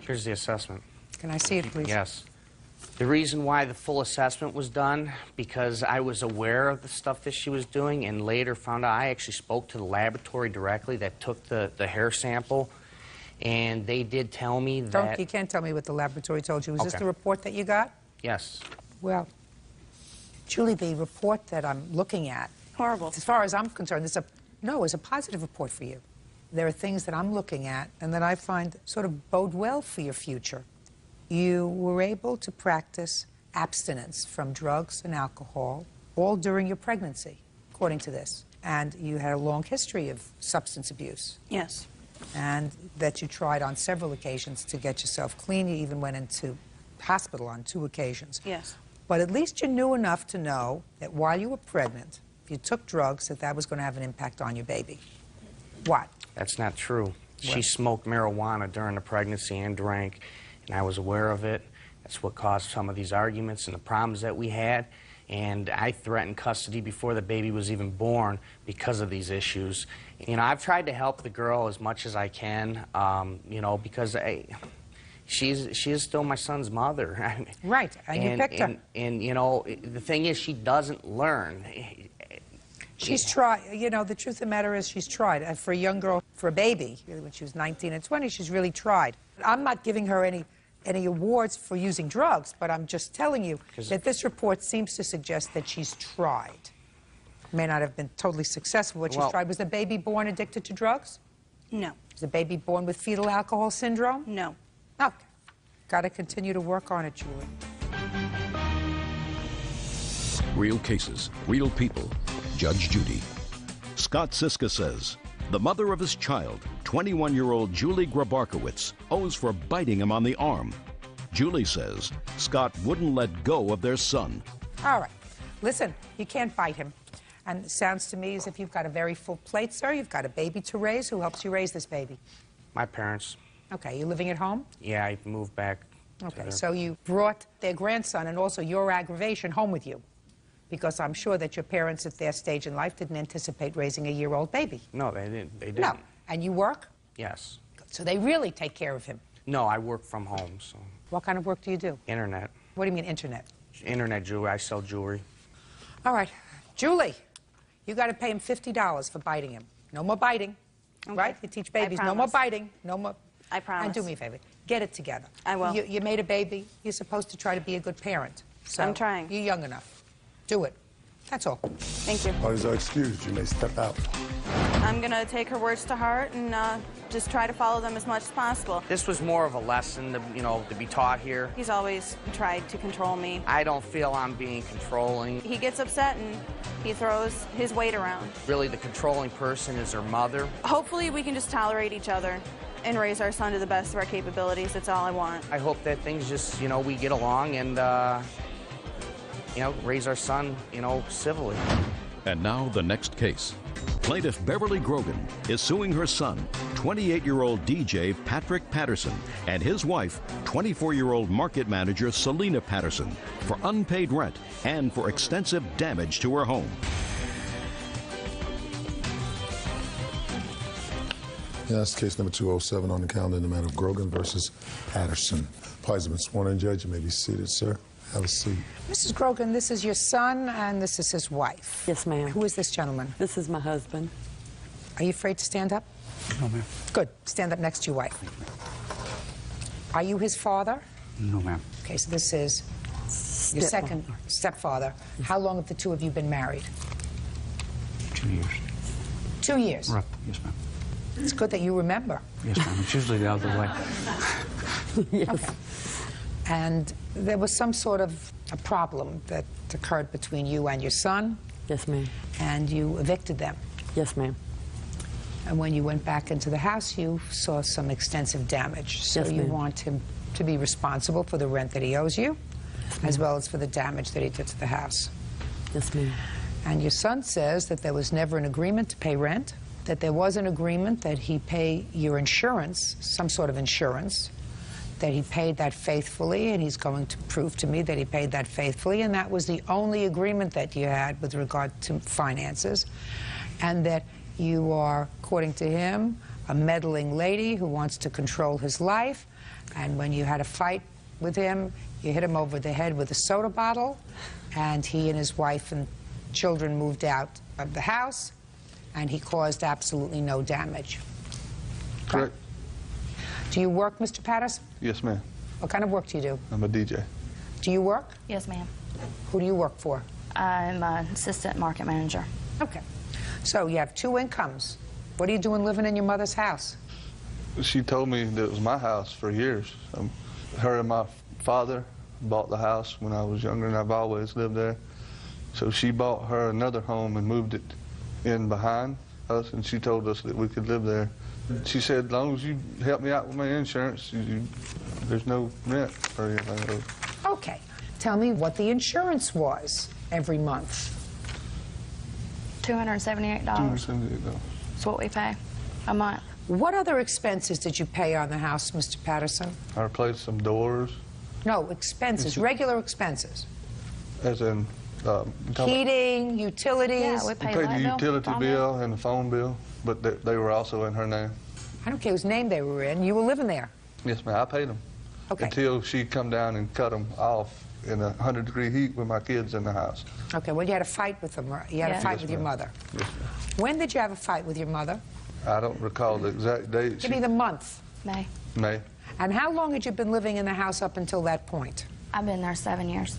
Speaker 22: Here's the assessment.
Speaker 2: Can I see it, please?
Speaker 22: Yes. The reason why the full assessment was done, because I was aware of the stuff that she was doing and later found out I actually spoke to the laboratory directly that took the hair sample, and they did tell me that...
Speaker 2: You can't tell me what the laboratory told you. Was this
Speaker 22: Okay.
Speaker 2: the report that you got?
Speaker 22: Yes.
Speaker 2: Well, Julie, the report that I'm looking at...
Speaker 23: Horrible.
Speaker 2: As far as I'm concerned, it's a positive report for you. There are things that I'm looking at and that I find sort of bode well for your future. You were able to practice abstinence from drugs and alcohol all during your pregnancy, according to this. And you had a long history of substance abuse.
Speaker 23: Yes.
Speaker 2: And that you tried on several occasions to get yourself clean. You even went into hospital on 2 occasions.
Speaker 23: Yes.
Speaker 2: But at least you knew enough to know that while you were pregnant, if you took drugs, that was going to have an impact on your baby. What?
Speaker 22: That's not true. She
Speaker 2: What?
Speaker 22: smoked marijuana during the pregnancy and drank, and I was aware of it. That's what caused some of these arguments and the problems that we had. And I threatened custody before the baby was even born because of these issues. You know, I've tried to help the girl as much as I can, you know, because she is still my son's mother.
Speaker 2: Right, and you picked her.
Speaker 22: And, you know, the thing is, she doesn't learn.
Speaker 2: She's tried. You know, the truth of the matter is she's tried. For a young girl, for a baby, really when she was 19 and 20, she's really tried. I'm not giving her any any awards for using drugs, but I'm just telling you that this report seems to suggest that she's tried. May not have been totally successful, but she's tried. Was the baby born addicted to drugs?
Speaker 23: No.
Speaker 2: Was the baby born with fetal alcohol syndrome?
Speaker 23: No.
Speaker 2: Okay. Got to continue to work on it, Julie.
Speaker 1: Real cases, real people. Judge Judy. Scott Siska says the mother of his child, 21-year-old Julie Grabarkowitz, owes for biting him on the arm. Julie says Scott wouldn't let go of their son.
Speaker 2: All right. Listen, you can't bite him. And it sounds to me as if you've got a very full plate, sir. You've got a baby to raise. Who helps you raise this baby?
Speaker 22: My parents.
Speaker 2: Okay, you living at home?
Speaker 22: Yeah, I moved back.
Speaker 2: Okay, so you brought their grandson and also your aggravation home with you. Because I'm sure that your parents at their stage in life didn't anticipate raising a year-old baby.
Speaker 22: No, they didn't. They didn't.
Speaker 2: No. And you work?
Speaker 22: Yes.
Speaker 2: So they really take care of him.
Speaker 22: No, I work from home, so.
Speaker 2: What kind of work do you do?
Speaker 22: Internet.
Speaker 2: What do you mean, internet?
Speaker 22: Internet jewelry. I sell jewelry.
Speaker 2: All right. Julie, you got to pay him $50 for biting him. No more biting. Okay. Right? You teach babies no more biting. No more.
Speaker 23: I promise.
Speaker 2: And do me a favor. Get it together.
Speaker 23: I will.
Speaker 2: You made a baby. You're supposed to try to be a good parent. So
Speaker 23: I'm trying.
Speaker 2: You're young enough. Do it. That's all.
Speaker 23: Thank you.
Speaker 6: Parties are excused. You may step out.
Speaker 23: I'm going to take her words to heart and just try to follow them as much as possible.
Speaker 22: This was more of a lesson to, to be taught here.
Speaker 23: He's always tried to control me.
Speaker 22: I don't feel I'm being controlling.
Speaker 23: He gets upset and he throws his weight around.
Speaker 22: Really, the controlling person is her mother.
Speaker 23: Hopefully we can just tolerate each other and raise our son to the best of our capabilities. That's all I want.
Speaker 22: I hope that things just, we get along and, raise our son, civilly.
Speaker 1: And now the next case. Plaintiff Beverly Grogan is suing her son, 28-year-old DJ Patrick Patterson, and his wife, 24-year-old market manager Selena Patterson, for unpaid rent and for extensive damage to her home.
Speaker 6: Yeah, that's case number 207 on the calendar in the matter of Grogan versus Patterson. Parties have been sworn in, Judge. You may be seated, sir. Have a seat.
Speaker 2: Mrs. Grogan, this is your son and this is his wife.
Speaker 9: Yes, ma'am.
Speaker 2: Who is this gentleman?
Speaker 9: This is my husband.
Speaker 2: Are you afraid to stand up?
Speaker 9: No, ma'am.
Speaker 2: Good. Stand up next to your wife. Are you his father?
Speaker 9: No, ma'am.
Speaker 2: Okay, so this is your second stepfather. How long have the two of you been married?
Speaker 9: 2 years.
Speaker 2: 2 years?
Speaker 9: Right. Yes, ma'am.
Speaker 2: It's good that you remember.
Speaker 9: Yes, ma'am. It's usually the other way.
Speaker 2: Yes. Okay. And there was some sort of a problem that occurred between you and your son.
Speaker 9: Yes, ma'am.
Speaker 2: And you evicted them.
Speaker 9: Yes, ma'am.
Speaker 2: And when you went back into the house, you saw some extensive damage. So
Speaker 9: yes,
Speaker 2: you want him to be responsible for the rent that he owes you,
Speaker 9: yes,
Speaker 2: as well as for the damage that he did to the house.
Speaker 9: Yes, ma'am.
Speaker 2: And your son says that there was never an agreement to pay rent, that there was an agreement that he pay your insurance, some sort of insurance, that he paid that faithfully, and he's going to prove to me that he paid that faithfully, and that was the only agreement that you had with regard to finances, and that you are, according to him, a meddling lady who wants to control his life, and when you had a fight with him, you hit him over the head with a soda bottle, and he and his wife and children moved out of the house, and he caused absolutely no damage.
Speaker 10: Correct.
Speaker 2: Do you work, Mr. Patterson?
Speaker 10: Yes, ma'am.
Speaker 2: What kind of work do you do?
Speaker 10: I'm a DJ.
Speaker 2: Do you work?
Speaker 13: Yes, ma'am.
Speaker 2: Who do you work for?
Speaker 13: I'm an assistant market manager.
Speaker 2: Okay. So you have two incomes. What are you doing living in your mother's house?
Speaker 10: She told me that it was my house for years. Her and my father bought the house when I was younger, and I've always lived there. So she bought her another home and moved it in behind us, and she told us that we could live there. She said, as long as you help me out with my insurance, there's no rent or anything.
Speaker 2: Okay. Tell me what the insurance was every month.
Speaker 13: $278.
Speaker 10: $278.
Speaker 13: That's what we pay a month.
Speaker 2: What other expenses did you pay on the house, Mr. Patterson?
Speaker 10: I replaced some doors.
Speaker 2: No, expenses, regular expenses.
Speaker 10: As in?
Speaker 2: Heating, utilities?
Speaker 13: Yeah, we
Speaker 10: paid the utility bill and the phone bill, but they were also in her name.
Speaker 2: I don't care whose name they were in. You were living there.
Speaker 10: Yes, ma'am. I paid them.
Speaker 2: Okay.
Speaker 10: Until she'd come down and cut them off in 100-degree heat with my kids in the house.
Speaker 2: Okay, well, you had a fight with them. You had a fight with your mother.
Speaker 10: Yes, ma'am.
Speaker 2: When did you have a fight with your mother?
Speaker 10: I don't recall the exact date.
Speaker 2: Give me the month.
Speaker 13: May.
Speaker 10: May.
Speaker 2: And how long had you been living in the house up until that point?
Speaker 13: I've been there 7 years.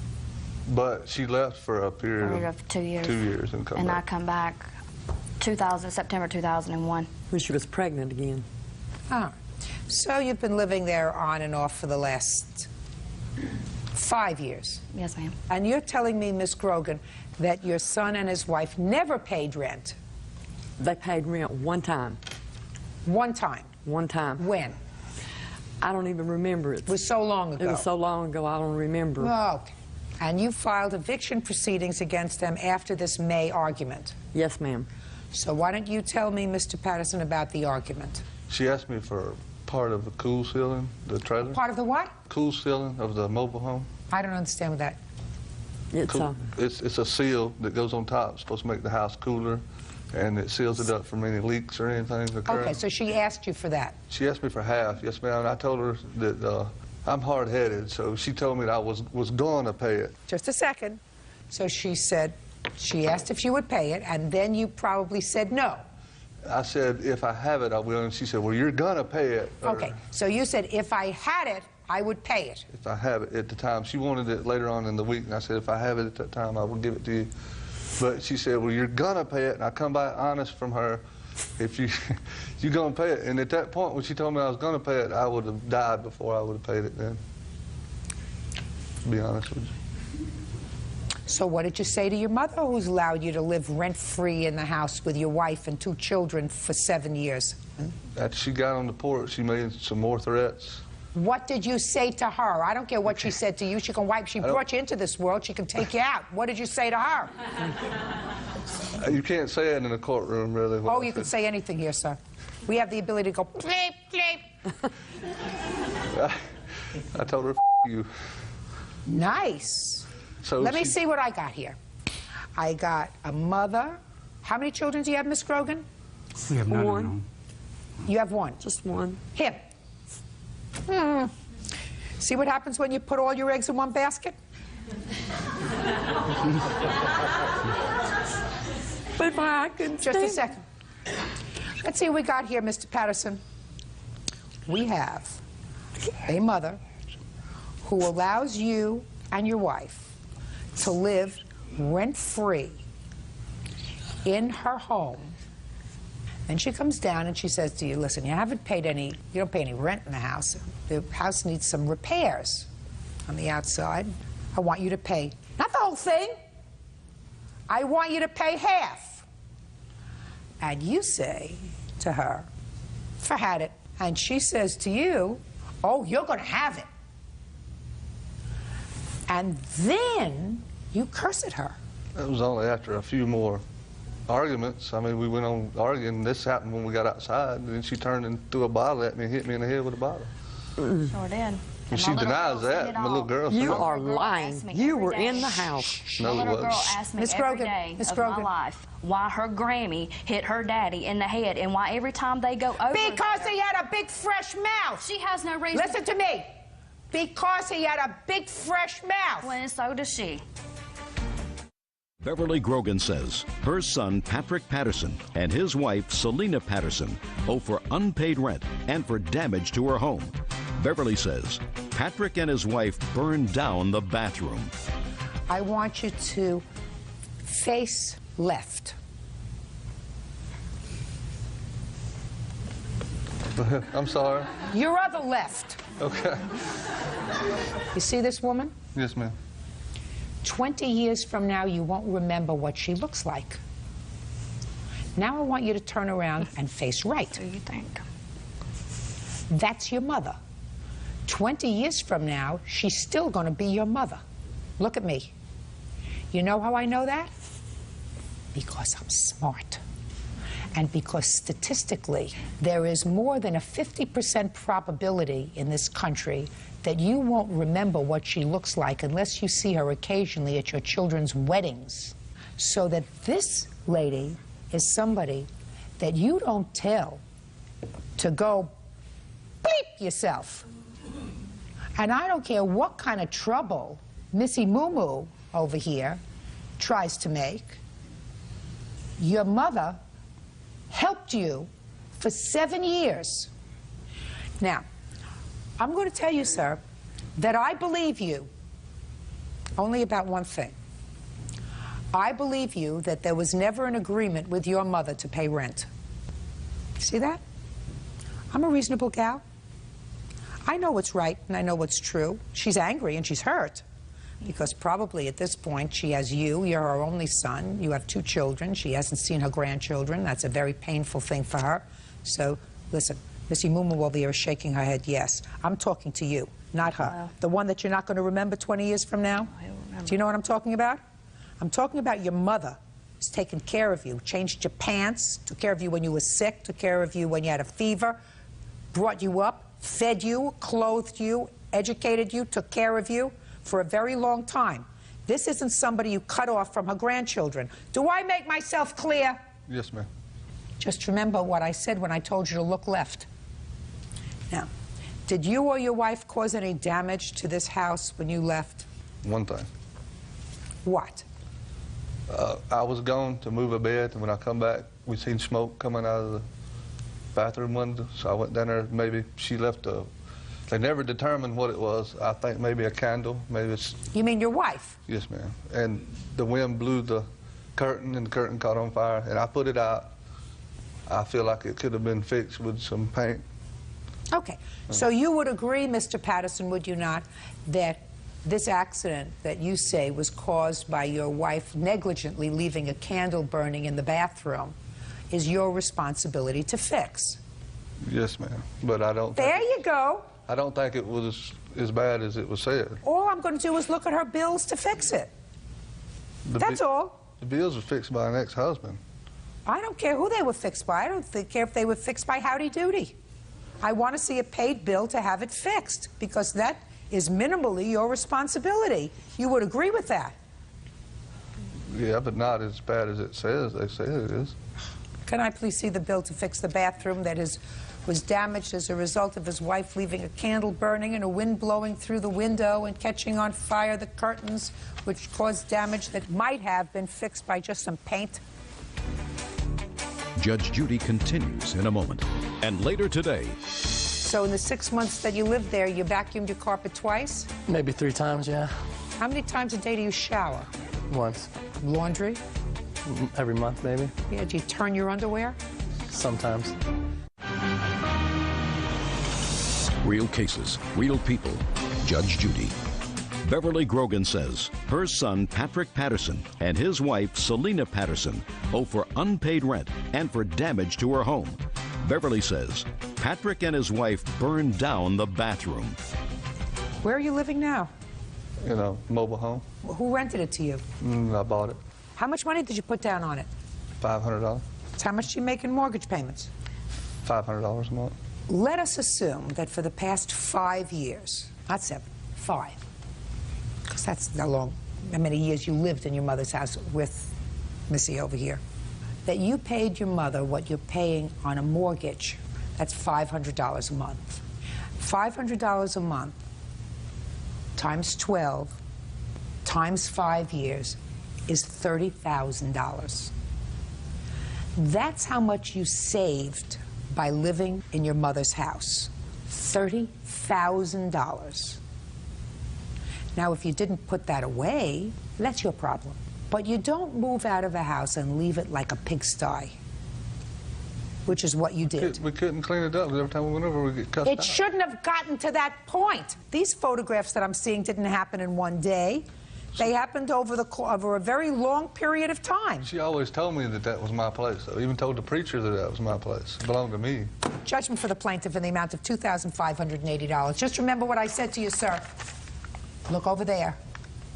Speaker 10: But she left for a period
Speaker 13: of 2 years.
Speaker 10: 2 years and come
Speaker 13: And
Speaker 10: back.
Speaker 13: I come back September 2001.
Speaker 7: When she was pregnant again.
Speaker 2: Ah, so you've been living there on and off for the last 5 years.
Speaker 13: Yes, ma'am.
Speaker 2: And you're telling me, Miss Grogan, that your son and his wife never paid rent?
Speaker 7: They paid rent one time.
Speaker 2: One time?
Speaker 7: One time.
Speaker 2: When?
Speaker 7: I don't even remember it.
Speaker 2: It was so long ago.
Speaker 7: It was so long ago, I don't remember.
Speaker 2: Okay. And you filed eviction proceedings against them after this May argument?
Speaker 7: Yes, ma'am.
Speaker 2: So why don't you tell me, Mr. Patterson, about the argument?
Speaker 10: She asked me for part of the cool ceiling, the trailer.
Speaker 2: Part of the what?
Speaker 10: Cool ceiling of the mobile home.
Speaker 2: I don't understand what that...
Speaker 10: It's a seal that goes on top. It's supposed to make the house cooler, and it seals it up from any leaks or anything occurring.
Speaker 2: Okay, so she asked you for that?
Speaker 10: She asked me for half, yes, ma'am. And I told her that I'm hard-headed, so she told me that I was going to pay it.
Speaker 2: Just a second. So she said, she asked if you would pay it, and then you probably said no.
Speaker 10: I said, if I have it, I will. And she said, well, you're going to pay it.
Speaker 2: Okay, so you said, if I had it, I would pay it.
Speaker 10: If I have it at the time. She wanted it later on in the week, and I said, if I have it at that time, I will give it to you. But she said, well, you're going to pay it, and I come back honest from her. If you're going to pay it. And at that point, when she told me I was going to pay it, I would have died before I would have paid it then. To be honest with you.
Speaker 2: So what did you say to your mother, who's allowed you to live rent-free in the house with your wife and 2 children for 7 years?
Speaker 10: After she got on the porch, she made some more threats.
Speaker 2: What did you say to her? I don't care what she said to you. She can wipe. She brought you into this world. She can take you out. What did you say to her?
Speaker 10: You can't say it in a courtroom, really.
Speaker 2: Oh, you can say anything here, sir. We have the ability to go bleep, bleep.
Speaker 10: I told her, you.
Speaker 2: Nice.
Speaker 10: So
Speaker 2: Let me see what I got here. I got a mother. How many children do you have, Miss Grogan?
Speaker 9: We have none.
Speaker 7: One.
Speaker 2: You have one.
Speaker 7: Just one.
Speaker 2: Him. See what happens when you put all your eggs in one basket?
Speaker 7: But if I can
Speaker 2: Just a second. Let's see what we got here, Mr. Patterson. We have a mother who allows you and your wife to live rent-free in her home. And she comes down and she says to you, listen, you don't pay any rent in the house. The house needs some repairs on the outside. I want you to pay, not the whole thing. I want you to pay half. And you say to her, if I had it. And she says to you, oh, you're going to have it. And then you curse at her.
Speaker 10: That was only after a few more arguments. I mean, we went on arguing. This happened when we got outside. And then she turned and threw a bottle at me and hit me in the head with a bottle.
Speaker 13: Sure did.
Speaker 10: And she denies that. My little girl said
Speaker 7: You
Speaker 10: it.
Speaker 7: are lying. You were in the house.
Speaker 10: No,
Speaker 13: My
Speaker 10: it
Speaker 13: little girl
Speaker 10: wasn't.
Speaker 13: asked me
Speaker 2: Miss
Speaker 13: every
Speaker 2: Grogan,
Speaker 13: day
Speaker 2: Miss
Speaker 13: of
Speaker 2: Grogan.
Speaker 13: my life why her Grammy hit her daddy in the head and why every time they go over
Speaker 2: Because
Speaker 13: there,
Speaker 2: he had a big fresh mouth.
Speaker 13: she has no reason.
Speaker 2: Listen to me. Because he had a big fresh mouth.
Speaker 13: Well, and so does she.
Speaker 1: Beverly Grogan says her son, Patrick Patterson, and his wife, Selena Patterson, owe for unpaid rent and for damage to her home. Beverly says Patrick and his wife burned down the bathroom.
Speaker 2: I want you to face left.
Speaker 10: I'm sorry.
Speaker 2: Your other left.
Speaker 10: Okay.
Speaker 2: You see this woman?
Speaker 10: Yes, ma'am.
Speaker 2: 20 years from now, you won't remember what she looks like. Now I want you to turn around and face right.
Speaker 13: What do you think?
Speaker 2: That's your mother. 20 years from now, she's still going to be your mother. Look at me. You know how I know that? Because I'm smart. And because statistically, there is more than a 50% probability in this country that you won't remember what she looks like unless you see her occasionally at your children's weddings. So that this lady is somebody that you don't tell to go bleep yourself. And I don't care what kind of trouble Missy Moo Moo over here tries to make. Your mother helped you for 7 years. Now, I'm going to tell you, sir, that I believe you only about one thing. I believe you that there was never an agreement with your mother to pay rent. See that? I'm a reasonable gal. I know what's right and I know what's true. She's angry and she's hurt because probably at this point she has you. You're her only son. You have 2 children. She hasn't seen her grandchildren. That's a very painful thing for her. So, listen, Missy Mumu over here is shaking her head yes. I'm talking to you, not her.
Speaker 8: Wow.
Speaker 2: The one that you're not going to remember 20 years from now?
Speaker 8: I don't remember.
Speaker 2: Do you know what I'm talking about? I'm talking about your mother who's taken care of you, changed your pants, took care of you when you were sick, took care of you when you had a fever, brought you up, fed you, clothed you, educated you, took care of you for a very long time. This isn't somebody you cut off from her grandchildren. Do I make myself clear?
Speaker 10: Yes, ma'am.
Speaker 2: Just remember what I said when I told you to look left. Now, did you or your wife cause any damage to this house when you left?
Speaker 10: One thing.
Speaker 2: What?
Speaker 10: I was gone to move a bed, and when I come back, we seen smoke coming out of the bathroom window, so I went down there. Maybe she left a... They never determined what it was. I think maybe a candle, maybe it's...
Speaker 2: You mean your wife?
Speaker 10: Yes, ma'am. And the wind blew the curtain, and the curtain caught on fire, and I put it out. I feel like it could have been fixed with some paint.
Speaker 2: Okay. So you would agree, Mr. Patterson, would you not, that this accident that you say was caused by your wife negligently leaving a candle burning in the bathroom is your responsibility to fix?
Speaker 10: Yes, ma'am. But I don't...
Speaker 2: There you go.
Speaker 10: I don't think it was as bad as it was said.
Speaker 2: All I'm going to do is look at her bills to fix it. That's all.
Speaker 10: The bills were fixed by an ex-husband.
Speaker 2: I don't care who they were fixed by. I don't care if they were fixed by Howdy Doody. I want to see a paid bill to have it fixed, because that is minimally your responsibility. You would agree with that?
Speaker 10: Yeah, but not as bad as it says. They say it is.
Speaker 2: Can I please see the bill to fix the bathroom that was damaged as a result of his wife leaving a candle burning and a wind blowing through the window and catching on fire the curtains, which caused damage that might have been fixed by just some paint?
Speaker 1: Judge Judy continues in a moment. And later today...
Speaker 2: So in the 6 months that you lived there, you vacuumed your carpet twice?
Speaker 8: Maybe 3 times, yeah.
Speaker 2: How many times a day do you shower?
Speaker 8: Once.
Speaker 2: Laundry?
Speaker 8: Every month, maybe.
Speaker 2: Yeah, do you turn your underwear?
Speaker 8: Sometimes.
Speaker 1: Real cases, real people. Judge Judy. Beverly Grogan says her son, Patrick Patterson, and his wife, Selena Patterson, owe for unpaid rent and for damage to her home. Beverly says Patrick and his wife burned down the bathroom.
Speaker 2: Where are you living now?
Speaker 10: In a mobile home.
Speaker 2: Who rented it to you?
Speaker 10: I bought it.
Speaker 2: How much money did you put down on it?
Speaker 10: $500.
Speaker 2: How much do you make in mortgage payments?
Speaker 10: $500 a month.
Speaker 2: Let us assume that for the past 5 years, not 7, 5, because that's how many years you lived in your mother's house with Missy over here, that you paid your mother what you're paying on a mortgage. That's $500 a month. $500 a month times 12 times 5 years is $30,000. That's how much you saved by living in your mother's house. $30,000. Now, if you didn't put that away, that's your problem. But you don't move out of a house and leave it like a pigsty, which is what you did.
Speaker 10: We couldn't clean it up because every time we went over, we get cussed out.
Speaker 2: It shouldn't have gotten to that point. These photographs that I'm seeing didn't happen in one day. They happened over a very long period of time.
Speaker 10: She always told me that that was my place. I even told the preacher that that was my place. It belonged to me.
Speaker 2: Judgment for the plaintiff in the amount of $2,580. Just remember what I said to you, sir. Look over there.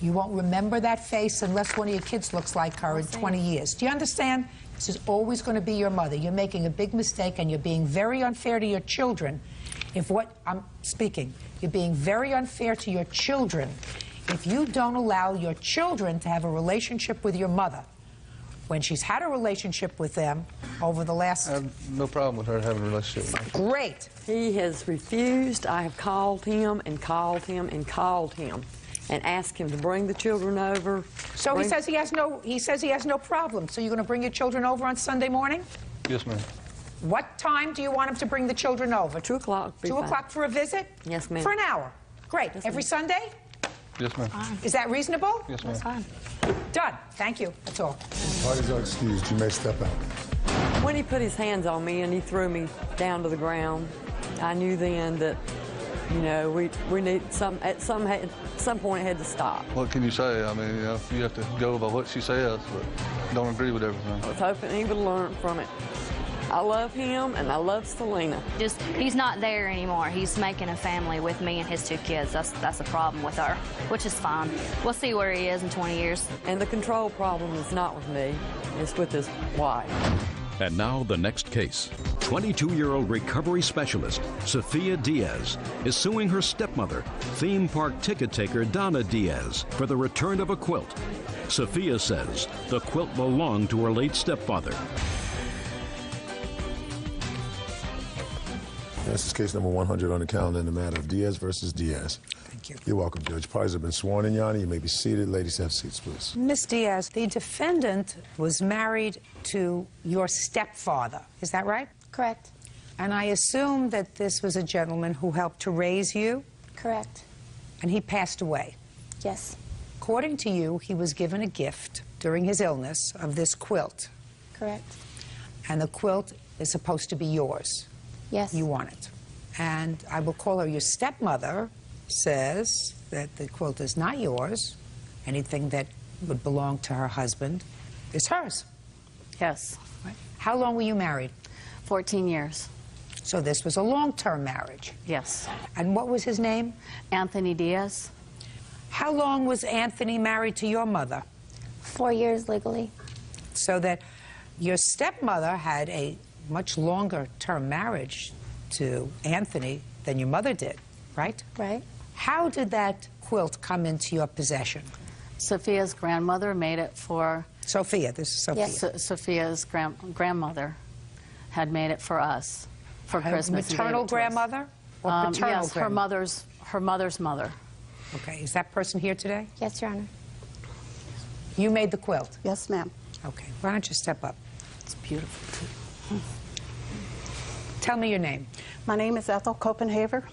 Speaker 2: You won't remember that face unless one of your kids looks like her in 20 years. Do you understand? This is always going to be your mother. You're making a big mistake, and you're being very unfair to your children. You're being very unfair to your children if you don't allow your children to have a relationship with your mother when she's had a relationship with them over the last...
Speaker 10: I have no problem with her having a relationship with me.
Speaker 2: Great.
Speaker 7: He has refused. I have called him and called him and called him and asked him to bring the children over.
Speaker 2: So he says he has no problem. So you're going to bring your children over on Sunday morning?
Speaker 10: Yes, ma'am.
Speaker 2: What time do you want him to bring the children over?
Speaker 7: 2 o'clock.
Speaker 2: 2 o'clock for a visit?
Speaker 7: Yes, ma'am.
Speaker 2: For an hour? Great.
Speaker 7: Yes,
Speaker 2: Every
Speaker 7: ma'am.
Speaker 2: Sunday?
Speaker 10: Yes, ma'am.
Speaker 2: Is that reasonable?
Speaker 10: Yes, ma'am.
Speaker 2: That's fine. Done. Thank you. That's all.
Speaker 6: Parties are excused. You may step out.
Speaker 7: When he put his hands on me and he threw me down to the ground, I knew then that, you know, we need at some point it had to stop.
Speaker 10: What can you say? I mean, you know, you have to go by what she says, but don't agree with everything.
Speaker 7: I was hoping he would learn from it. I love him and I love Selena.
Speaker 13: He's not there anymore. He's making a family with me and his 2 kids. That's a problem with her, which is fine. We'll see where he is in 20 years.
Speaker 7: And the control problem is not with me, it's with his wife.
Speaker 1: And now the next case. 22-year-old recovery specialist Sophia Diaz is suing her stepmother, theme park ticket taker Donna Diaz, for the return of a quilt. Sophia says the quilt belonged to her late stepfather.
Speaker 6: This is case number 100 on the calendar in the matter of Diaz versus Diaz.
Speaker 2: Thank you.
Speaker 6: You're welcome, Judge. Parties have been sworn in, Your Honor. You may be seated. Ladies, have seats, please.
Speaker 2: Miss Diaz, the defendant was married to your stepfather. Is that right?
Speaker 5: Correct.
Speaker 2: And I assume that this was a gentleman who helped to raise you?
Speaker 5: Correct.
Speaker 2: And he passed away?
Speaker 5: Yes.
Speaker 2: According to you, he was given a gift during his illness of this quilt.
Speaker 5: Correct.
Speaker 2: And the quilt is supposed to be yours.
Speaker 5: Yes.
Speaker 2: You want it. And I will call her your stepmother, says that the quilt is not yours. Anything that would belong to her husband is hers.
Speaker 12: Yes.
Speaker 2: Right. How long were you married?
Speaker 12: 14 years.
Speaker 2: So this was a long-term marriage?
Speaker 12: Yes.
Speaker 2: And what was his name?
Speaker 12: Anthony Diaz.
Speaker 2: How long was Anthony married to your mother?
Speaker 5: 4 years legally.
Speaker 2: So that your stepmother had a much longer-term marriage to Anthony than your mother did, right?
Speaker 5: Right.
Speaker 2: How did that quilt come into your possession?
Speaker 12: Sophia's grandmother made it for...
Speaker 2: Sophia, this is Sophia.
Speaker 12: Yes. Sophia's grandmother had made it for us for Christmas.
Speaker 2: Maternal grandmother or paternal
Speaker 12: yes,
Speaker 2: grandmother?
Speaker 12: her mother's mother.
Speaker 2: Okay, is that person here today?
Speaker 5: Yes, Your Honor.
Speaker 2: You made the quilt?
Speaker 12: Yes, ma'am.
Speaker 2: Okay, why don't you step up?
Speaker 12: It's beautiful.
Speaker 2: Tell me your name.
Speaker 14: My name is Ethel Copenhaver.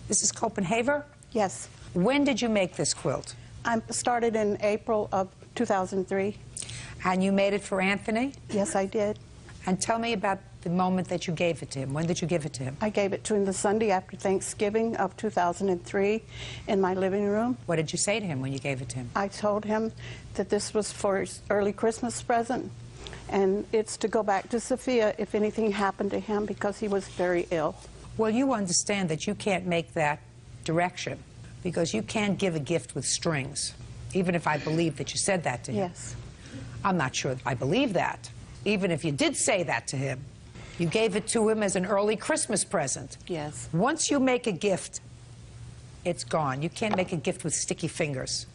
Speaker 2: This is Copenhaver?
Speaker 14: Yes.
Speaker 2: When did you make this quilt?
Speaker 14: I started in April of 2003.
Speaker 2: And you made it for Anthony?
Speaker 14: Yes, I did.
Speaker 2: And tell me about the moment that you gave it to him. When did you give it to him?
Speaker 14: I gave it to him the Sunday after Thanksgiving of 2003 in my living room.
Speaker 2: What did you say to him when you gave it to him?
Speaker 14: I told him that this was for his early Christmas present, and it's to go back to Sophia if anything happened to him because he was very ill.
Speaker 2: Well, you understand that you can't make that direction because you can't give a gift with strings, even if I believe that you said that to him.
Speaker 14: Yes.
Speaker 2: I'm not sure I believe that. Even if you did say that to him, you gave it to him as an early Christmas present.
Speaker 14: Yes.
Speaker 2: Once you make a gift, it's gone. You can't make a gift with sticky fingers.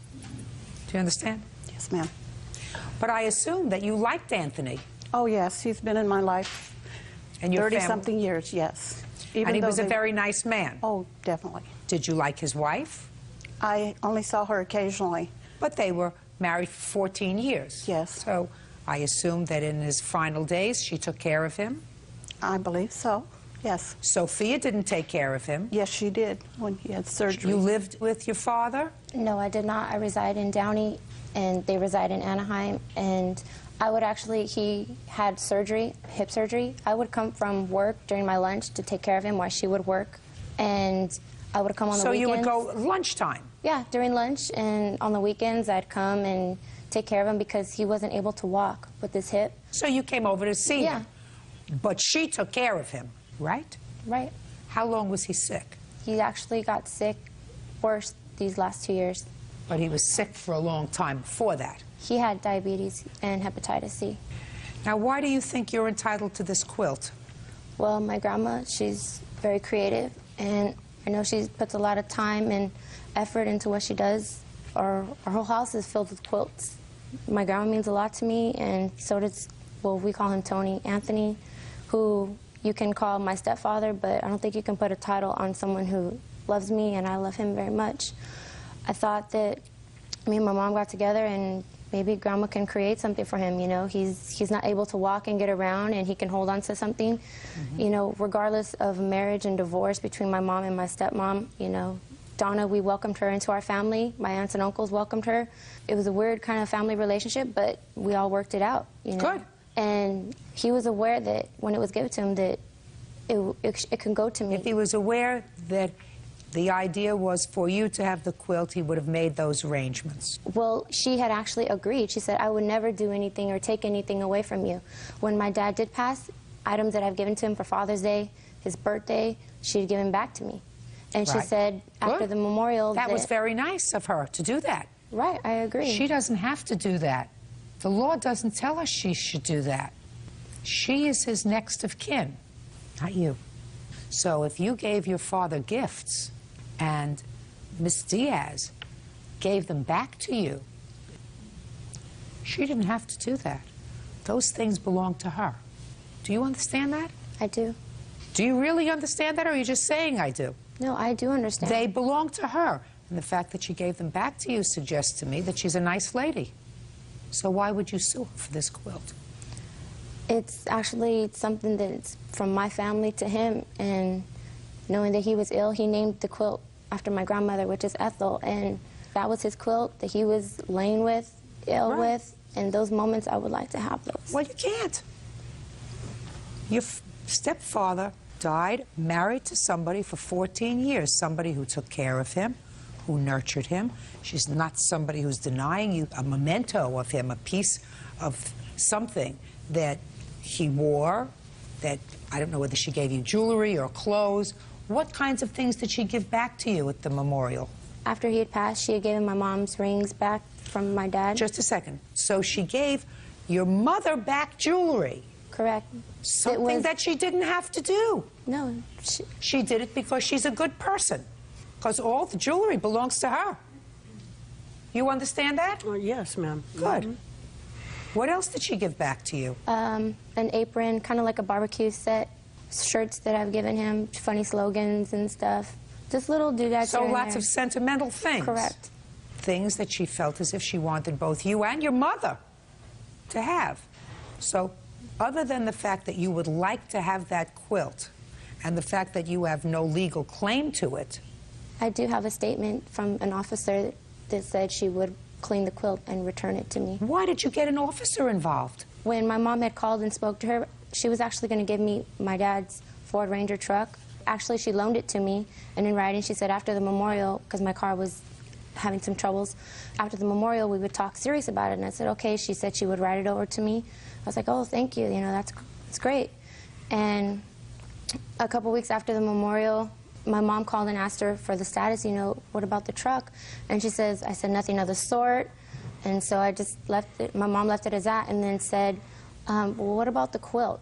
Speaker 2: Do you understand?
Speaker 14: Yes, ma'am.
Speaker 2: But I assume that you liked Anthony.
Speaker 14: Oh, yes. He's been in my life
Speaker 2: and
Speaker 14: 30-something years, yes.
Speaker 2: And he was a very nice man.
Speaker 14: Oh, definitely.
Speaker 2: Did you like his wife?
Speaker 14: I only saw her occasionally.
Speaker 2: But they were married for 14 years.
Speaker 14: Yes.
Speaker 2: So I assume that in his final days, she took care of him?
Speaker 14: I believe so, yes.
Speaker 2: Sophia didn't take care of him?
Speaker 14: Yes, she did when he had surgery.
Speaker 2: You lived with your father?
Speaker 5: No, I did not. I reside in Downey, and they reside in Anaheim. And I would actually, he had surgery, hip surgery. I would come from work during my lunch to take care of him while she would work. And I would come on the weekends.
Speaker 2: So you would go lunchtime?
Speaker 5: Yeah, during lunch. And on the weekends, I'd come and take care of him because he wasn't able to walk with his hip.
Speaker 2: So you came over to see him? But she took care of him, right?
Speaker 5: Right.
Speaker 2: How long was he sick?
Speaker 5: He actually got sick worse these last 2 years.
Speaker 2: But he was sick for a long time before that.
Speaker 5: He had diabetes and hepatitis C.
Speaker 2: Now, why do you think you're entitled to this quilt?
Speaker 5: Well, my grandma, she's very creative, and I know she puts a lot of time and effort into what she does. Our whole house is filled with quilts. My grandma means a lot to me, and so does, well, we call him Tony, Anthony, who you can call my stepfather, but I don't think you can put a title on someone who loves me, and I love him very much. I thought that me and my mom got together, and maybe Grandma can create something for him, you know. He's not able to walk and get around, and he can hold on to something. You know, regardless of marriage and divorce between my mom and my stepmom, you know, Donna, we welcomed her into our family. My aunts and uncles welcomed her. It was a weird kind of family relationship, but we all worked it out, you know.
Speaker 2: Good.
Speaker 5: And he was aware that when it was given to him that it can go to me.
Speaker 2: If he was aware that the idea was for you to have the quilt, he would have made those arrangements.
Speaker 5: Well, she had actually agreed. She said, I would never do anything or take anything away from you. When my dad did pass, items that I've given to him for Father's Day, his birthday, she'd given back to me. And she said, after the memorial...
Speaker 2: That was very nice of her to do that.
Speaker 5: Right, I agree.
Speaker 2: She doesn't have to do that. The law doesn't tell us she should do that. She is his next of kin, not you. So if you gave your father gifts and Miss Diaz gave them back to you, she didn't have to do that. Those things belong to her. Do you understand that?
Speaker 5: I do.
Speaker 2: Do you really understand that, or are you just saying I do?
Speaker 5: No, I do understand.
Speaker 2: They belong to her. And the fact that she gave them back to you suggests to me that she's a nice lady. So why would you sue her for this quilt?
Speaker 5: It's actually something that's from my family to him, and knowing that he was ill, he named the quilt after my grandmother, which is Ethel, and that was his quilt that he was laying with, ill with, and those moments I would like to have those.
Speaker 2: Well, you can't. Your stepfather died married to somebody for 14 years, somebody who took care of him, who nurtured him. She's not somebody who's denying you a memento of him, a piece of something that he wore, that I don't know whether she gave you jewelry or clothes. What kinds of things did she give back to you at the memorial?
Speaker 5: After he had passed, she had given my mom's rings back from my dad.
Speaker 2: Just a second. So she gave your mother back jewelry?
Speaker 5: Correct.
Speaker 2: Something that she didn't have to do.
Speaker 5: No.
Speaker 2: She did it because she's a good person. Because all the jewelry belongs to her. You understand that?
Speaker 7: Oh, yes, ma'am.
Speaker 2: Good. What else did she give back to you?
Speaker 5: An apron, kind of like a barbecue set, shirts that I've given him, funny slogans and stuff. Just little doodads.
Speaker 2: So lots of sentimental things.
Speaker 5: Correct.
Speaker 2: Things that she felt as if she wanted both you and your mother to have. So other than the fact that you would like to have that quilt and the fact that you have no legal claim to it.
Speaker 5: I do have a statement from an officer that said she would clean the quilt and return it to me.
Speaker 2: Why did you get an officer involved?
Speaker 5: When my mom had called and spoke to her, she was actually going to give me my dad's Ford Ranger truck. Actually, she loaned it to me, and in writing she said after the memorial, because my car was having some troubles, after the memorial we would talk serious about it, and I said okay. She said she would write it over to me. I was like, oh, thank you, you know, that's great. And a couple weeks after the memorial, my mom called and asked her for the status, you know, what about the truck? And she says, I said nothing of the sort. And so I just left it, my mom left it as that, and then said, well, what about the quilt?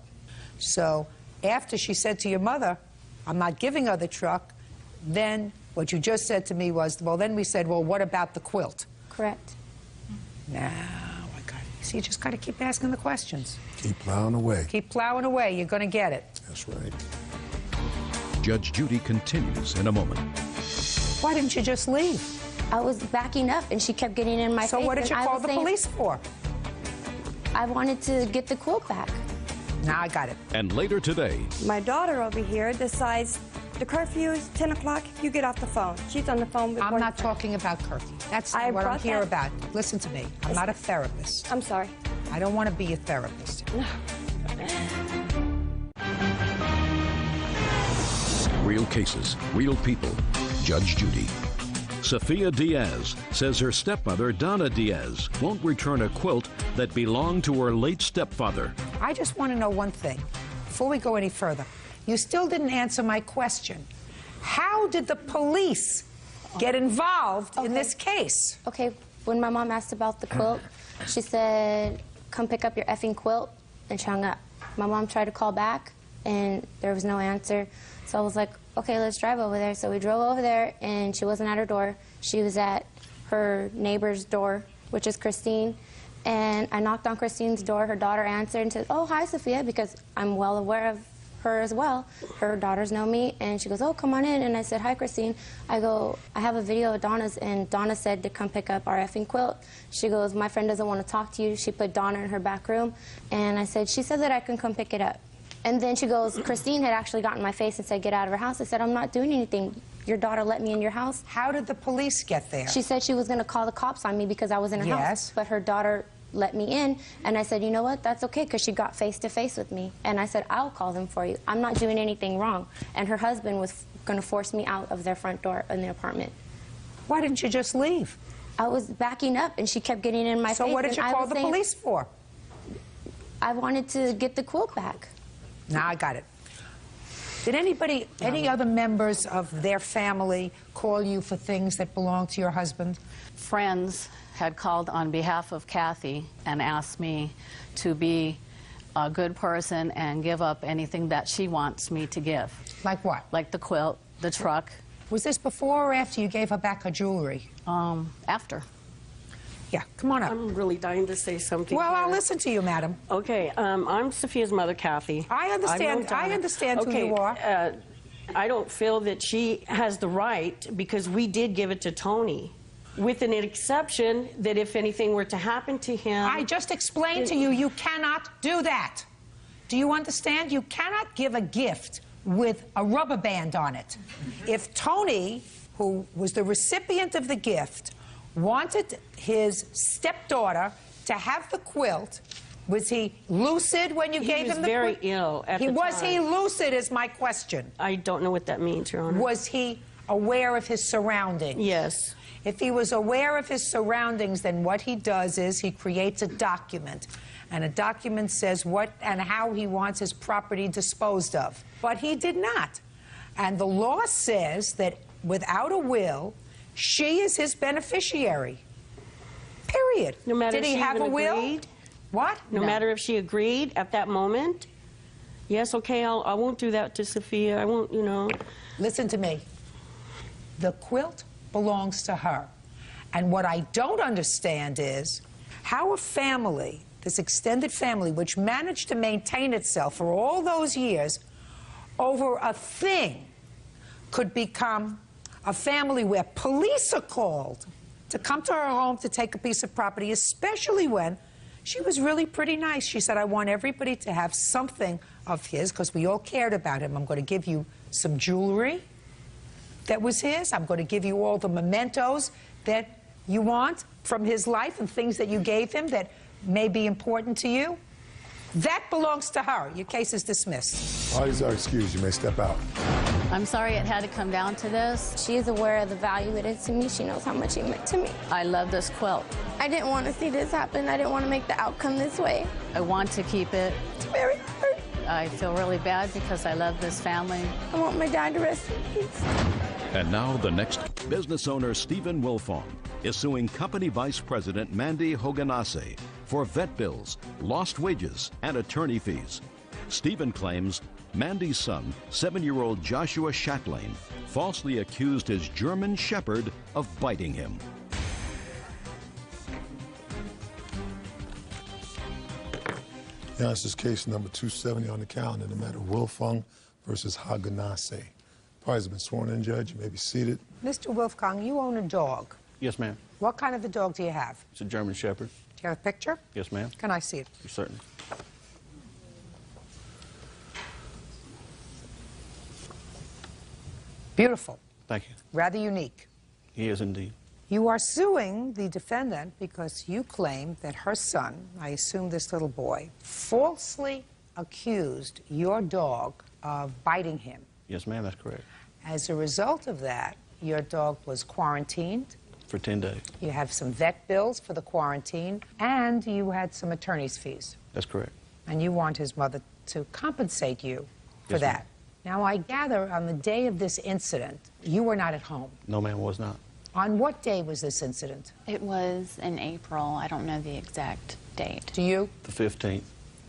Speaker 2: So after she said to your mother, I'm not giving her the truck, then what you just said to me was, well, then we said, well, what about the quilt?
Speaker 5: Correct.
Speaker 2: Now, I got it. See, you just got to keep asking the questions.
Speaker 6: Keep plowing away.
Speaker 2: Keep plowing away. You're going to get it.
Speaker 6: That's right.
Speaker 1: Judge Judy continues in a moment.
Speaker 2: Why didn't you just leave?
Speaker 5: I was backing up, and she kept getting in my face.
Speaker 2: So what did you
Speaker 5: and
Speaker 2: call the police for?
Speaker 5: I wanted to get the quilt back.
Speaker 2: Now I got it.
Speaker 1: And later today,
Speaker 15: my daughter over here decides the curfew is 10 o'clock, you get off the phone. She's on the phone before...
Speaker 2: I'm not talking about curfew. That's not what I'm here about. Listen to me. I'm not a therapist.
Speaker 15: I'm sorry.
Speaker 2: I don't want to be a therapist.
Speaker 1: real cases, real people. Judge Judy. Sophia Diaz says her stepmother, Donna Diaz, won't return a quilt that belonged to her late stepfather.
Speaker 2: I just want to know one thing. Before we go any further, you still didn't answer my question. How did the police get involved in this case?
Speaker 5: Okay, when my mom asked about the quilt, she said, come pick up your effing quilt, and she hung up. My mom tried to call back, and there was no answer. So I was like, okay, let's drive over there. So we drove over there, and she wasn't at her door. She was at her neighbor's door, which is Christine. And I knocked on Christine's door. Her daughter answered and said, oh, hi, Sophia, because I'm well aware of her as well. Her daughters know me, and she goes, oh, come on in. And I said, hi, Christine. I go, I have a video of Donna's, and Donna said to come pick up our effing quilt. She goes, my friend doesn't want to talk to you. She put Donna in her back room. And I said, she said that I can come pick it up. And then she goes, Christine had actually gotten in my face and said, get out of her house. I said, I'm not doing anything. Your daughter let me in your house.
Speaker 2: How did the police get there?
Speaker 5: She said she was going to call the cops on me because I was in her house. But her daughter let me in, and I said, you know what, that's okay, because she got face-to-face with me. And I said, I'll call them for you. I'm not doing anything wrong. And her husband was going to force me out of their front door in the apartment.
Speaker 2: Why didn't you just leave?
Speaker 5: I was backing up, and she kept getting in my face.
Speaker 2: So what did you call the police for?
Speaker 5: I wanted to get the quilt back.
Speaker 2: Now I got it. Did anybody, any other members of their family call you for things that belong to your husband?
Speaker 12: Friends had called on behalf of Kathy and asked me to be a good person and give up anything that she wants me to give.
Speaker 2: Like what?
Speaker 12: Like the quilt, the truck.
Speaker 2: Was this before or after you gave her back her jewelry?
Speaker 12: After.
Speaker 2: Yeah, come on up.
Speaker 16: I'm really dying to say something.
Speaker 2: Well,
Speaker 16: here.
Speaker 2: I'll listen to you, madam.
Speaker 16: Okay, I'm Sophia's mother, Kathy.
Speaker 2: I understand who you are.
Speaker 16: I don't feel that she has the right, because we did give it to Tony, with an exception that if anything were to happen to him...
Speaker 2: I just explained to you, you cannot do that. Do you understand? You cannot give a gift with a rubber band on it. If Tony, who was the recipient of the gift, wanted his stepdaughter to have the quilt, was he lucid when you gave him the quilt?
Speaker 16: He was very ill at the time.
Speaker 2: Was he lucid is my question.
Speaker 16: I don't know what that means, Your Honor.
Speaker 2: Was he aware of his surroundings?
Speaker 16: Yes.
Speaker 2: If he was aware of his surroundings, then what he does is he creates a document. And a document says what and how he wants his property disposed of. But he did not. And the law says that without a will, she is his beneficiary. Period.
Speaker 16: No matter
Speaker 2: Did he
Speaker 16: if she
Speaker 2: have a
Speaker 16: even
Speaker 2: will?
Speaker 16: agreed?
Speaker 2: What?
Speaker 16: No matter if she agreed at that moment? Yes, okay, I won't do that to Sophia. I won't, you know.
Speaker 2: Listen to me. The quilt belongs to her. And what I don't understand is how a family, this extended family, which managed to maintain itself for all those years over a thing, could become a family where police are called to come to her home to take a piece of property, especially when she was really pretty nice. She said, I want everybody to have something of his, because we all cared about him. I'm going to give you some jewelry that was his. I'm going to give you all the mementos that you want from his life and things that you gave him that may be important to you. That belongs to her. Your case is dismissed.
Speaker 6: Parties are excused. You may step out.
Speaker 12: I'm sorry it had to come down to this.
Speaker 5: She is aware of the value it is to me. She knows how much it meant to me.
Speaker 12: I love this quilt.
Speaker 5: I didn't want to see this happen. I didn't want to make the outcome this way.
Speaker 12: I want to keep it.
Speaker 5: It's very hard.
Speaker 12: I feel really bad because I love this family.
Speaker 5: I want my dad to rest in peace.
Speaker 1: And now the next. Business owner Stephen Wilfong is suing company vice president Mandy Hoganase for vet bills, lost wages, and attorney fees. Stephen claims Mandy's son, 7-year-old Joshua Chatelain, falsely accused his German Shepherd of biting him.
Speaker 6: Yeah, this is case number 270 on the calendar, the matter of Wilfong versus Haganase. Parties have been sworn in, Judge. You may be seated.
Speaker 2: Mr. Wolfgang, you own a dog.
Speaker 10: Yes, ma'am.
Speaker 2: What kind of a dog do you have?
Speaker 10: It's a German Shepherd.
Speaker 2: Do you have a picture?
Speaker 10: Yes, ma'am.
Speaker 2: Can I see it?
Speaker 10: You're certain.
Speaker 2: Beautiful.
Speaker 10: Thank you.
Speaker 2: Rather unique.
Speaker 10: He is indeed.
Speaker 2: You are suing the defendant because you claim that her son, I assume this little boy, falsely accused your dog of biting him.
Speaker 10: Yes, ma'am, that's correct.
Speaker 2: As a result of that, your dog was quarantined.
Speaker 10: For 10 days.
Speaker 2: You have some vet bills for the quarantine, and you had some attorney's fees.
Speaker 10: That's correct.
Speaker 2: And you want his mother to compensate you for
Speaker 10: Yes,
Speaker 2: that. Now, I gather on the day of this incident, you were not at home.
Speaker 10: No, ma'am, was not.
Speaker 2: On what day was this incident?
Speaker 17: It was in April. I don't know the exact date.
Speaker 2: Do you?
Speaker 10: The 15th.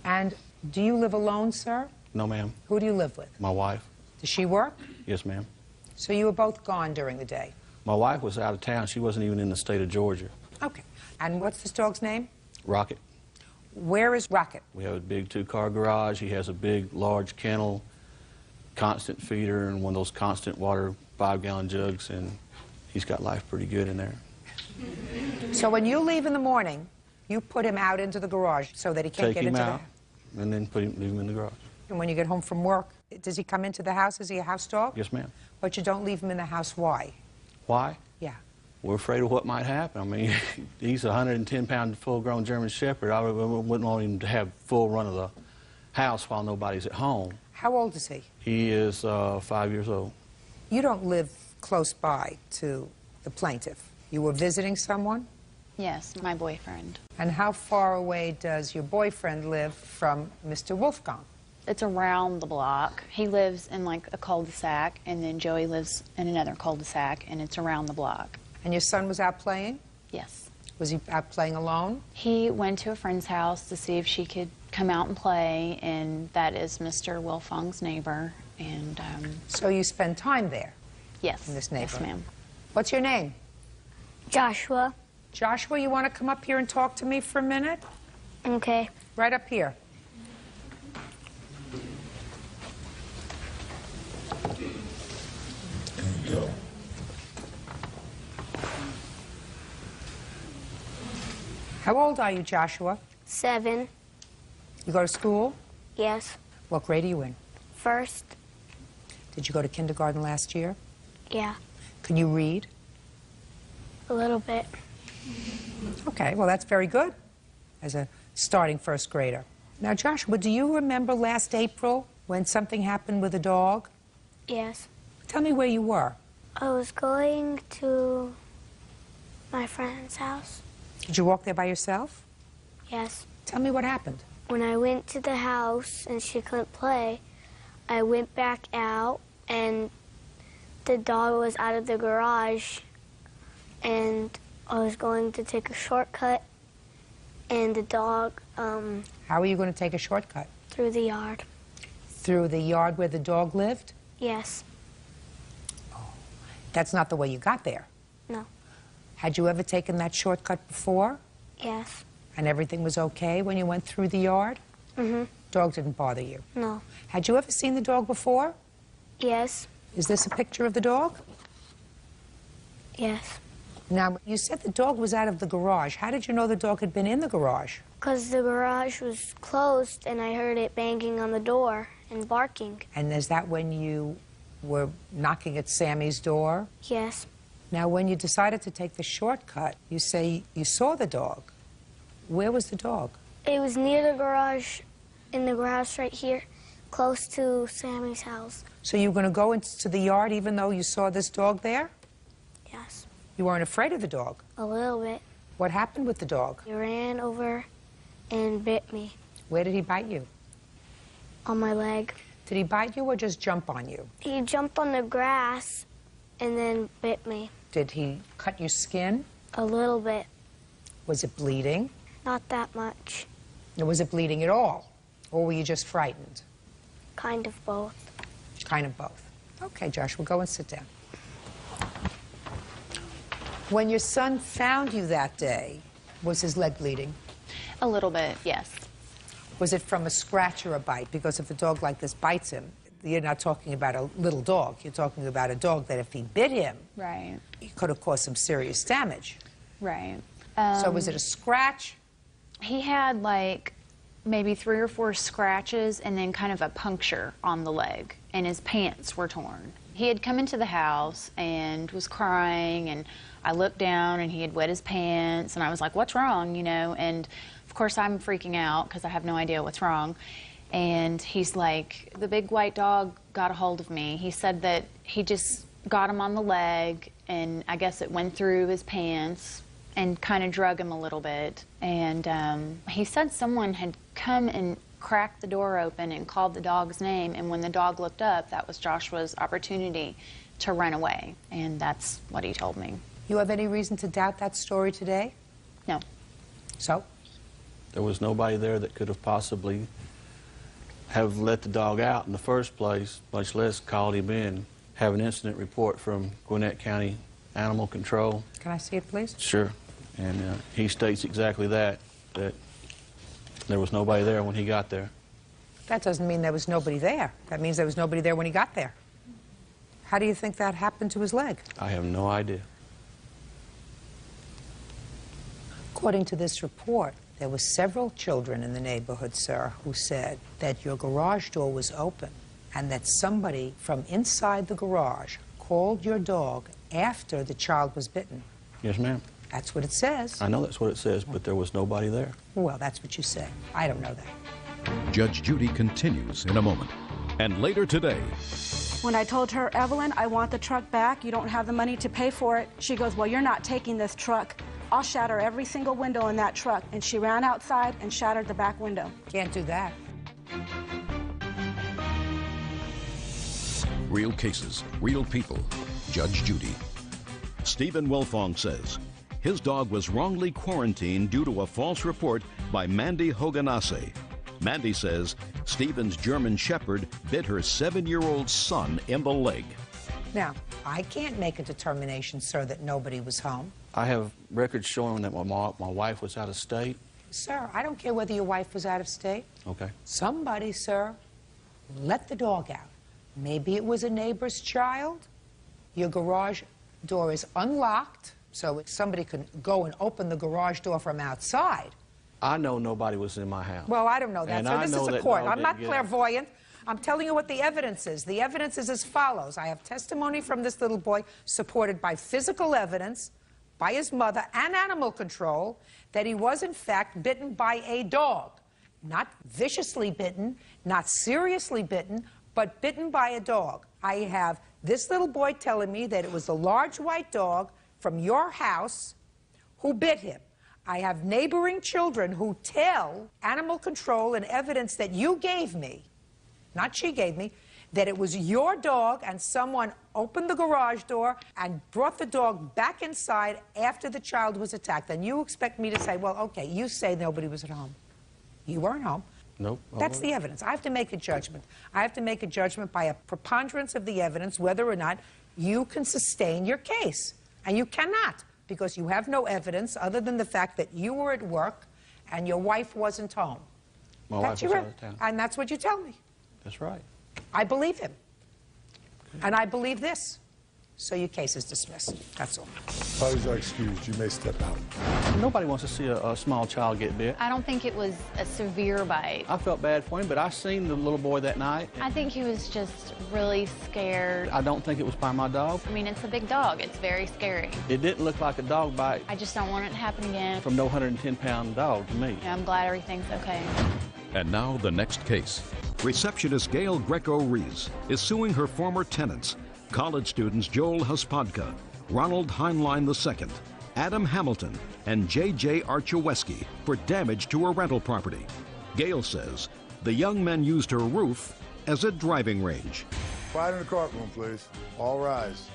Speaker 2: And do you live alone, sir?
Speaker 10: No, ma'am.
Speaker 2: Who do you live with?
Speaker 10: My wife.
Speaker 2: Does she work?
Speaker 10: Yes, ma'am.
Speaker 2: So you were both gone during the day?
Speaker 10: My wife was out of town. She wasn't even in the state of Georgia.
Speaker 2: Okay. And what's this dog's name?
Speaker 10: Rocket.
Speaker 2: Where is Rocket?
Speaker 10: We have a big 2-car garage. He has a big, large kennel.
Speaker 18: constant feeder and one of those constant water 5-gallon jugs, and he's got life pretty good in there.
Speaker 2: So when you leave in the morning, you put him out into the garage so that he can't get into the house?
Speaker 18: And then leave him in the garage.
Speaker 2: And when you get home from work, does he come into the house? Is he a house dog?
Speaker 18: Yes, ma'am.
Speaker 2: But you don't leave him in the house. Why?
Speaker 18: Why?
Speaker 2: Yeah.
Speaker 18: We're afraid of what might happen. I mean, he's a 110-pound full-grown German Shepherd. I wouldn't want him to have full run of the house while nobody's at home.
Speaker 2: How old is he?
Speaker 18: He is 5 years old.
Speaker 2: You don't live close by to the plaintiff. You were visiting someone?
Speaker 17: Yes, my boyfriend.
Speaker 2: And how far away does your boyfriend live from Mr. Wolfgang?
Speaker 17: It's around the block. He lives in like a cul-de-sac, and then Joey lives in another cul-de-sac, and it's around the block.
Speaker 2: And your son was out playing?
Speaker 17: Yes.
Speaker 2: Was he out playing alone?
Speaker 17: He went to a friend's house to see if she could come out and play, and that is Mr. Wolfgang's neighbor. And
Speaker 2: so you spend time there?
Speaker 17: Yes.
Speaker 2: In this neighborhood?
Speaker 17: Yes, ma'am.
Speaker 2: What's your name?
Speaker 19: Joshua.
Speaker 2: Joshua, you want to come up here and talk to me for a minute?
Speaker 19: Okay.
Speaker 2: Right up here.
Speaker 6: Go.
Speaker 2: How old are you, Joshua?
Speaker 19: 7.
Speaker 2: You go to school?
Speaker 19: Yes.
Speaker 2: What grade are you in?
Speaker 19: First.
Speaker 2: Did you go to kindergarten last year?
Speaker 19: Yeah.
Speaker 2: Can you read?
Speaker 19: A little bit.
Speaker 2: Okay, well, that's very good as a starting first grader. Now, Joshua, do you remember last April when something happened with a dog?
Speaker 19: Yes.
Speaker 2: Tell me where you were.
Speaker 19: I was going to my friend's house.
Speaker 2: Did you walk there by yourself?
Speaker 19: Yes.
Speaker 2: Tell me what happened.
Speaker 19: When I went to the house and she couldn't play, I went back out and the dog was out of the garage and I was going to take a shortcut and the dog...
Speaker 2: How are you going to take a shortcut?
Speaker 19: Through the yard.
Speaker 2: Through the yard where the dog lived?
Speaker 19: Yes.
Speaker 2: That's not the way you got there.
Speaker 19: No.
Speaker 2: Had you ever taken that shortcut before?
Speaker 19: Yes.
Speaker 2: And everything was okay when you went through the yard?
Speaker 19: Mm-hmm.
Speaker 2: Dog didn't bother you?
Speaker 19: No.
Speaker 2: Had you ever seen the dog before?
Speaker 19: Yes.
Speaker 2: Is this a picture of the dog?
Speaker 19: Yes.
Speaker 2: Now, you said the dog was out of the garage. How did you know the dog had been in the garage?
Speaker 19: Because the garage was closed and I heard it banging on the door and barking.
Speaker 2: And is that when you were knocking at Sammy's door?
Speaker 19: Yes.
Speaker 2: Now, when you decided to take the shortcut, you say you saw the dog. Where was the dog?
Speaker 19: It was near the garage, in the garage right here, close to Sammy's house.
Speaker 2: So you were going to go into the yard even though you saw this dog there?
Speaker 19: Yes.
Speaker 2: You weren't afraid of the dog?
Speaker 19: A little bit.
Speaker 2: What happened with the dog?
Speaker 19: He ran over and bit me.
Speaker 2: Where did he bite you?
Speaker 19: On my leg.
Speaker 2: Did he bite you or just jump on you?
Speaker 19: He jumped on the grass and then bit me.
Speaker 2: Did he cut your skin?
Speaker 19: A little bit.
Speaker 2: Was it bleeding?
Speaker 19: Not that much.
Speaker 2: Or was it bleeding at all? Or were you just frightened?
Speaker 19: Kind of both.
Speaker 2: Kind of both. Okay, Joshua, go and sit down. When your son found you that day, was his leg bleeding?
Speaker 17: A little bit, yes.
Speaker 2: Was it from a scratch or a bite? Because if a dog like this bites him, you're not talking about a little dog. You're talking about a dog that if he bit him,
Speaker 17: right,
Speaker 2: he could have caused some serious damage.
Speaker 17: Right.
Speaker 2: So was it a scratch?
Speaker 17: He had like maybe 3 or 4 scratches and then kind of a puncture on the leg, and his pants were torn. He had come into the house and was crying, and I looked down and he had wet his pants, and I was like, what's wrong, you know? And of course I'm freaking out because I have no idea what's wrong. And he's like, the big white dog got a hold of me. He said that he just got him on the leg, and I guess it went through his pants and kind of drug him a little bit. And he said someone had come and cracked the door open and called the dog's name, and when the dog looked up, that was Joshua's opportunity to run away, and that's what he told me.
Speaker 2: You have any reason to doubt that story today?
Speaker 17: No.
Speaker 2: So?
Speaker 18: There was nobody there that could have possibly have let the dog out in the first place, much less called him in. Have an incident report from Gwinnett County Animal Control.
Speaker 2: Can I see it, please?
Speaker 18: Sure. And he states exactly that there was nobody there when he got there.
Speaker 2: That doesn't mean there was nobody there. That means there was nobody there when he got there. How do you think that happened to his leg?
Speaker 18: I have no idea.
Speaker 2: According to this report, there were several children in the neighborhood, sir, who said that your garage door was open and that somebody from inside the garage called your dog after the child was bitten.
Speaker 18: Yes, ma'am.
Speaker 2: That's what it says.
Speaker 18: I know that's what it says, but there was nobody there.
Speaker 2: Well, that's what you say. I don't know that.
Speaker 1: Judge Judy continues in a moment. And later today,
Speaker 11: when I told her, Evelyn, I want the truck back, you don't have the money to pay for it, she goes, well, you're not taking this truck. I'll shatter every single window in that truck. And she ran outside and shattered the back window.
Speaker 2: Can't do that.
Speaker 1: real cases, real people. Judge Judy. Stephen Wilfong says his dog was wrongly quarantined due to a false report by Mandy Hoganase. Mandy says Stephen's German Shepherd bit her 7-year-old son in the leg.
Speaker 2: Now, I can't make a determination, sir, that nobody was home.
Speaker 18: I have records showing that my wife was out of state.
Speaker 2: Sir, I don't care whether your wife was out of state.
Speaker 18: Okay.
Speaker 2: Somebody, sir, let the dog out. Maybe it was a neighbor's child. Your garage door is unlocked, so somebody can go and open the garage door from outside.
Speaker 18: I know nobody was in my house.
Speaker 2: Well, I don't know that,
Speaker 18: And
Speaker 2: sir.
Speaker 18: I
Speaker 2: This
Speaker 18: know
Speaker 2: is a
Speaker 18: that
Speaker 2: court.
Speaker 18: dog
Speaker 2: I'm not
Speaker 18: didn't get
Speaker 2: clairvoyant. I'm telling you what the evidence is. The evidence is as follows. I have testimony from this little boy supported by physical evidence, by his mother, and animal control, that he was, in fact, bitten by a dog. Not viciously bitten, not seriously bitten, but bitten by a dog. I have this little boy telling me that it was a large white dog from your house who bit him. I have neighboring children who tell animal control and evidence that you gave me, not she gave me, that it was your dog and someone opened the garage door and brought the dog back inside after the child was attacked. And you expect me to say, well, okay, you say nobody was at home. You weren't home.
Speaker 18: Nope.
Speaker 2: That's the evidence. I have to make a judgment. I have to make a judgment by a preponderance of the evidence whether or not you can sustain your case. And you cannot, because you have no evidence other than the fact that you were at work and your wife wasn't home.
Speaker 18: My wife was out of town.
Speaker 2: And that's what you tell me.
Speaker 18: That's right.
Speaker 2: I believe him. And I believe this. So your case is dismissed. That's all.
Speaker 6: Parties are excused. You may step out.
Speaker 18: Nobody wants to see a small child get bit.
Speaker 17: I don't think it was a severe bite.
Speaker 18: I felt bad for him, but I seen the little boy that night.
Speaker 17: I think he was just really scared.
Speaker 18: I don't think it was by my dog.
Speaker 17: I mean, it's a big dog. It's very scary.
Speaker 18: It didn't look like a dog bite
Speaker 17: I just don't want it to happen again.
Speaker 18: from no 110-pound dog to me.
Speaker 17: I'm glad everything's okay.
Speaker 1: And now the next case. Receptionist Gail Greco-Rees is suing her former tenants, college students Joel Huspadka, Ronald Heinlein II, Adam Hamilton, and J.J. Archieweski for damage to her rental property. Gail says the young men used her roof as a driving range.
Speaker 6: Quiet in the courtroom, please. All rise.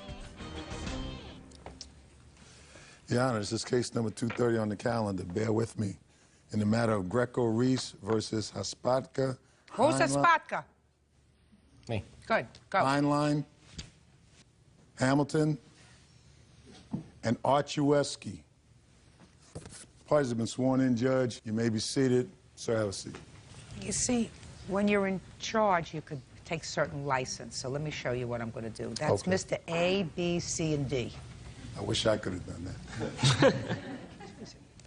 Speaker 6: Your Honor, this is case number 230 on the calendar. Bear with me. In the matter of Greco-Rees versus Huspadka.
Speaker 2: Who's Huspadka?
Speaker 8: Me.
Speaker 2: Good. Go.
Speaker 6: Heinlein, Hamilton, and Archieweski. Parties have been sworn in, Judge. You may be seated. Sir, have a seat.
Speaker 2: You see, when you're in charge, you could take certain license. So let me show you what I'm going to do. That's
Speaker 6: Okay.
Speaker 2: Mr. A, B, C, and D.
Speaker 6: I wish I could have done that.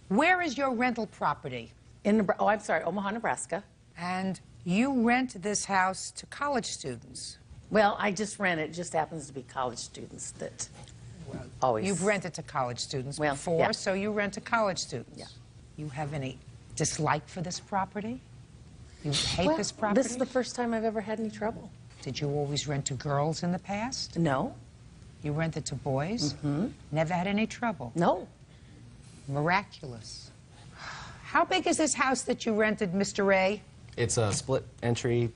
Speaker 2: Where is your rental property?
Speaker 20: I'm sorry, Omaha, Nebraska.
Speaker 2: And you rent this house to college students.
Speaker 20: Well, I just rent it. It just happens to be college students that always.
Speaker 2: You've rented to college students
Speaker 20: Well,
Speaker 2: before,
Speaker 20: yeah.
Speaker 2: so you rent to college students.
Speaker 20: Yeah.
Speaker 2: You have any dislike for this property? You hate this property?
Speaker 20: This is the first time I've ever had any trouble.
Speaker 2: Did you always rent to girls in the past?
Speaker 20: No.
Speaker 2: You rented to boys?
Speaker 20: Mm-hmm.
Speaker 2: Never had any trouble?
Speaker 20: No.
Speaker 2: Miraculous. How big is this house that you rented, Mr. A?
Speaker 8: It's a split entry,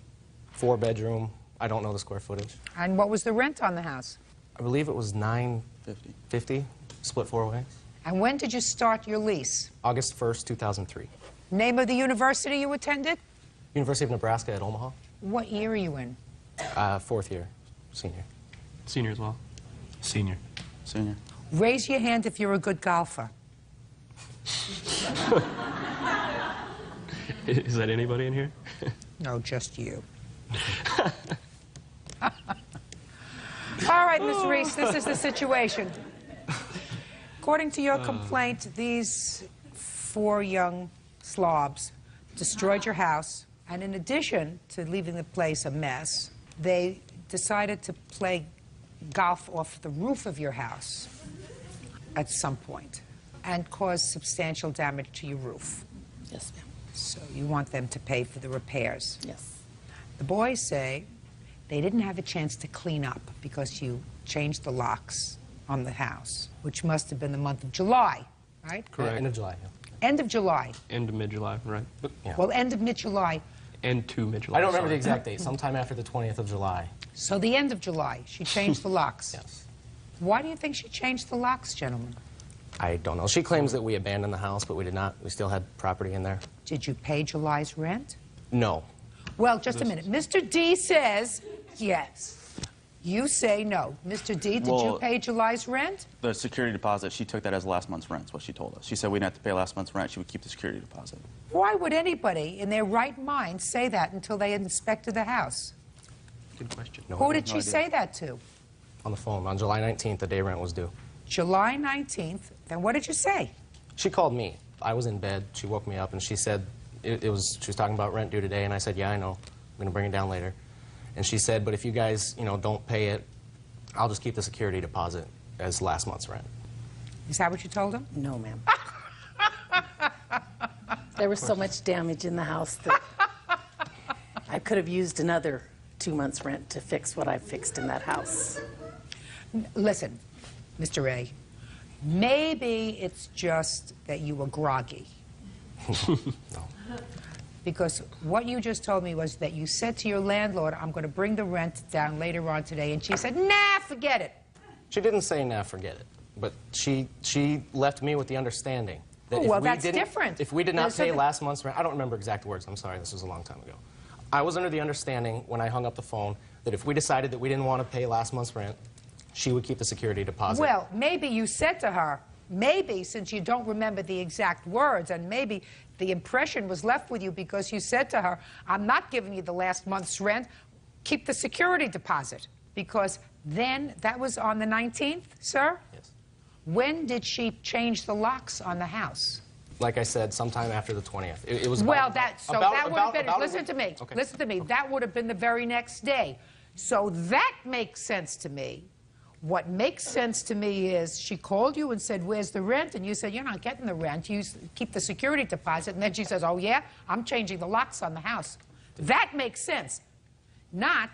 Speaker 8: 4-bedroom. I don't know the square footage.
Speaker 2: And what was the rent on the house?
Speaker 8: I believe it was $950, split 4 ways.
Speaker 2: And when did you start your lease?
Speaker 8: August 1st, 2003.
Speaker 2: Name of the university you attended?
Speaker 8: University of Nebraska at Omaha.
Speaker 2: What year are you in?
Speaker 8: 4th year, senior.
Speaker 9: Senior as well. Senior. Senior.
Speaker 2: Raise your hand if you're a good golfer.
Speaker 9: Is that anybody in here?
Speaker 2: No, just you. All right, Ms. Reese, this is the situation. According to your complaint, these 4 young slobs destroyed your house, and in addition to leaving the place a mess, they decided to play golf off the roof of your house at some point and cause substantial damage to your roof.
Speaker 20: Yes, ma'am.
Speaker 2: So you want them to pay for the repairs.
Speaker 20: Yes.
Speaker 2: The boys say they didn't have a chance to clean up because you changed the locks on the house, which must have been the month of July, right?
Speaker 9: Correct.
Speaker 8: End of July, yeah.
Speaker 2: End of July.
Speaker 9: End of mid-July, right.
Speaker 8: Yeah.
Speaker 2: Well, end of mid-July.
Speaker 9: End to mid-July.
Speaker 8: I don't remember the exact date. Sometime after the 20th of July.
Speaker 2: So the end of July, she changed the locks.
Speaker 8: Yes.
Speaker 2: Why do you think she changed the locks, gentlemen?
Speaker 8: I don't know. She claims that we abandoned the house, but we did not. We still had property in there.
Speaker 2: Did you pay July's rent?
Speaker 8: No.
Speaker 2: Well, just a minute. Mr. D says yes. You say no. Mr. D, did you pay July's rent?
Speaker 3: The security deposit, she took that as last month's rent, is what she told us. She said we didn't have to pay last month's rent, she would keep the security deposit.
Speaker 2: Why would anybody in their right mind say that until they inspected the house?
Speaker 9: Good question.
Speaker 8: No,
Speaker 2: Who did she say that to?
Speaker 8: On the phone. On July 19th, the day rent was due.
Speaker 2: July 19th. Then what did you say?
Speaker 8: She called me. I was in bed. She woke me up, and she said she was talking about rent due today, and I said, yeah, I know. I'm going to bring it down later. And she said, but if you guys, don't pay it, I'll just keep the security deposit as last month's rent.
Speaker 2: Is that what you told him?
Speaker 20: No, ma'am. There was so much damage in the house that I could have used another 2 months' rent to fix what I fixed in that house.
Speaker 2: Listen, Mr. A, maybe it's just that you were groggy.
Speaker 8: No.
Speaker 2: Because what you just told me was that you said to your landlord, I'm going to bring the rent down later on today, and she said, nah, forget it.
Speaker 8: She didn't say, nah, forget it. But she left me with the understanding that
Speaker 2: that's different.
Speaker 8: If we did not pay last month's rent, I don't remember exact words, I'm sorry, this was a long time ago. I was under the understanding when I hung up the phone that if we decided that we didn't want to pay last month's rent, she would keep the security deposit.
Speaker 2: Well, maybe you said to her, maybe since you don't remember the exact words, and maybe the impression was left with you because you said to her, I'm not giving you the last month's rent, keep the security deposit. Because then, that was on the 19th, sir?
Speaker 8: Yes.
Speaker 2: When did she change the locks on the house?
Speaker 8: Like I said, sometime after the 20th. It was
Speaker 2: well,
Speaker 8: that
Speaker 2: would have been, listen to me,
Speaker 8: okay.
Speaker 2: Listen to me, that would have been the very next day. So that makes sense to me. What makes sense to me is she called you and said, where's the rent? And you said, you're not getting the rent. You keep the security deposit. And then she says, oh, yeah? I'm changing the locks on the house. That makes sense. Not,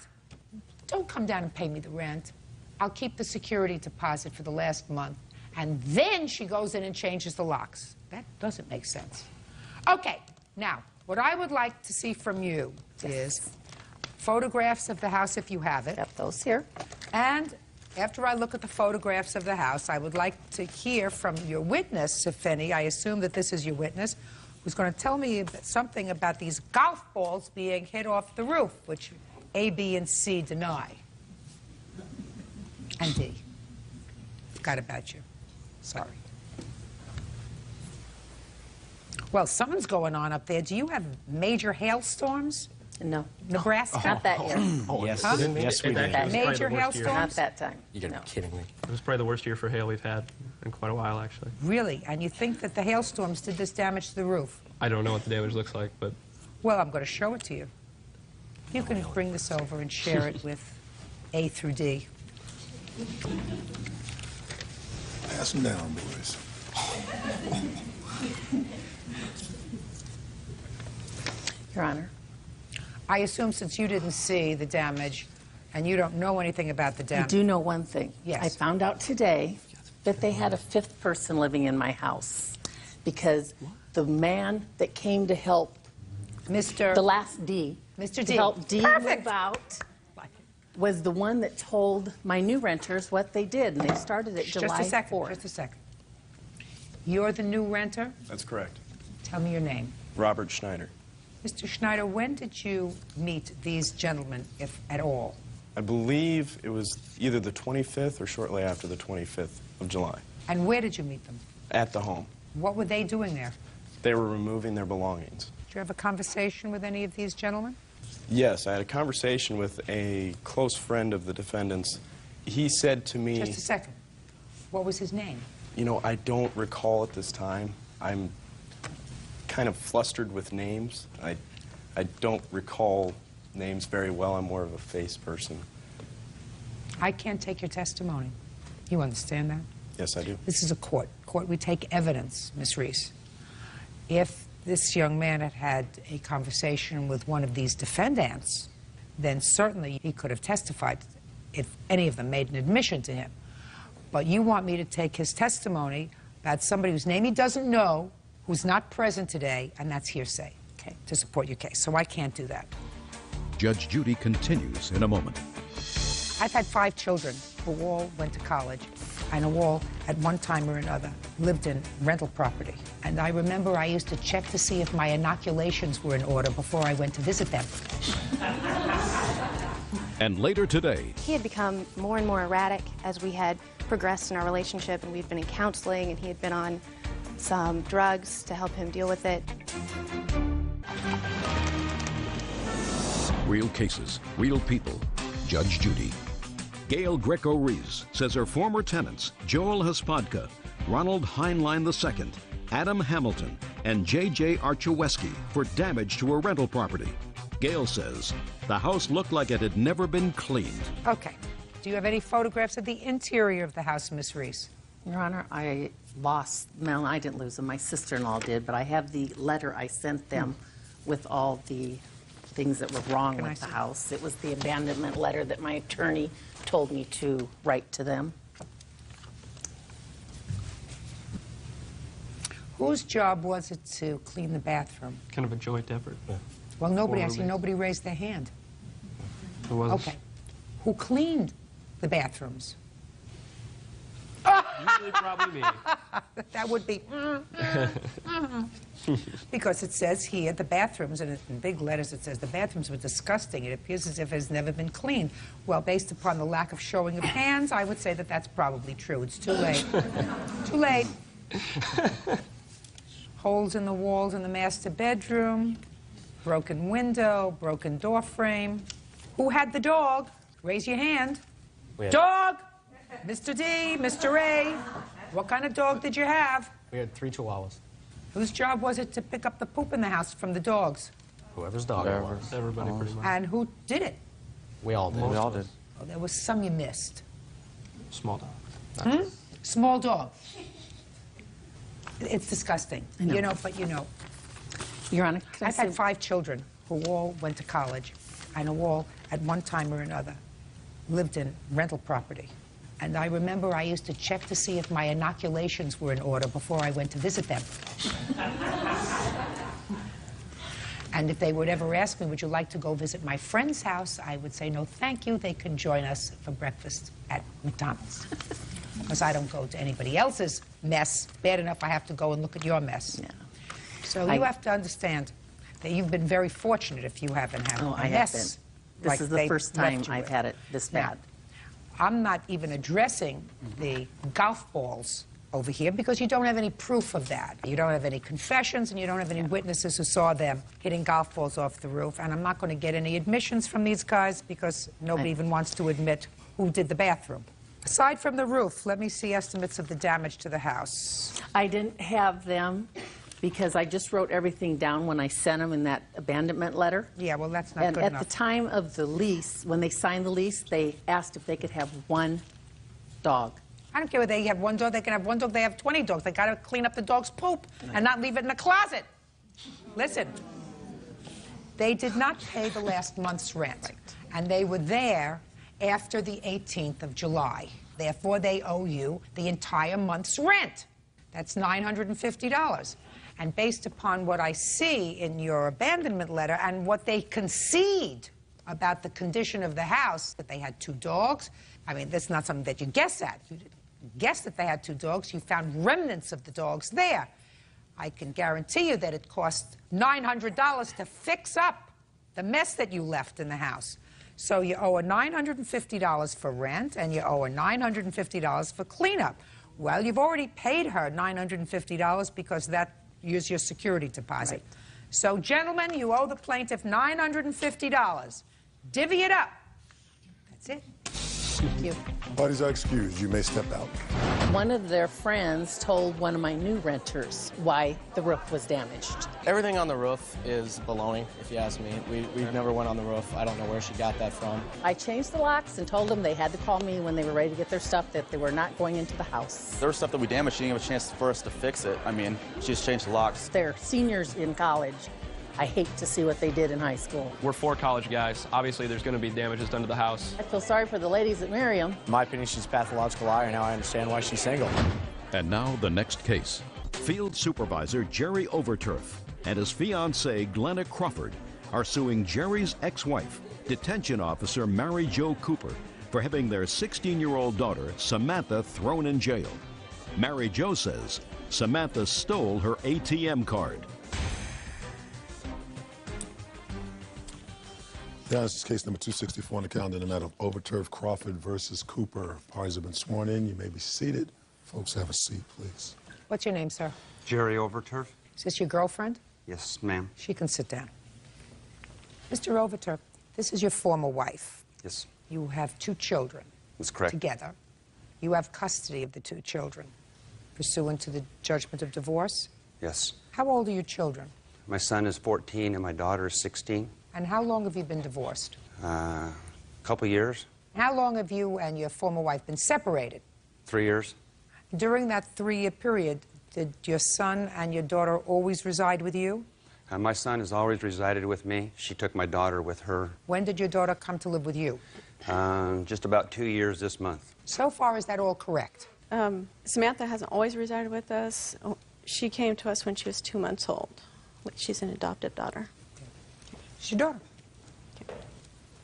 Speaker 2: don't come down and pay me the rent. I'll keep the security deposit for the last month. And then she goes in and changes the locks. That doesn't make sense. Okay, now, what I would like to see from you is photographs of the house if you have it.
Speaker 20: Got those here.
Speaker 2: And after I look at the photographs of the house, I would like to hear from your witness, if any. I assume that this is your witness, who's going to tell me something about these golf balls being hit off the roof, which A, B, and C deny. And D. Forgot about you. Sorry. Well, something's going on up there. Do you have major hailstorms?
Speaker 20: No.
Speaker 2: Nebraska?
Speaker 20: Not that year.
Speaker 9: Yes.
Speaker 2: Huh?
Speaker 9: Yes, we did.
Speaker 2: Major hailstorms?
Speaker 20: Not that time.
Speaker 8: You gotta be kidding me.
Speaker 9: It was probably the worst year for hail we've had in quite a while, actually.
Speaker 2: Really? And you think that the hailstorms did this damage to the roof?
Speaker 9: I don't know what the damage looks like, but
Speaker 2: Well, I'm going to show it to you. You can bring this over and share it with A through D.
Speaker 6: Pass them down, boys.
Speaker 20: Your Honor.
Speaker 2: I assume since you didn't see the damage and you don't know anything about the
Speaker 20: I
Speaker 2: damage.
Speaker 20: do know one thing.
Speaker 2: Yes.
Speaker 20: I found out today that they had a 5th person living in my house because the man that came to help the last D,
Speaker 2: Mr.
Speaker 20: to
Speaker 2: D.
Speaker 20: help D
Speaker 2: Perfect.
Speaker 20: move out, was the one that told my new renters what they did, and they started at July 4th.
Speaker 2: Just a second. You're the new renter?
Speaker 4: That's correct.
Speaker 2: Tell me your name.
Speaker 4: Robert Schneider.
Speaker 2: Mr. Schneider, when did you meet these gentlemen, if at all?
Speaker 4: I believe it was either the 25th or shortly after the 25th of July.
Speaker 2: And where did you meet them?
Speaker 4: At the home.
Speaker 2: What were they doing there?
Speaker 4: They were removing their belongings.
Speaker 2: Did you have a conversation with any of these gentlemen?
Speaker 4: Yes, I had a conversation with a close friend of the defendants. He said to me...
Speaker 2: Just a second. What was his name?
Speaker 4: You know, I don't recall at this time. I'm kind of flustered with names. I don't recall names very well. I'm more of a face person.
Speaker 2: I can't take your testimony. You understand that?
Speaker 4: Yes, I do.
Speaker 2: This is a court. Court, we take evidence, Miss Reese. If this young man had had a conversation with one of these defendants, then certainly he could have testified if any of them made an admission to him. But you want me to take his testimony about somebody whose name he doesn't know, who's not present today, and that's hearsay, okay, to support your case. So I can't do that.
Speaker 1: Judge Judy continues in a moment.
Speaker 2: I've had 5 children who all went to college and who all, at one time or another, lived in rental property. And I remember I used to check to see if my inoculations were in order before I went to visit them.
Speaker 1: And later today,
Speaker 21: he had become more and more erratic as we had progressed in our relationship, and we'd been in counseling, and he had been on some drugs to help him deal with it.
Speaker 1: real cases, real people. Judge Judy. Gail Greco-Rees says her former tenants, Joel Hospodka, Ronald Heinlein II, Adam Hamilton, and J.J. Archieweski, for damage to a rental property. Gail says the house looked like it had never been cleaned.
Speaker 2: Okay. Do you have any photographs of the interior of the house, Miss Reese?
Speaker 20: Your Honor, I lost, well, I didn't lose them, my sister-in-law did, but I have the letter I sent them with all the things that were wrong with the house. It was the abandonment letter that my attorney told me to write to them.
Speaker 2: Whose job was it to clean the bathroom?
Speaker 9: Kind of a joint effort.
Speaker 2: Well, nobody, actually, nobody raised their hand.
Speaker 9: It was.
Speaker 2: Okay. Who cleaned the bathrooms?
Speaker 9: Usually probably me.
Speaker 2: That would be... Because it says here, the bathrooms, and in big letters it says, the bathrooms were disgusting. It appears as if it has never been cleaned. Well, based upon the lack of showing of hands, I would say that that's probably true. It's too late. Too late. Holes in the walls in the master bedroom, broken window, broken door frame. Who had the dog? Raise your hand. Dog! Mr. D, Mr. A, what kind of dog did you have?
Speaker 8: We had 3 Chihuahuas.
Speaker 2: Whose job was it to pick up the poop in the house from the dogs?
Speaker 8: Whoever's dog it was.
Speaker 9: Everybody pretty much.
Speaker 2: And who did it?
Speaker 8: We all did.
Speaker 3: We all did.
Speaker 2: Oh, there was some you missed.
Speaker 9: Small dog.
Speaker 2: Small dog. It's disgusting.
Speaker 20: I know.
Speaker 2: You know, but you know.
Speaker 20: Your Honor, can I
Speaker 2: I've had
Speaker 20: say-
Speaker 2: 5 children who all went to college and who all, at one time or another, lived in rental property. And I remember I used to check to see if my inoculations were in order before I went to visit them. And if they would ever ask me, would you like to go visit my friend's house, I would say, no, thank you. They can join us for breakfast at McDonald's. Because I don't go to anybody else's mess. Bad enough I have to go and look at your mess.
Speaker 20: Yeah.
Speaker 2: So you have to understand that you've been very fortunate if you haven't had
Speaker 20: Oh,
Speaker 2: a
Speaker 20: I have
Speaker 2: mess.
Speaker 20: been.
Speaker 2: like
Speaker 20: This is the
Speaker 2: they
Speaker 20: first time
Speaker 2: left you
Speaker 20: I've
Speaker 2: with.
Speaker 20: had it this bad.
Speaker 2: I'm not even addressing the golf balls over here because you don't have any proof of that. You don't have any confessions and you don't have any witnesses who saw them hitting golf balls off the roof. And I'm not going to get any admissions from these guys because nobody even wants to admit who did the bathroom. Aside from the roof, let me see estimates of the damage to the house.
Speaker 20: I didn't have them because I just wrote everything down when I sent them in that abandonment letter.
Speaker 2: Yeah, well, that's not
Speaker 20: And
Speaker 2: good
Speaker 20: at
Speaker 2: enough.
Speaker 20: the time of the lease, when they signed the lease, they asked if they could have 1 dog.
Speaker 2: I don't care whether they have 1 dog, they can have 1 dog, they have 20 dogs. They got to clean up the dog's poop and not leave it in the closet. Listen, they did not pay the last month's rent, and they were there after the 18th of July. Therefore, they owe you the entire month's rent. That's $950. And based upon what I see in your abandonment letter and what they concede about the condition of the house, that they had 2 dogs, I mean, that's not something that you guess at. You didn't guess that they had 2 dogs. You found remnants of the dogs there. I can guarantee you that it cost $900 to fix up the mess that you left in the house. So you owe her $950 for rent, and you owe her $950 for cleanup. Well, you've already paid her $950 because that is your security deposit. So, gentlemen, you owe the plaintiff $950. Divvy it up. That's it. Thank you.
Speaker 6: Parties are excused. You may step out.
Speaker 20: One of their friends told one of my new renters why the roof was damaged.
Speaker 8: Everything on the roof is baloney, if you ask me. We've never went on the roof. I don't know where she got that from.
Speaker 20: I changed the locks and told them they had to call me when they were ready to get their stuff, that they were not going into the house.
Speaker 3: There was stuff that we damaged. She didn't have a chance for us to fix it. I mean, she just changed the locks.
Speaker 20: They're seniors in college. I hate to see what they did in high school.
Speaker 9: We're 4 college guys. Obviously, there's going to be damages done to the house.
Speaker 20: I feel sorry for the ladies at Miriam.
Speaker 13: In my opinion, she's a pathological liar. Now I understand why she's single.
Speaker 1: And now the next case. Field Supervisor Jerry Overturf and his fiancée Glenna Crawford are suing Jerry's ex-wife, Detention Officer Mary Jo Cooper, for having their 16-year-old daughter, Samantha, thrown in jail. Mary Jo says Samantha stole her ATM card.
Speaker 6: Yeah, this is case number 264 on the calendar in the matter of Overturf Crawford versus Cooper. Parties have been sworn in. You may be seated. Folks, have a seat, please.
Speaker 2: What's your name, sir?
Speaker 22: Jerry Overturf?
Speaker 2: Is this your girlfriend?
Speaker 22: Yes, ma'am.
Speaker 2: She can sit down. Mr. Overturf, this is your former wife.
Speaker 22: Yes.
Speaker 2: You have 2 children.
Speaker 22: That's correct.
Speaker 2: Together. You have custody of the 2 children, pursuant to the judgment of divorce.
Speaker 22: Yes.
Speaker 2: How old are your children?
Speaker 22: My son is 14 and my daughter is 16.
Speaker 2: And how long have you been divorced?
Speaker 22: A couple years.
Speaker 2: How long have you and your former wife been separated?
Speaker 22: 3 years.
Speaker 2: During that 3-year period, did your son and your daughter always reside with you?
Speaker 22: My son has always resided with me. She took my daughter with her.
Speaker 2: When did your daughter come to live with you?
Speaker 22: Just about 2 years this month.
Speaker 2: So far, is that all correct?
Speaker 23: Samantha hasn't always resided with us. She came to us when she was 2 months old. She's an adopted daughter.
Speaker 2: She's your daughter. Okay.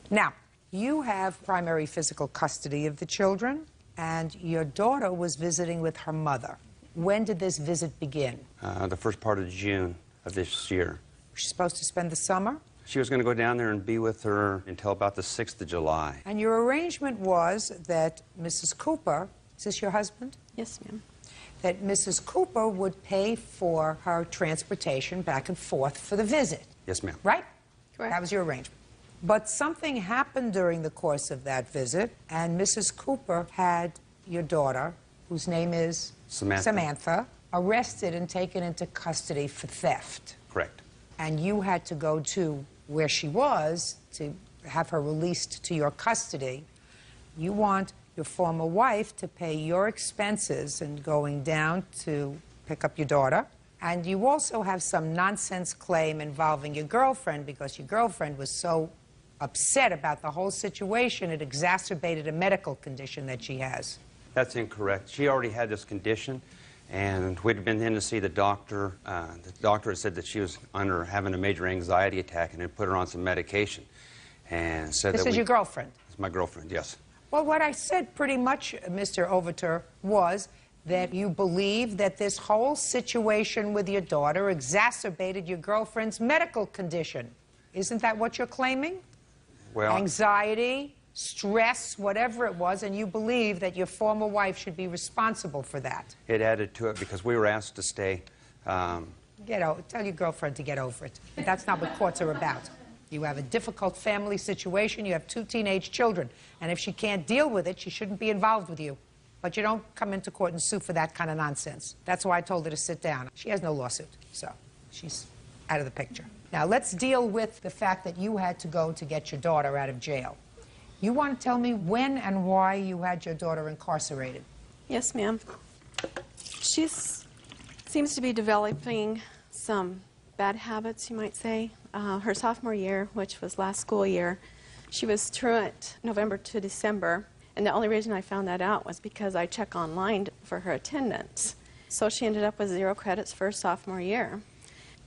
Speaker 2: Now, you have primary physical custody of the children, and your daughter was visiting with her mother. When did this visit begin?
Speaker 22: The first part of June of this year.
Speaker 2: Was she supposed to spend the summer?
Speaker 22: She was going to go down there and be with her until about the 6th of July.
Speaker 2: And your arrangement was that Mrs. Cooper, is this your husband?
Speaker 23: Yes, ma'am.
Speaker 2: That Mrs. Cooper would pay for her transportation back and forth for the visit.
Speaker 22: Yes, ma'am.
Speaker 2: Right?
Speaker 23: Correct.
Speaker 2: That was your arrangement. But something happened during the course of that visit, and Mrs. Cooper had your daughter, whose name is Samantha, arrested and taken into custody for theft.
Speaker 22: Correct.
Speaker 2: And you had to go to where she was to have her released to your custody. You want your former wife to pay your expenses in going down to pick up your daughter. And you also have some nonsense claim involving your girlfriend, because your girlfriend was so upset about the whole situation, it exacerbated a medical condition that she has.
Speaker 22: That's incorrect. She already had this condition, and we'd been in to see the doctor. The doctor had said that she was having a major anxiety attack and had put her on some medication. And said
Speaker 2: This is your girlfriend?
Speaker 22: It's my girlfriend, yes.
Speaker 2: Well, what I said pretty much, Mr. Overturf, was that you believe that this whole situation with your daughter exacerbated your girlfriend's medical condition. Isn't that what you're claiming?
Speaker 22: Well,
Speaker 2: anxiety, stress, whatever it was, and you believe that your former wife should be responsible for that.
Speaker 22: it added to it because we were asked to stay.
Speaker 2: Tell your girlfriend to get over it. But that's not what courts are about. You have a difficult family situation. You have 2 teenage children. And if she can't deal with it, she shouldn't be involved with you. But you don't come into court and sue for that kind of nonsense. That's why I told her to sit down. She has no lawsuit, so she's out of the picture. Now, let's deal with the fact that you had to go to get your daughter out of jail. You want to tell me when and why you had your daughter incarcerated?
Speaker 23: Yes, ma'am. She seems to be developing some bad habits, you might say. Her sophomore year, which was last school year, she was truant November to December. And the only reason I found that out was because I checked online for her attendance. So she ended up with 0 credits for her sophomore year.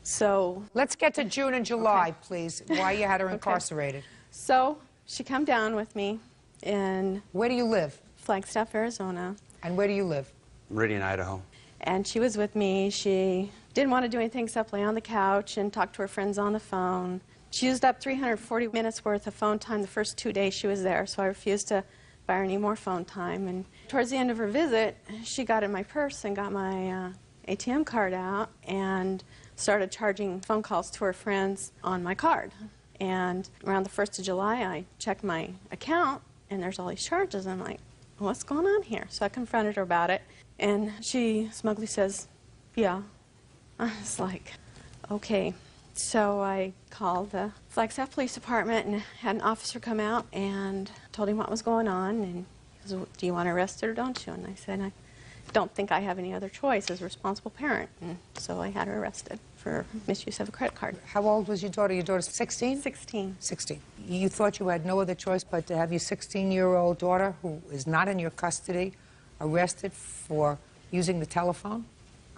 Speaker 23: So
Speaker 2: let's get to June and July,
Speaker 23: okay.
Speaker 2: please, why you had her incarcerated.
Speaker 23: So she come down with me in...
Speaker 2: Where do you live?
Speaker 23: Flagstaff, Arizona.
Speaker 2: And where do you live?
Speaker 22: Meridian, Idaho.
Speaker 23: And she was with me. She didn't want to do anything except lay on the couch and talk to her friends on the phone. She used up 340 minutes worth of phone time the first 2 days she was there, so I refused to buy her any more phone time. And towards the end of her visit, she got in my purse and got my ATM card out and started charging phone calls to her friends on my card. And around the 1st of July, I checked my account, and there's all these charges. I'm like, what's going on here? So I confronted her about it, and she smugly says, yeah. I was like, okay. So I called the Flagstaff Police Department and had an officer come out and told him what was going on. And he goes, do you want to arrest her or don't you? And I said, I don't think I have any other choice as a responsible parent. And so I had her arrested for misuse of a credit card.
Speaker 2: How old was your daughter? Your daughter's 16?
Speaker 23: 16.
Speaker 2: 16. You thought you had no other choice but to have your 16-year-old daughter, who is not in your custody, arrested for using the telephone?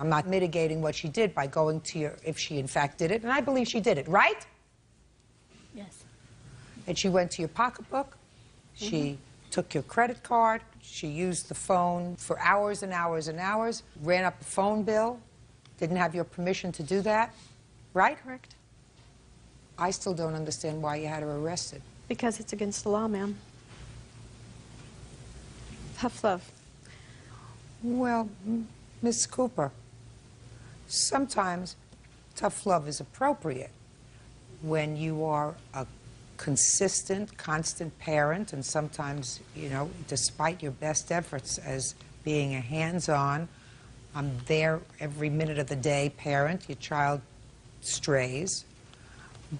Speaker 2: I'm not mitigating what she did by going to your, if she in fact did it, and I believe she did it, right?
Speaker 12: Yes.
Speaker 2: And she went to your pocketbook, she took your credit card, she used the phone for hours and hours and hours, ran up a phone bill, didn't have your permission to do that, right?
Speaker 23: Correct.
Speaker 2: I still don't understand why you had her arrested.
Speaker 23: Because it's against the law, ma'am. Tough love.
Speaker 2: Well, Miss Cooper, sometimes tough love is appropriate when you are a consistent, constant parent, and sometimes, you know, despite your best efforts as being a hands-on, I'm there every minute of the day parent, your child strays.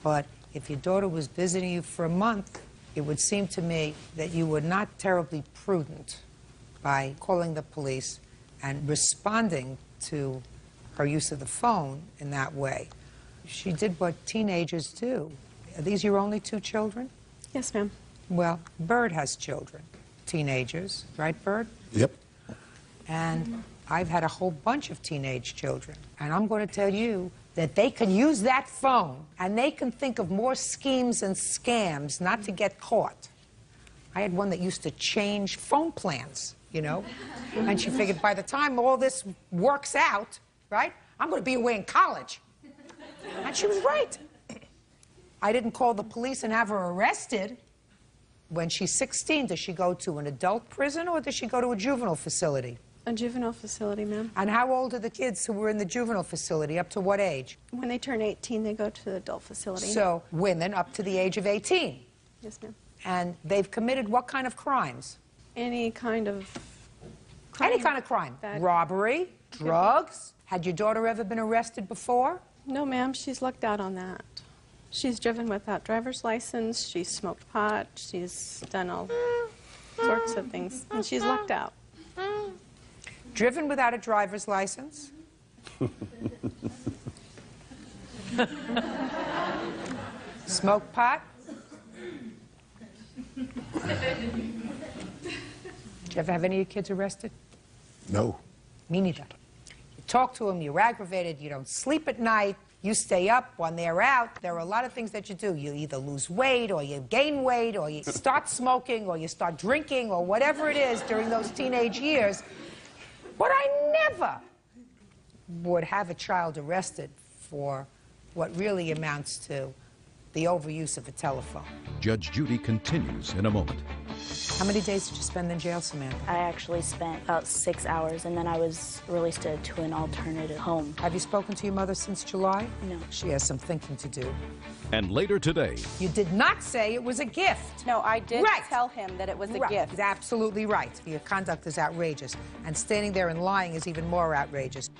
Speaker 2: But if your daughter was visiting you for a month, it would seem to me that you were not terribly prudent by calling the police and responding to her use of the phone in that way. She did what teenagers do. Are these your only 2 children?
Speaker 23: Yes, ma'am.
Speaker 2: Well, Bird has children, teenagers, right, Bird?
Speaker 6: Yep.
Speaker 2: And I've had a whole bunch of teenage children. And I'm going to tell you that they can use that phone and they can think of more schemes and scams not to get caught. I had one that used to change phone plans, you know? And she figured by the time all this works out, right, I'm going to be away in college. And she was right. I didn't call the police and have her arrested. When she's 16, does she go to an adult prison or does she go to a juvenile facility?
Speaker 23: A juvenile facility, ma'am.
Speaker 2: And how old are the kids who were in the juvenile facility? Up to what age?
Speaker 23: When they turn 18, they go to the adult facility.
Speaker 2: So women up to the age of 18.
Speaker 23: Yes, ma'am.
Speaker 2: And they've committed what kind of crimes?
Speaker 23: Any kind of crime.
Speaker 2: Any kind of crime. Robbery, drugs. Had your daughter ever been arrested before?
Speaker 23: No, ma'am. She's lucked out on that. She's driven without driver's license. She's smoked pot. She's done all sorts of things. And she's lucked out.
Speaker 2: Driven without a driver's license? Smoked pot? Did you ever have any of your kids arrested?
Speaker 6: No.
Speaker 2: Me neither. You talk to them, you're aggravated, you don't sleep at night, you stay up when they're out. There are a lot of things that you do. You either lose weight, or you gain weight, or you start smoking, or you start drinking, or whatever it is during those teenage years. But I never would have a child arrested for what really amounts to the overuse of a telephone.
Speaker 1: Judge Judy continues in a moment.
Speaker 2: How many days did you spend in jail, Samantha?
Speaker 7: I actually spent about 6 hours, and then I was released to an alternative home.
Speaker 2: Have you spoken to your mother since July?
Speaker 7: No.
Speaker 2: She has some thinking to do.
Speaker 1: And later today,
Speaker 2: You did not say it was a gift.
Speaker 14: No, I did
Speaker 2: Right.
Speaker 14: tell him that it was a
Speaker 2: Right.
Speaker 14: gift.
Speaker 2: He's absolutely right. Your conduct is outrageous. And standing there and lying is even more outrageous.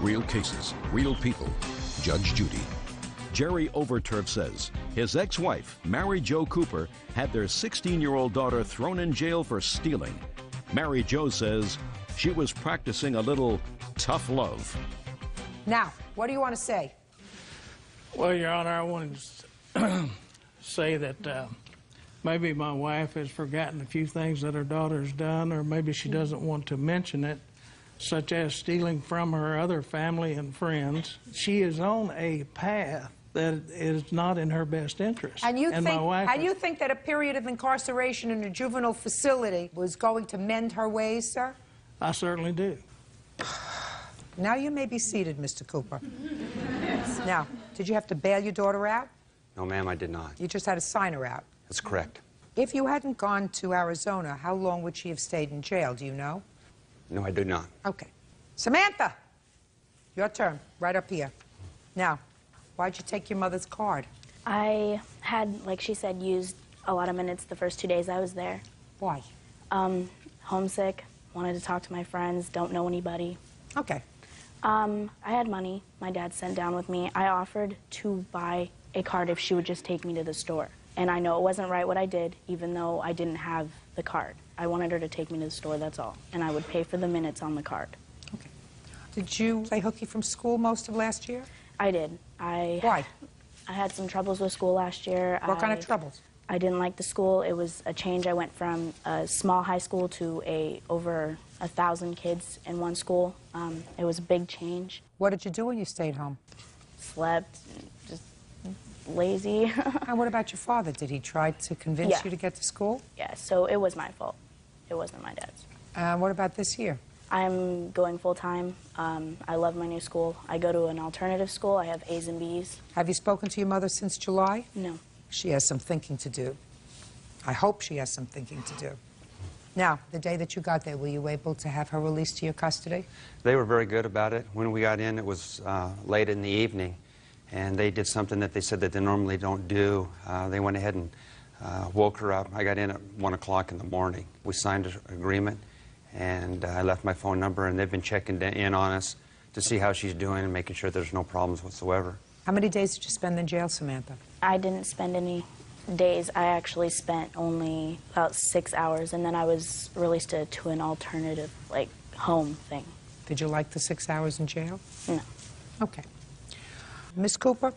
Speaker 1: real cases, real people. Judge Judy. Jerry Overturf says his ex-wife, Mary Jo Cooper, had their 16-year-old daughter thrown in jail for stealing. Mary Jo says she was practicing a little tough love.
Speaker 2: Now, what do you want to say?
Speaker 15: Well, Your Honor, I wanted to say that maybe my wife has forgotten a few things that her daughter's done, or maybe she doesn't want to mention it, such as stealing from her other family and friends. She is on a path that is not in her best interest.
Speaker 2: And you
Speaker 15: my
Speaker 2: think that a period of incarceration in a juvenile facility was going to mend her ways, sir?
Speaker 15: I certainly do.
Speaker 2: Now you may be seated, Mr. Cooper. Now, did you have to bail your daughter out?
Speaker 22: No, ma'am, I did not.
Speaker 2: You just had to sign her out.
Speaker 22: That's correct.
Speaker 2: If you hadn't gone to Arizona, how long would she have stayed in jail? Do you know?
Speaker 22: No, I do not.
Speaker 2: Okay. Samantha, your turn, right up here. Now, why'd you take your mother's card?
Speaker 7: I had, like she said, used a lot of minutes the first 2 days I was there.
Speaker 2: Why?
Speaker 7: Homesick, wanted to talk to my friends, don't know anybody.
Speaker 2: Okay.
Speaker 7: I had money my dad sent down with me. I offered to buy a card if she would just take me to the store. And I know it wasn't right what I did, even though I didn't have the card. I wanted her to take me to the store, that's all. And I would pay for the minutes on the card.
Speaker 2: Okay. Did you play hooky from school most of last year?
Speaker 7: I did.
Speaker 2: Why?
Speaker 7: I had some troubles with school last year.
Speaker 2: What kind of troubles?
Speaker 7: I didn't like the school. It was a change. I went from a small high school to over 1,000 kids in one school. It was a big change.
Speaker 2: What did you do when you stayed home?
Speaker 7: Slept, just lazy.
Speaker 2: And what about your father? Did he try to convince
Speaker 7: Yeah.
Speaker 2: you to get to school?
Speaker 7: Yeah, so it was my fault. It wasn't my dad's.
Speaker 2: What about this year?
Speaker 7: I'm going full-time. I love my new school. I go to an alternative school. I have A's and B's.
Speaker 2: Have you spoken to your mother since July?
Speaker 7: No.
Speaker 2: She has some thinking to do. I hope she has some thinking to do. Now, the day that you got there, were you able to have her released to your custody?
Speaker 22: They were very good about it. When we got in, it was late in the evening, and they did something that they said that they normally don't do. They went ahead and woke her up. I got in at 1 o'clock in the morning. We signed an agreement, and I left my phone number, and they've been checking in on us to see how she's doing and making sure there's no problems whatsoever.
Speaker 2: How many days did you spend in jail, Samantha?
Speaker 7: I didn't spend any days. I actually spent only about 6 hours, and then I was released to an alternative, like, home thing.
Speaker 2: Did you like the 6 hours in jail?
Speaker 7: No.
Speaker 2: Okay. Miss Cooper,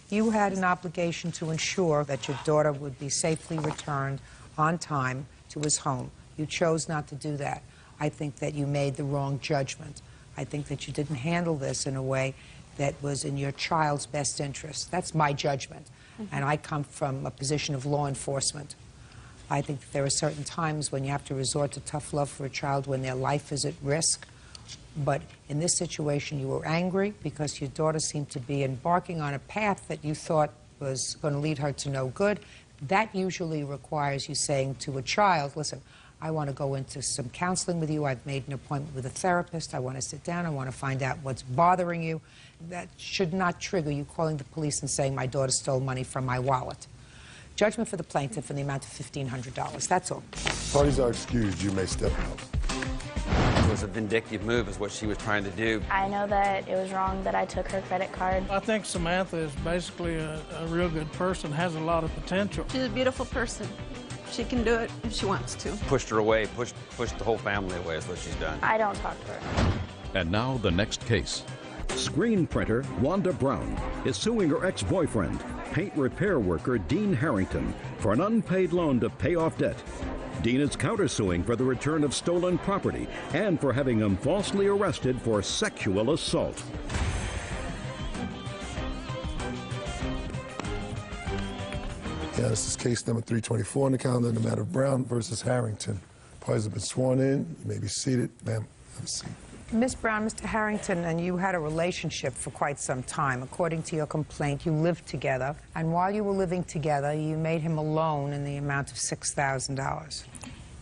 Speaker 2: you had an obligation to ensure that your daughter would be safely returned on time to his home. You chose not to do that. I think that you made the wrong judgment. I think that you didn't handle this in a way that was in your child's best interest. That's my judgment. And I come from a position of law enforcement. I think that there are certain times when you have to resort to tough love for a child when their life is at risk. But in this situation, you were angry because your daughter seemed to be embarking on a path that you thought was going to lead her to no good. That usually requires you saying to a child, listen, I want to go into some counseling with you. I've made an appointment with a therapist. I want to sit down. I want to find out what's bothering you. That should not trigger you calling the police and saying my daughter stole money from my wallet. Judgment for the plaintiff in the amount of $1,500. That's all.
Speaker 6: Parties are excused. You may step out.
Speaker 22: It was a vindictive move is what she was trying to do.
Speaker 7: I know that it was wrong that I took her credit card.
Speaker 15: I think Samantha is basically a real good person, has a lot of potential.
Speaker 23: She's a beautiful person. She can do it if she wants to.
Speaker 22: Pushed her away, pushed the whole family away is what she's done.
Speaker 7: I don't talk to her.
Speaker 1: And now the next case. Screen printer Wanda Brown is suing her ex-boyfriend, paint repair worker Dean Harrington, for an unpaid loan to pay off debt. Dean is countersuing for the return of stolen property and for having him falsely arrested for sexual assault.
Speaker 6: Yeah, this is case number 324 on the calendar in the matter of Brown versus Harrington. Parties have been sworn in. You may be seated. Ma'am, have a seat.
Speaker 2: Miss Brown, Mr. Harrington and you had a relationship for quite some time. According to your complaint, you lived together. And while you were living together, you made him a loan in the amount of $6,000.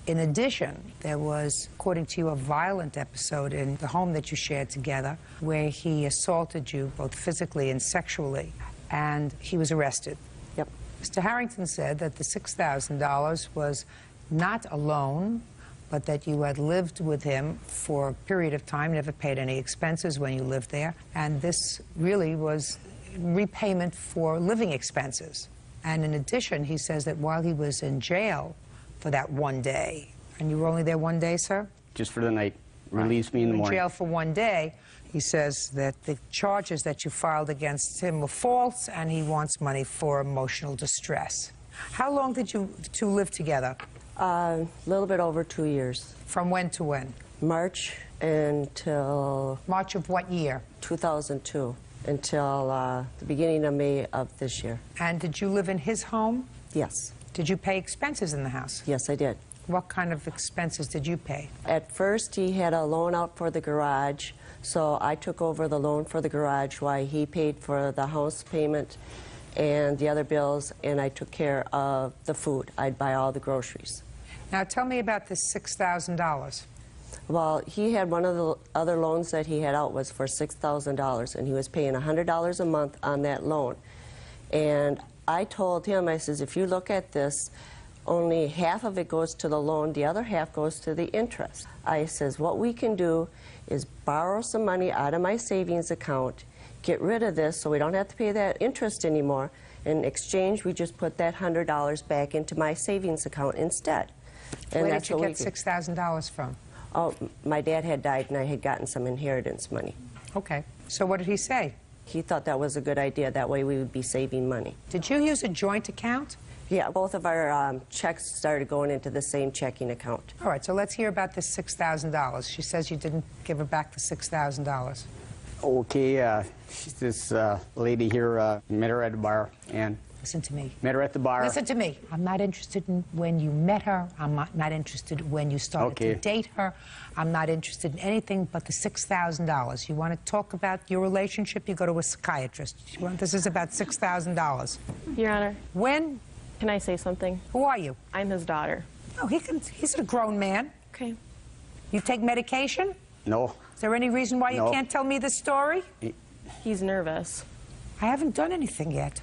Speaker 2: In addition, there was, according to you, a violent episode in the home that you shared together where he assaulted you both physically and sexually, and he was arrested.
Speaker 5: Yep.
Speaker 2: Mr. Harrington said that the $6,000 was not a loan, but that you had lived with him for a period of time, never paid any expenses when you lived there, and this really was repayment for living expenses. And in addition, he says that while he was in jail for that one day, and you were only there one day, sir?
Speaker 5: Just for the night. Release me in the morning.
Speaker 2: In jail for one day. He says that the charges that you filed against him were false, and he wants money for emotional distress. How long did you two live together?
Speaker 5: A little bit over 2 years.
Speaker 2: From when to when?
Speaker 5: March until...
Speaker 2: March of what year?
Speaker 5: 2002, until the beginning of May of this year.
Speaker 2: And did you live in his home?
Speaker 5: Yes.
Speaker 2: Did you pay expenses in the house?
Speaker 5: Yes, I did.
Speaker 2: What kind of expenses did you pay?
Speaker 5: At first, he had a loan out for the garage, so I took over the loan for the garage while he paid for the house payment and the other bills, and I took care of the food. I'd buy all the groceries.
Speaker 2: Now tell me about this $6,000.
Speaker 5: Well, he had one of the other loans that he had out was for $6,000, and he was paying $100 a month on that loan. And I told him, I says, if you look at this, only half of it goes to the loan, the other half goes to the interest. I says, what we can do is borrow some money out of my savings account, get rid of this so we don't have to pay that interest anymore. In exchange, we just put that $100 back into my savings account instead. And
Speaker 2: Where
Speaker 5: that's
Speaker 2: did you
Speaker 5: what
Speaker 2: get
Speaker 5: we
Speaker 2: $6,000 from?
Speaker 5: Oh, my dad had died and I had gotten some inheritance money.
Speaker 2: Okay. So what did he say?
Speaker 5: He thought that was a good idea. That way we would be saving money.
Speaker 2: Did you use a joint account?
Speaker 5: Yeah, both of our checks started going into the same checking account.
Speaker 2: All right, so let's hear about this $6,000. She says you didn't give her back the $6,000.
Speaker 10: Okay, she's this lady here, met her at the bar, and...
Speaker 2: Listen to me.
Speaker 10: Met her at the bar.
Speaker 2: Listen to me. I'm not interested in when you met her. I'm not interested when you started to date her. I'm not interested in anything but the $6,000. You want to talk about your relationship, you go to a psychiatrist. This is about $6,000.
Speaker 14: Your Honor.
Speaker 2: When?
Speaker 14: Can I say something?
Speaker 2: Who are you?
Speaker 14: I'm his daughter.
Speaker 2: Oh, he's a grown man.
Speaker 14: Okay.
Speaker 2: You take medication?
Speaker 10: No.
Speaker 2: Is there any reason why you can't tell me this story?
Speaker 14: He's nervous.
Speaker 2: I haven't done anything yet.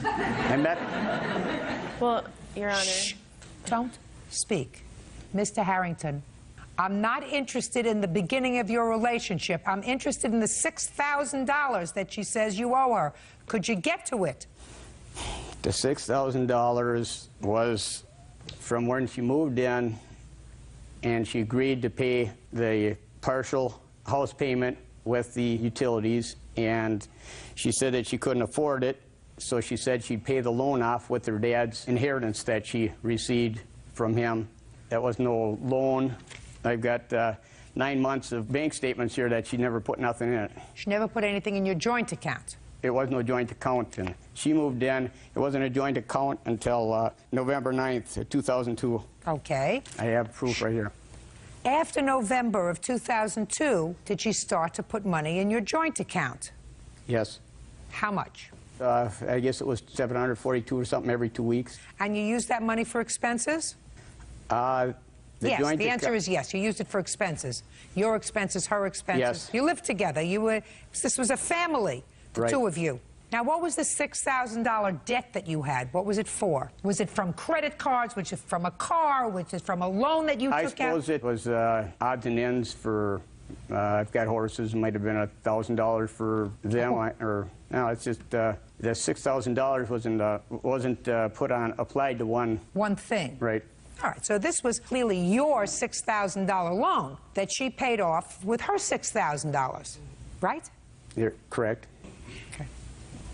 Speaker 10: I met...
Speaker 14: Well, Your Honor...
Speaker 2: Shh. Don't speak. Mr. Harrington, I'm not interested in the beginning of your relationship. I'm interested in the $6,000 that she says you owe her. Could you get to it?
Speaker 10: The $6,000 was from when she moved in, and she agreed to pay the partial house payment with the utilities, and she said that she couldn't afford it, so she said she'd pay the loan off with her dad's inheritance that she received from him. That was no loan. I've got 9 months of bank statements here that she never put nothing in it.
Speaker 2: She never put anything in your joint account?
Speaker 10: It was no joint account, and she moved in. It wasn't a joint account until November 9th, 2002.
Speaker 2: Okay.
Speaker 10: I have proof right here.
Speaker 2: After November of 2002, did she start to put money in your joint account?
Speaker 10: Yes.
Speaker 2: How much?
Speaker 10: I guess it was $742 or something every 2 weeks.
Speaker 2: And you used that money for expenses?
Speaker 10: Yes,
Speaker 2: the answer is yes. You used it for expenses. Your expenses, her expenses.
Speaker 10: Yes.
Speaker 2: You lived together. This was a family, the two of you. Now, what was the $6,000 debt that you had? What was it for? Was it from credit cards? Was it from a car? Was it from a loan that you took out?
Speaker 10: I suppose it was odds and ends for, I've got horses, it might have been $1,000 for them, no, it's just, the $6,000 wasn't applied to one thing. Right.
Speaker 2: All right, so this was clearly your $6,000 loan that she paid off with her $6,000, right?
Speaker 10: You're correct.
Speaker 2: Okay.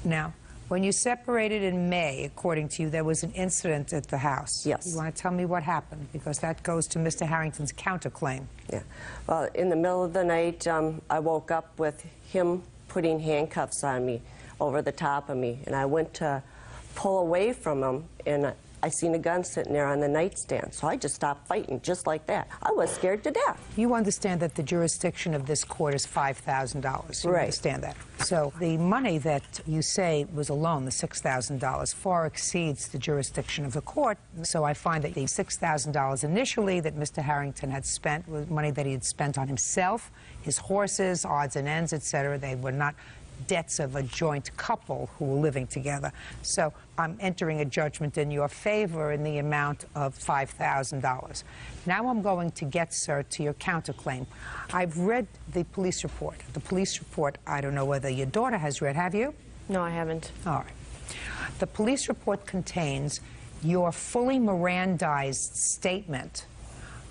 Speaker 2: Now, when you separated in May, according to you, there was an incident at the house.
Speaker 5: Yes.
Speaker 2: You want to tell me what happened? Because that goes to Mr. Harrington's counterclaim.
Speaker 5: Yeah. Well, in the middle of the night, I woke up with him putting handcuffs on me over the top of me, and I went to pull away from him, and I seen a gun sitting there on the nightstand, so I just stopped fighting just like that. I was scared to death.
Speaker 2: You understand that the jurisdiction of this court is $5,000. You understand that. So the money that you say was a loan, the $6,000, far exceeds the jurisdiction of the court. So I find that the $6,000 initially that Mr. Harrington had spent was money that he had spent on himself, his horses, odds and ends, etc. They were not debts of a joint couple who were living together. So I'm entering a judgment in your favor in the amount of $5,000. Now I'm going to get, sir, to your counterclaim. I've read the police report. The police report, I don't know whether your daughter has read. Have you?
Speaker 14: No, I haven't.
Speaker 2: All right. The police report contains your fully Mirandized statement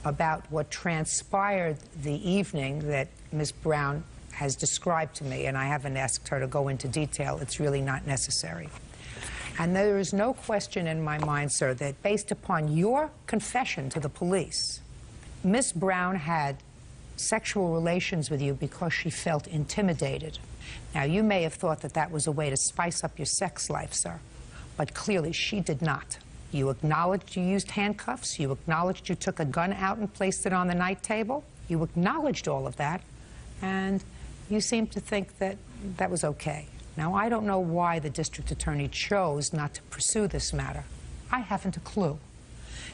Speaker 2: about what transpired the evening that Ms. Brown has described to me, and I haven't asked her to go into detail. It's really not necessary. And there is no question in my mind, sir, that based upon your confession to the police, Ms. Brown had sexual relations with you because she felt intimidated. Now, you may have thought that that was a way to spice up your sex life, sir, but clearly she did not. You acknowledged you used handcuffs. You acknowledged you took a gun out and placed it on the night table. You acknowledged all of that, and you seem to think that that was okay. Now, I don't know why the district attorney chose not to pursue this matter. I haven't a clue.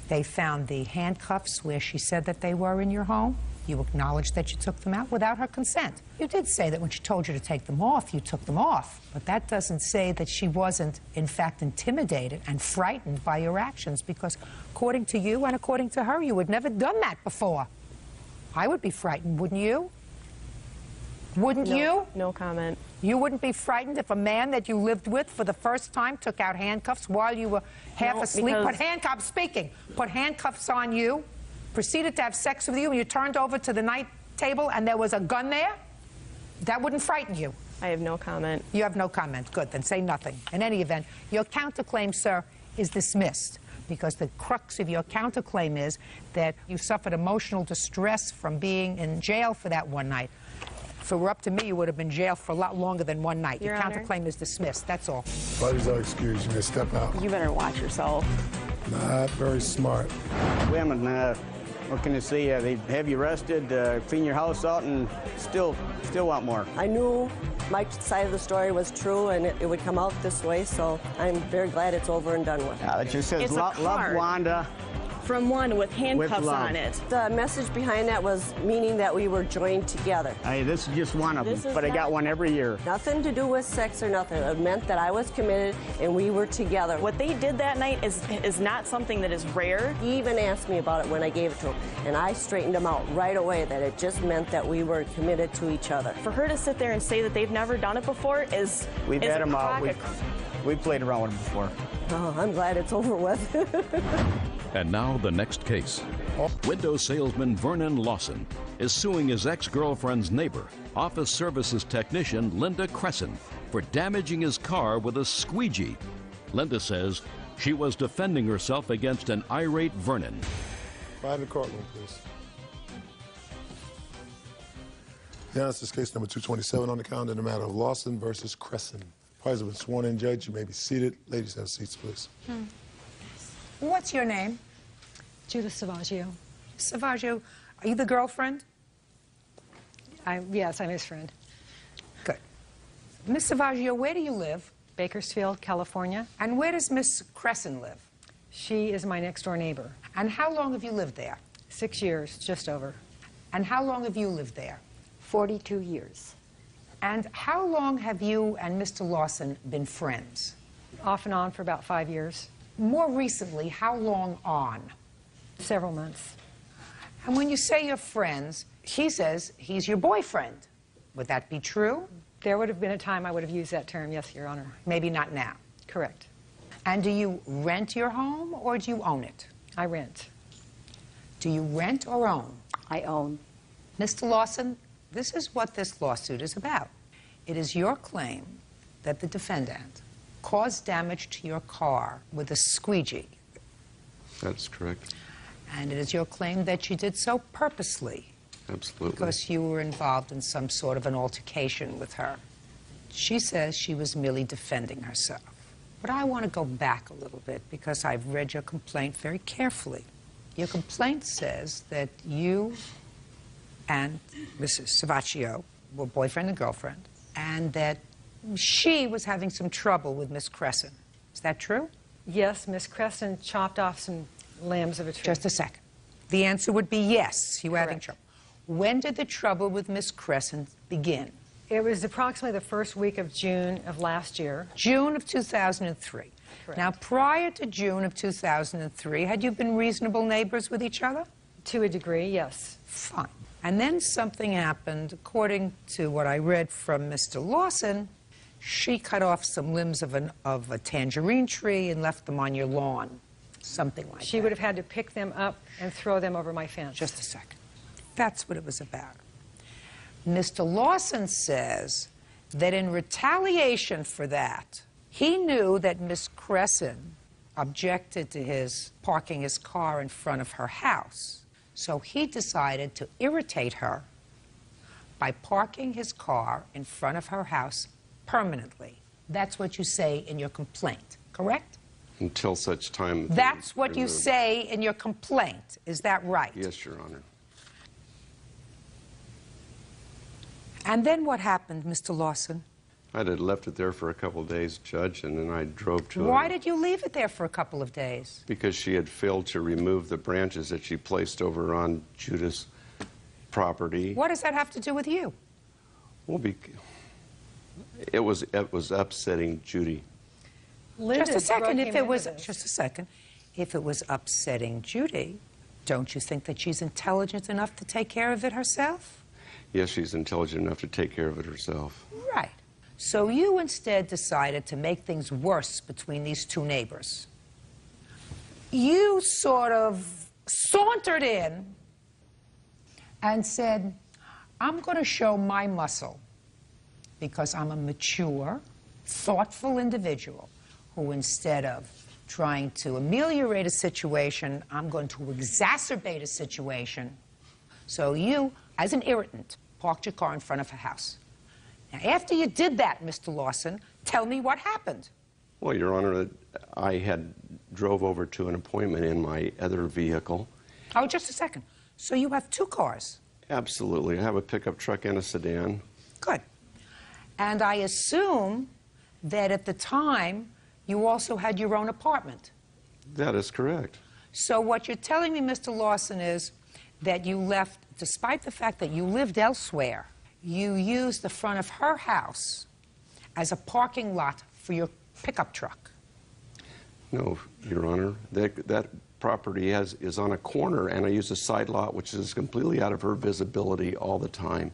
Speaker 2: They found the handcuffs where she said that they were in your home. You acknowledged that you took them out without her consent. You did say that when she told you to take them off, you took them off. But that doesn't say that she wasn't, in fact, intimidated and frightened by your actions, because according to you and according to her, you had never done that before. I would be frightened, wouldn't you? Wouldn't you?
Speaker 14: No comment.
Speaker 2: You wouldn't be frightened if a man that you lived with for the first time took out handcuffs while you were half asleep? Put handcuffs, speaking, put handcuffs on you, proceeded to have sex with you, and you turned over to the night table and there was a gun there? That wouldn't frighten you?
Speaker 14: I have no comment.
Speaker 2: You have no comment. Good, then say nothing. In any event, your counterclaim, sir, is dismissed, because the crux of your counterclaim is that you suffered emotional distress from being in jail for that one night. If it were up to me, you would have been jailed for a lot longer than one night. Your counterclaim is dismissed. That's all.
Speaker 6: Parties are excused. You may step out.
Speaker 14: You better watch yourself.
Speaker 6: Not very smart.
Speaker 10: Women, what can I say? They have you arrested, clean your house out, and still want more.
Speaker 5: I knew my side of the story was true, and it would come out this way, so I'm very glad it's over and done with.
Speaker 10: It just says, love Wanda.
Speaker 14: From one with handcuffs on it.
Speaker 5: The message behind that was meaning that we were joined together.
Speaker 10: Hey, this is just one of them, but I got one every year.
Speaker 5: Nothing to do with sex or nothing. It meant that I was committed and we were together.
Speaker 14: What they did that night is not something that is rare.
Speaker 5: He even asked me about it when I gave it to him, and I straightened him out right away that it just meant that we were committed to each other.
Speaker 14: For her to sit there and say that they've never done it before is
Speaker 10: We've had them out. We've played around with them before.
Speaker 5: Oh, I'm glad it's over with.
Speaker 1: And now the next case. Window salesman Vernon Lawson is suing his ex-girlfriend's neighbor, office services technician Linda Crescent, for damaging his car with a squeegee. Linda says she was defending herself against an irate Vernon.
Speaker 6: Right in the courtroom, please. Yeah, this is case number 227 on the calendar in the matter of Lawson versus Crescent. Parties have been sworn in, Judge. You may be seated. Ladies, have seats, please.
Speaker 2: What's your name?
Speaker 11: Judith Savaggio.
Speaker 2: Savaggio, are you the girlfriend?
Speaker 11: Yes, I'm his friend.
Speaker 2: Good. Miss Savaggio, where do you live?
Speaker 11: Bakersfield, California.
Speaker 2: And where does Miss Crescent live?
Speaker 11: She is my next-door neighbor.
Speaker 2: And how long have you lived there?
Speaker 11: 6 years, just over.
Speaker 2: And how long have you lived there?
Speaker 11: 42 years.
Speaker 2: And how long have you and Mr. Lawson been friends?
Speaker 11: Off and on for about 5 years.
Speaker 2: More recently, how long on?
Speaker 11: Several months.
Speaker 2: And when you say you're friends, she says he's your boyfriend. Would that be true?
Speaker 11: There would have been a time I would have used that term, yes, Your Honor.
Speaker 2: Maybe not now.
Speaker 11: Correct.
Speaker 2: And do you rent your home or do you own it?
Speaker 11: I rent.
Speaker 2: Do you rent or own?
Speaker 11: I own.
Speaker 2: Mr. Lawson, this is what this lawsuit is about. It is your claim that the defendant caused damage to your car with a squeegee.
Speaker 16: That's correct.
Speaker 2: And it is your claim that you did so purposely.
Speaker 16: Absolutely.
Speaker 2: Because you were involved in some sort of an altercation with her. She says she was merely defending herself. But I want to go back a little bit because I've read your complaint very carefully. Your complaint says that you and Mrs. Savaggio were boyfriend and girlfriend, and that she was having some trouble with Miss Crescent. Is that true?
Speaker 11: Yes, Miss Crescent chopped off some limbs of a tree.
Speaker 2: Just a second. The answer would be yes, you were having
Speaker 11: Correct.
Speaker 2: trouble. When did the trouble with Miss Crescent begin?
Speaker 11: It was approximately the first week of June of last year.
Speaker 2: June of 2003.
Speaker 11: Correct.
Speaker 2: Now, prior to June of 2003, had you been reasonable neighbors with each other?
Speaker 11: To a degree, yes.
Speaker 2: Fine. And then something happened. According to what I read from Mr. Lawson, she cut off some limbs of a tangerine tree and left them on your lawn. Something like that.
Speaker 11: She would have had to pick them up and throw them over my fence.
Speaker 2: Just a second. That's what it was about. Mr. Lawson says that in retaliation for that, he knew that Miss Crescent objected to his parking his car in front of her house. So he decided to irritate her by parking his car in front of her house permanently. That's what you say in your complaint, correct?
Speaker 16: Until such time.
Speaker 2: That's what you say in your complaint. Is that right?
Speaker 16: Yes, Your Honor.
Speaker 2: And then what happened, Mr. Lawson?
Speaker 16: I had left it there for a couple of days, Judge, and then I drove to
Speaker 2: Why did you leave it there for a couple of days?
Speaker 16: Because she had failed to remove the branches that she placed over on Judah's property.
Speaker 2: What does that have to do with you?
Speaker 16: Well, it was upsetting Judy.
Speaker 2: Just a second. If it was just a second, if it was upsetting Judy, don't you think that she's intelligent enough to take care of it herself?
Speaker 16: Yes, she's intelligent enough to take care of it herself.
Speaker 2: Right. So you instead decided to make things worse between these two neighbors. You sort of sauntered in and said, I'm going to show my muscle because I'm a mature, thoughtful individual who, instead of trying to ameliorate a situation, I'm going to exacerbate a situation. So you, as an irritant, parked your car in front of her house. Now, after you did that, Mr. Lawson, tell me what happened.
Speaker 16: Well, Your Honor, I had drove over to an appointment in my other vehicle.
Speaker 2: Oh, just a second. So you have two cars?
Speaker 16: Absolutely. I have a pickup truck and a sedan.
Speaker 2: Good. And I assume that at the time, you also had your own apartment.
Speaker 16: That is correct.
Speaker 2: So what you're telling me, Mr. Lawson, is that you left, despite the fact that you lived elsewhere, you used the front of her house as a parking lot for your pickup truck.
Speaker 16: No, Your Honor. That property is on a corner, and I use a side lot, which is completely out of her visibility all the time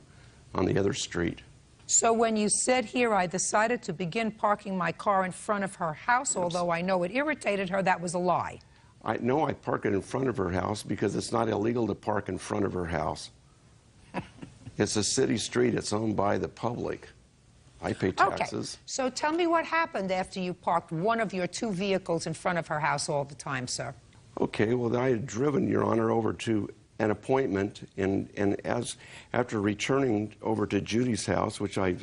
Speaker 16: on the other street.
Speaker 2: So when you said here, I decided to begin parking my car in front of her house, although I know it irritated her, that was a lie.
Speaker 16: I park it in front of her house because it's not illegal to park in front of her house. It's a city street. It's owned by the public. I pay taxes.
Speaker 2: Okay. So tell me what happened after you parked one of your two vehicles in front of her house all the time, sir.
Speaker 16: Okay, well, I had driven, Your Honor, over to an appointment, and after returning over to Judy's house, which I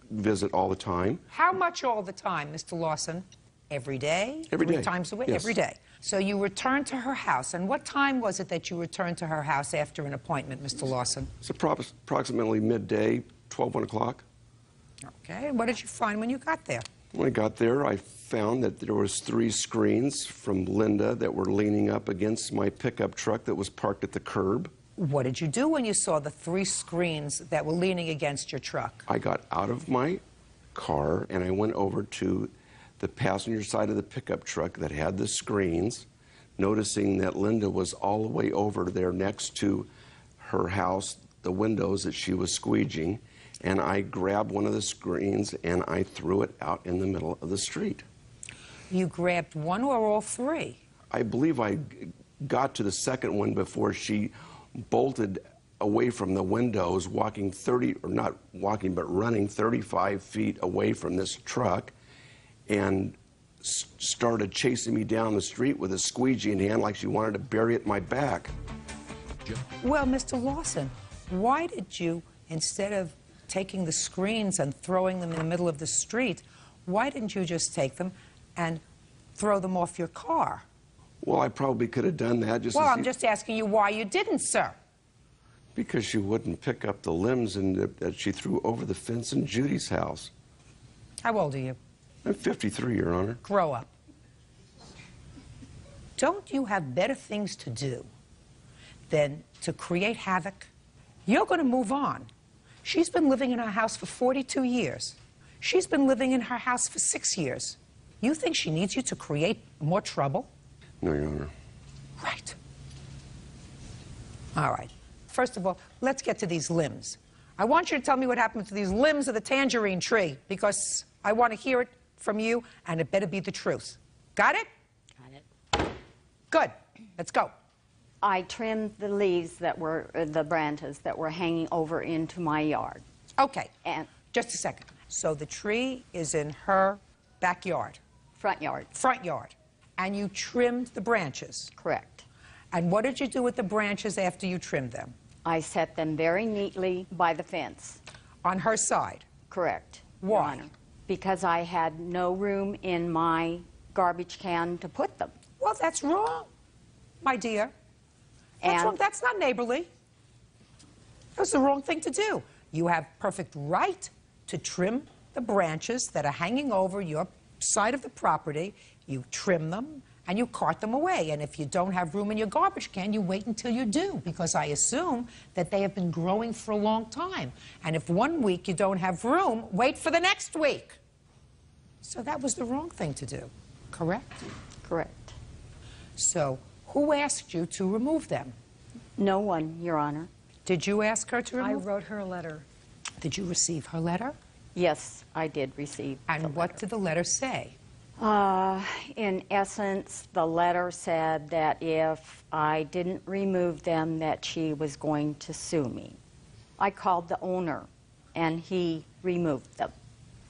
Speaker 16: visit all the time.
Speaker 2: How much all the time, Mr. Lawson? Every day?
Speaker 16: Every day.
Speaker 2: 3 times a week?
Speaker 16: Yes.
Speaker 2: Every day. So you returned to her house. And what time was it that you returned to her house after an appointment, Mr. Lawson?
Speaker 16: It's approximately midday, 1 o'clock.
Speaker 2: Okay. What did you find when you got there?
Speaker 16: When I got there, I found that there was 3 screens from Linda that were leaning up against my pickup truck that was parked at the curb.
Speaker 2: What did you do when you saw the 3 screens that were leaning against your truck?
Speaker 16: I got out of my car and I went over to the passenger side of the pickup truck that had the screens, noticing that Linda was all the way over there next to her house, the windows that she was squeegeeing, and I grabbed one of the screens and I threw it out in the middle of the street.
Speaker 2: You grabbed one or all 3?
Speaker 16: I believe I got to the second one before she bolted away from the windows, walking 30, or not walking, but running 35 feet away from this truck, and started chasing me down the street with a squeegee in hand like she wanted to bury it in my back.
Speaker 2: Well, Mr. Lawson, why did you, instead of taking the screens and throwing them in the middle of the street, why didn't you just take them and throw them off your car?
Speaker 16: Well, I probably could have done that.
Speaker 2: Well, I'm just asking you why you didn't, sir.
Speaker 16: Because she wouldn't pick up the limbs that she threw over the fence in Judy's house.
Speaker 2: How old are you?
Speaker 16: I'm 53, Your Honor.
Speaker 2: Grow up. Don't you have better things to do than to create havoc? You're going to move on. She's been living in her house for 42 years. She's been living in her house for 6 years. You think she needs you to create more trouble?
Speaker 16: No, Your Honor.
Speaker 2: Right. All right. First of all, let's get to these limbs. I want you to tell me what happened to these limbs of the tangerine tree, because I want to hear it from you, and it better be the truth. Got it?
Speaker 17: Got it.
Speaker 2: Good. Let's go.
Speaker 17: I trimmed the leaves that were, the branches that were hanging over into my yard.
Speaker 2: Okay.
Speaker 17: And
Speaker 2: just a second. So the tree is in her backyard?
Speaker 17: Front yard.
Speaker 2: Front yard. And you trimmed the branches?
Speaker 17: Correct.
Speaker 2: And what did you do with the branches after you trimmed them?
Speaker 17: I set them very neatly by the fence.
Speaker 2: On her side?
Speaker 17: Correct.
Speaker 2: Why?
Speaker 17: Because I had no room in my garbage can to put them.
Speaker 2: Well, that's wrong, my dear. That's wrong. That's not neighborly. That's the wrong thing to do. You have perfect right to trim the branches that are hanging over your side of the property. You trim them and you cart them away. And if you don't have room in your garbage can, you wait until you do, because I assume that they have been growing for a long time. And if 1 week you don't have room, wait for the next week. So that was the wrong thing to do, correct?
Speaker 17: Correct.
Speaker 2: So who asked you to remove them?
Speaker 17: No one, Your Honor.
Speaker 2: Did you ask her to remove?
Speaker 11: I wrote her a letter.
Speaker 2: Did you receive her letter?
Speaker 17: Yes, I did receive.
Speaker 2: And what did the letter say?
Speaker 17: In essence, the letter said that if I didn't remove them, that she was going to sue me. I called the owner, and he removed them.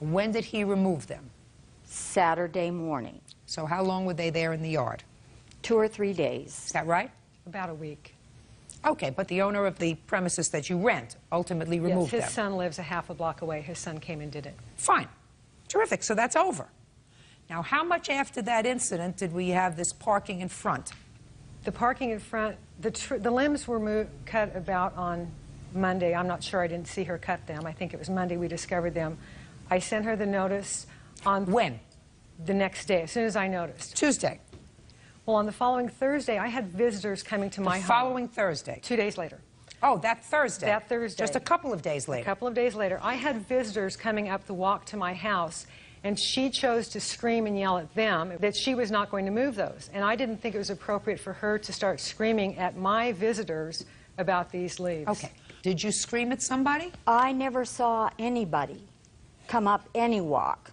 Speaker 2: When did he remove them?
Speaker 17: Saturday morning.
Speaker 2: So how long were they there in the yard?
Speaker 17: 2 or 3 days.
Speaker 2: Is that right?
Speaker 11: About a week.
Speaker 2: Okay, but the owner of the premises that you rent ultimately removed them.
Speaker 11: Yes, his son lives a half a block away. His son came and did it.
Speaker 2: Fine. Terrific. So that's over. Now, how much after that incident did we have this parking in front?
Speaker 11: The parking in front, the limbs were cut about on Monday. I'm not sure. I didn't see her cut them. I think it was Monday we discovered them. I sent her the notice on...
Speaker 2: When?
Speaker 11: The next day, as soon as I noticed.
Speaker 2: Tuesday.
Speaker 11: Well, on the following Thursday, I had visitors coming to my home.
Speaker 2: The following Thursday?
Speaker 11: 2 days later.
Speaker 2: Oh, that Thursday?
Speaker 11: That Thursday.
Speaker 2: Just a couple of days later?
Speaker 11: A couple of days later. I had visitors coming up the walk to my house, and she chose to scream and yell at them that she was not going to move those. And I didn't think it was appropriate for her to start screaming at my visitors about these leaves.
Speaker 2: Okay. Did you scream at somebody?
Speaker 17: I never saw anybody come up any walk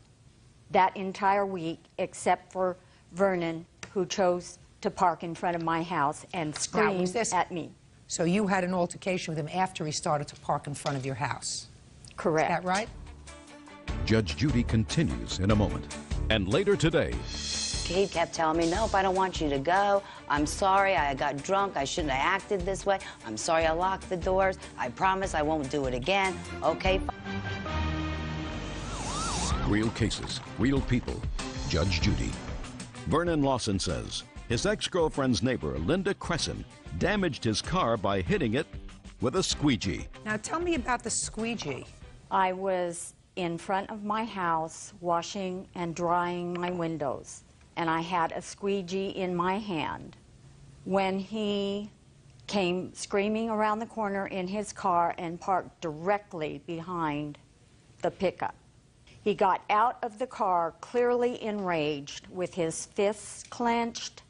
Speaker 17: that entire week except for Vernon, who chose to park in front of my house and scream at me.
Speaker 2: So you had an altercation with him after he started to park in front of your house?
Speaker 17: Correct.
Speaker 2: Is that right?
Speaker 1: Judge Judy continues in a moment. And later today...
Speaker 4: He kept telling me, nope, I don't want you to go. I'm sorry, I got drunk. I shouldn't have acted this way. I'm sorry I locked the doors. I promise I won't do it again. Okay.
Speaker 1: Real cases, real people. Judge Judy. Vernon Lawson says his ex-girlfriend's neighbor, Linda Cresson, damaged his car by hitting it with a squeegee.
Speaker 2: Now tell me about the squeegee.
Speaker 17: I was in front of my house washing and drying my windows, and I had a squeegee in my hand when he came screaming around the corner in his car and parked directly behind the pickup. He got out of the car clearly enraged with his fists clenched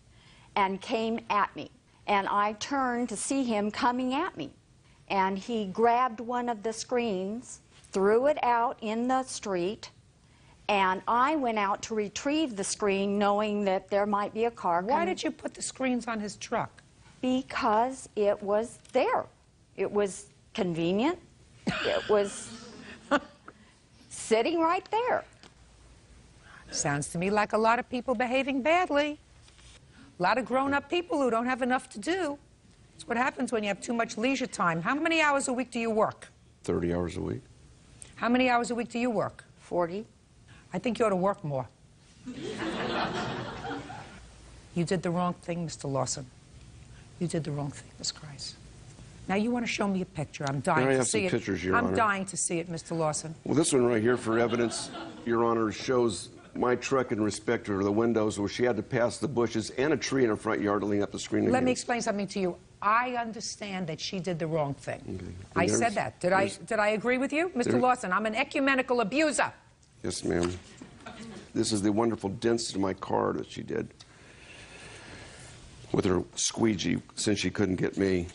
Speaker 17: and came at me. And I turned to see him coming at me. And he grabbed one of the screens, threw it out in the street, and I went out to retrieve the screen knowing that there might be a car coming.
Speaker 2: Why did you put the screens on his truck?
Speaker 17: Because it was there. It was convenient. It was sitting right there.
Speaker 2: Sounds to me like a lot of people behaving badly. A lot of grown-up people who don't have enough to do. It's what happens when you have too much leisure time. How many hours a week do you work?
Speaker 16: 30 hours a week.
Speaker 2: How many hours a week do you work?
Speaker 17: 40.
Speaker 2: I think you ought to work more. You did the wrong thing, Mr. Lawson. You did the wrong thing, Miss Grice. Now you want to show me a picture. I'm dying to see it.
Speaker 16: Pictures, Your
Speaker 2: I'm
Speaker 16: Honor.
Speaker 2: dying to see it, Mr. Lawson.
Speaker 16: Well, this one right here for evidence, Your Honor, shows my truck in respect to the windows where she had to pass the bushes and a tree in her front yard to lean up the screen.
Speaker 2: Let me explain something to you. I understand that she did the wrong thing.
Speaker 16: Okay.
Speaker 2: I said that. Did I agree with you? Mr. Lawson, I'm an ecumenical abuser.
Speaker 16: Yes, ma'am. This is the wonderful dents in my car that she did with her squeegee since she couldn't get me.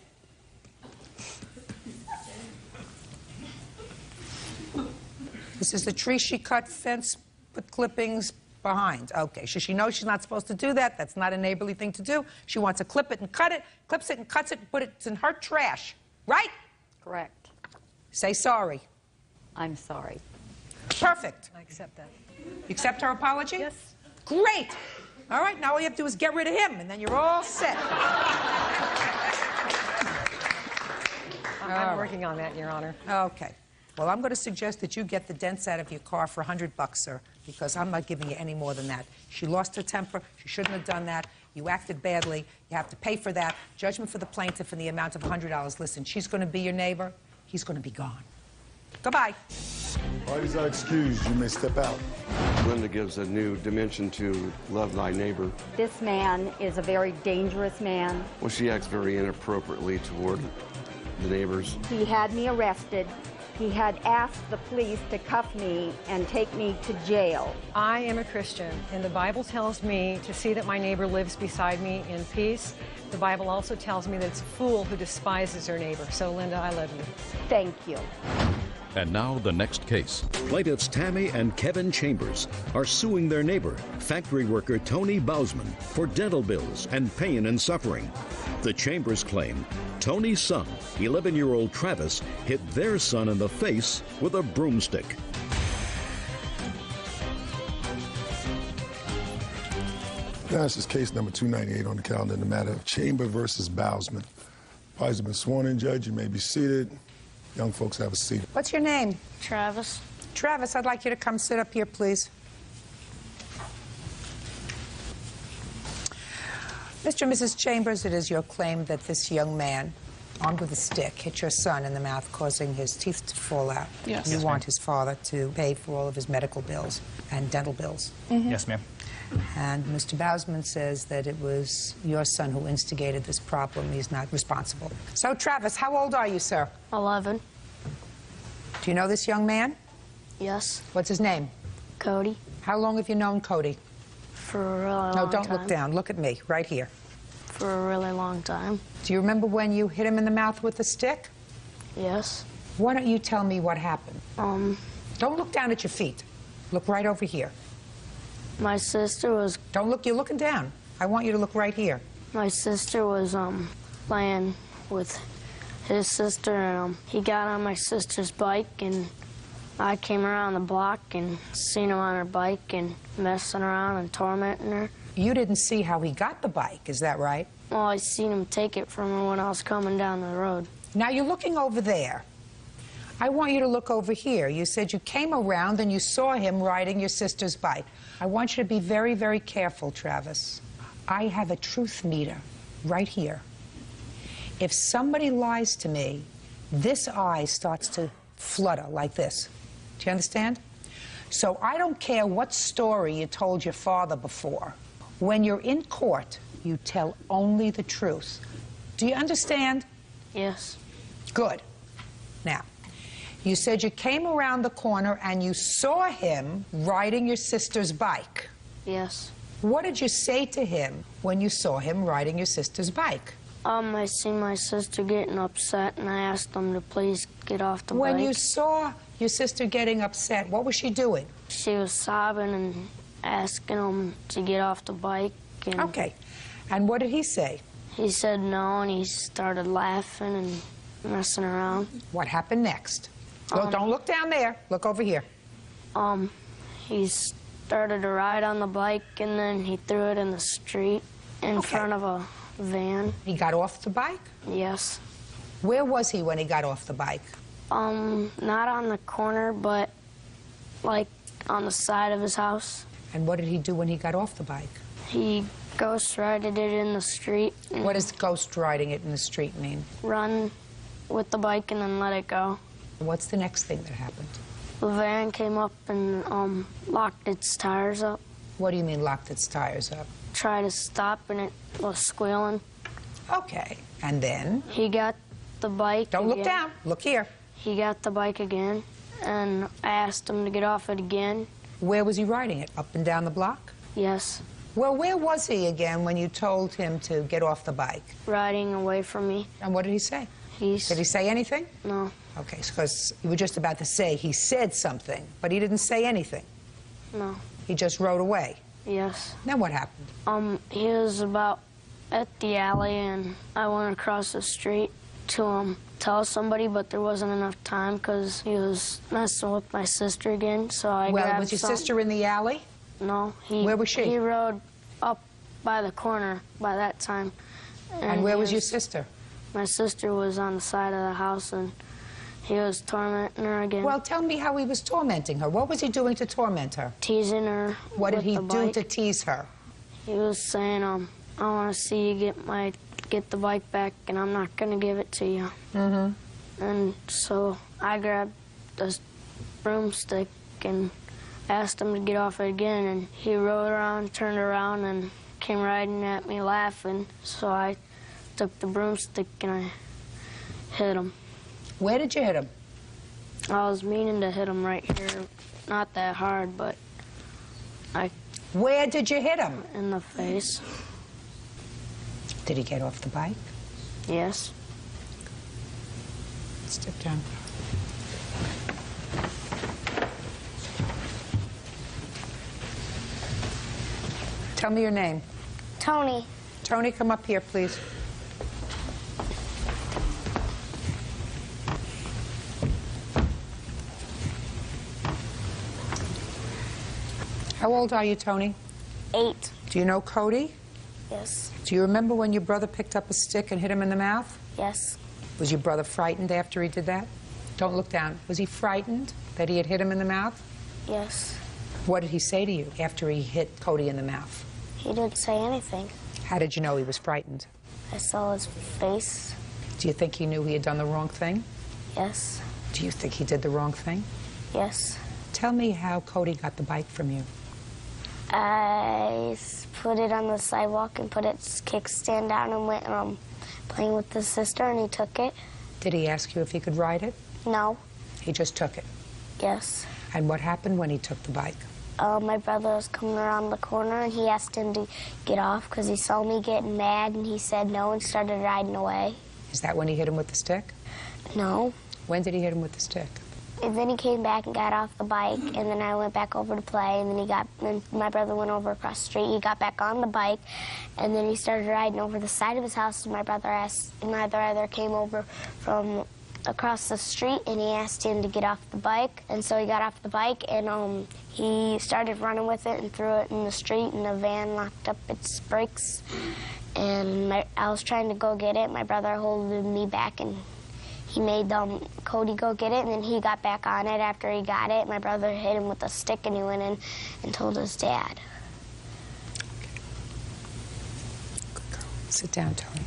Speaker 2: This is the tree she cut, fence, put clippings behind. Okay, so she knows she's not supposed to do that. That's not a neighborly thing to do. She wants to clip it and cut it, clips it and cuts it, and put it in her trash. Right?
Speaker 17: Correct.
Speaker 2: Say sorry.
Speaker 17: I'm sorry.
Speaker 2: Perfect.
Speaker 11: I accept that.
Speaker 2: You accept her apology?
Speaker 11: Yes.
Speaker 2: Great. All right, now all you have to do is get rid of him, and then you're all set.
Speaker 11: I'm working on that, Your Honor.
Speaker 2: Okay. Well, I'm going to suggest that you get the dents out of your car for $100, sir, because I'm not giving you any more than that. She lost her temper. She shouldn't have done that. You acted badly. You have to pay for that. Judgment for the plaintiff in the amount of $100. Listen, she's going to be your neighbor. He's going to be gone. Goodbye.
Speaker 6: Parties are excused. You may step out.
Speaker 16: Linda gives a new dimension to Love Thy Neighbor.
Speaker 17: This man is a very dangerous man.
Speaker 16: Well, she acts very inappropriately toward the neighbors.
Speaker 17: He had me arrested. He had asked the police to cuff me and take me to jail.
Speaker 11: I am a Christian, and the Bible tells me to see that my neighbor lives beside me in peace. The Bible also tells me that it's a fool who despises her neighbor. So, Linda, I love you.
Speaker 17: Thank you.
Speaker 1: And now the next case. Plaintiffs Tammy and Kevin Chambers are suing their neighbor, factory worker Tony Bausman, for dental bills and pain and suffering. The Chambers claim Tony's son, 11-year-old Travis, hit their son in the face with a broomstick.
Speaker 6: Now, this is case number 298 on the calendar in the matter of Chamber versus Bausman. Parties have been sworn in, Judge. You may be seated. Young folks, have a seat.
Speaker 2: What's your name?
Speaker 18: Travis.
Speaker 2: Travis, I'd like you to come sit up here, please. Mr. and Mrs. Chambers, it is your claim that this young man, armed with a stick, hit your son in the mouth, causing his teeth to fall out.
Speaker 18: Yes.
Speaker 2: You want his father to pay for all of his medical bills and dental bills.
Speaker 18: Yes, ma'am.
Speaker 2: And Mr. Bausman says that it was your son who instigated this problem. He's not responsible. So, Travis, how old are you, sir?
Speaker 18: 11.
Speaker 2: Do you know this young man?
Speaker 18: Yes.
Speaker 2: What's his name?
Speaker 18: Cody.
Speaker 2: How long have you known Cody?
Speaker 18: For a really long
Speaker 2: No,
Speaker 18: time.
Speaker 2: don't look down. Look at me, right here.
Speaker 18: For a really long time.
Speaker 2: Do you remember when you hit him in the mouth with the stick?
Speaker 18: Yes.
Speaker 2: Why don't you tell me what happened? Don't look down at your feet. Look right over here.
Speaker 18: My sister was...
Speaker 2: Don't look, you're looking down. I want you to look right here.
Speaker 18: My sister was playing with his sister, and he got on my sister's bike, and I came around the block and seen him on her bike and messing around and tormenting her.
Speaker 2: You didn't see how he got the bike, is that right?
Speaker 18: Well, I seen him take it from her when I was coming down the road.
Speaker 2: Now you're looking over there. I want you to look over here. You said you came around and you saw him riding your sister's bike. I want you to be very, very careful, Travis. I have a truth meter right here. If somebody lies to me, this eye starts to flutter like this. Do you understand? So I don't care what story you told your father before. When you're in court, you tell only the truth. Do you understand?
Speaker 18: Yes.
Speaker 2: Good. Now, you said you came around the corner and you saw him riding your sister's bike.
Speaker 18: Yes.
Speaker 2: What did you say to him when you saw him riding your sister's bike?
Speaker 18: I seen my sister getting upset, and I asked him to please get off the bike.
Speaker 2: When you saw your sister getting upset, what was she doing?
Speaker 18: She was sobbing and asking him to get off the bike. And
Speaker 2: okay. And what did he say?
Speaker 18: He said no, and he started laughing and messing around.
Speaker 2: What happened next? Don't look down there. Look over here.
Speaker 18: He started to ride on the bike, and then he threw it in the street in front of a van.
Speaker 2: He got off the bike?
Speaker 18: Yes.
Speaker 2: Where was he when he got off the bike?
Speaker 18: Not on the corner, but like on the side of his house.
Speaker 2: And what did he do when he got off the bike?
Speaker 18: He ghost rided it in the street.
Speaker 2: What does ghost riding it in the street mean?
Speaker 18: Run with the bike and then let it go.
Speaker 2: What's the next thing that happened?
Speaker 18: The van came up and locked its tires up.
Speaker 2: What do you mean locked its tires up?
Speaker 18: Tried to stop and it was squealing.
Speaker 2: Okay. And then?
Speaker 18: He got the bike
Speaker 2: Don't look down. Look here.
Speaker 18: He got the bike again, and I asked him to get off it again.
Speaker 2: Where was he riding it? Up and down the block?
Speaker 18: Yes.
Speaker 2: Well, where was he again when you told him to get off the bike?
Speaker 18: Riding away from me.
Speaker 2: And what did he say? Did he say anything?
Speaker 18: No.
Speaker 2: Okay, because you were just about to say he said something, but he didn't say anything.
Speaker 18: No.
Speaker 2: He just rode away.
Speaker 18: Yes.
Speaker 2: Then what happened?
Speaker 18: He was about at the alley, and I went across the street to tell somebody, but there wasn't enough time because he was messing with my sister again, so I grabbed
Speaker 2: was your sister in the alley?
Speaker 18: No.
Speaker 2: Where was she?
Speaker 18: He rode up by the corner by that time.
Speaker 2: And where was your sister?
Speaker 18: My sister was on the side of the house, and he was tormenting her again.
Speaker 2: Well, tell me how he was tormenting her. What was he doing to torment her?
Speaker 18: Teasing her.
Speaker 2: What did he do
Speaker 18: bike.
Speaker 2: to tease her?
Speaker 18: He was saying, I want to see you get the bike back, and I'm not going to give it to you.
Speaker 2: Mm-hmm.
Speaker 18: And so I grabbed this broomstick and asked him to get off it again, and he rode around, turned around, and came riding at me laughing. So I took the broomstick and I hit him.
Speaker 2: Where did you hit him?
Speaker 18: I was meaning to hit him right here. Not that hard, but I...
Speaker 2: Where did you hit him?
Speaker 18: In the face.
Speaker 2: Did he get off the bike?
Speaker 18: Yes.
Speaker 2: Step down. Tell me your name.
Speaker 18: Tony.
Speaker 2: Tony, come up here, please. How old are you, Tony?
Speaker 18: 8.
Speaker 2: Do you know Cody?
Speaker 18: Yes.
Speaker 2: Do you remember when your brother picked up a stick and hit him in the mouth?
Speaker 18: Yes.
Speaker 2: Was your brother frightened after he did that? Don't look down. Was he frightened that he had hit him in the mouth?
Speaker 18: Yes.
Speaker 2: What did he say to you after he hit Cody in the mouth?
Speaker 18: He didn't say anything.
Speaker 2: How did you know he was frightened?
Speaker 18: I saw his face.
Speaker 2: Do you think he knew he had done the wrong thing?
Speaker 18: Yes.
Speaker 2: Do you think he did the wrong thing?
Speaker 18: Yes.
Speaker 2: Tell me how Cody got the bike from you.
Speaker 18: I put it on the sidewalk and put its kickstand down and went playing with his sister, and he took it.
Speaker 2: Did he ask you if he could ride it?
Speaker 18: No.
Speaker 2: He just took it?
Speaker 18: Yes.
Speaker 2: And what happened when he took the bike?
Speaker 18: My brother was coming around the corner, and he asked him to get off because he saw me getting mad, and he said no and started riding away.
Speaker 2: Is that when he hit him with the stick?
Speaker 18: No.
Speaker 2: When did he hit him with the stick?
Speaker 18: And then he came back and got off the bike, and then I went back over to play, and then my brother went over across the street. He got back on the bike, and then he started riding over the side of his house, and my brother came over from across the street, and he asked him to get off the bike, and so he got off the bike, and he started running with it and threw it in the street, and the van locked up its brakes, and I was trying to go get it. My brother holded me back, and he made Cody go get it, and then he got back on it after he got it. My brother hit him with a stick, and he went in and told his dad.
Speaker 2: Good girl. Sit down, Tony.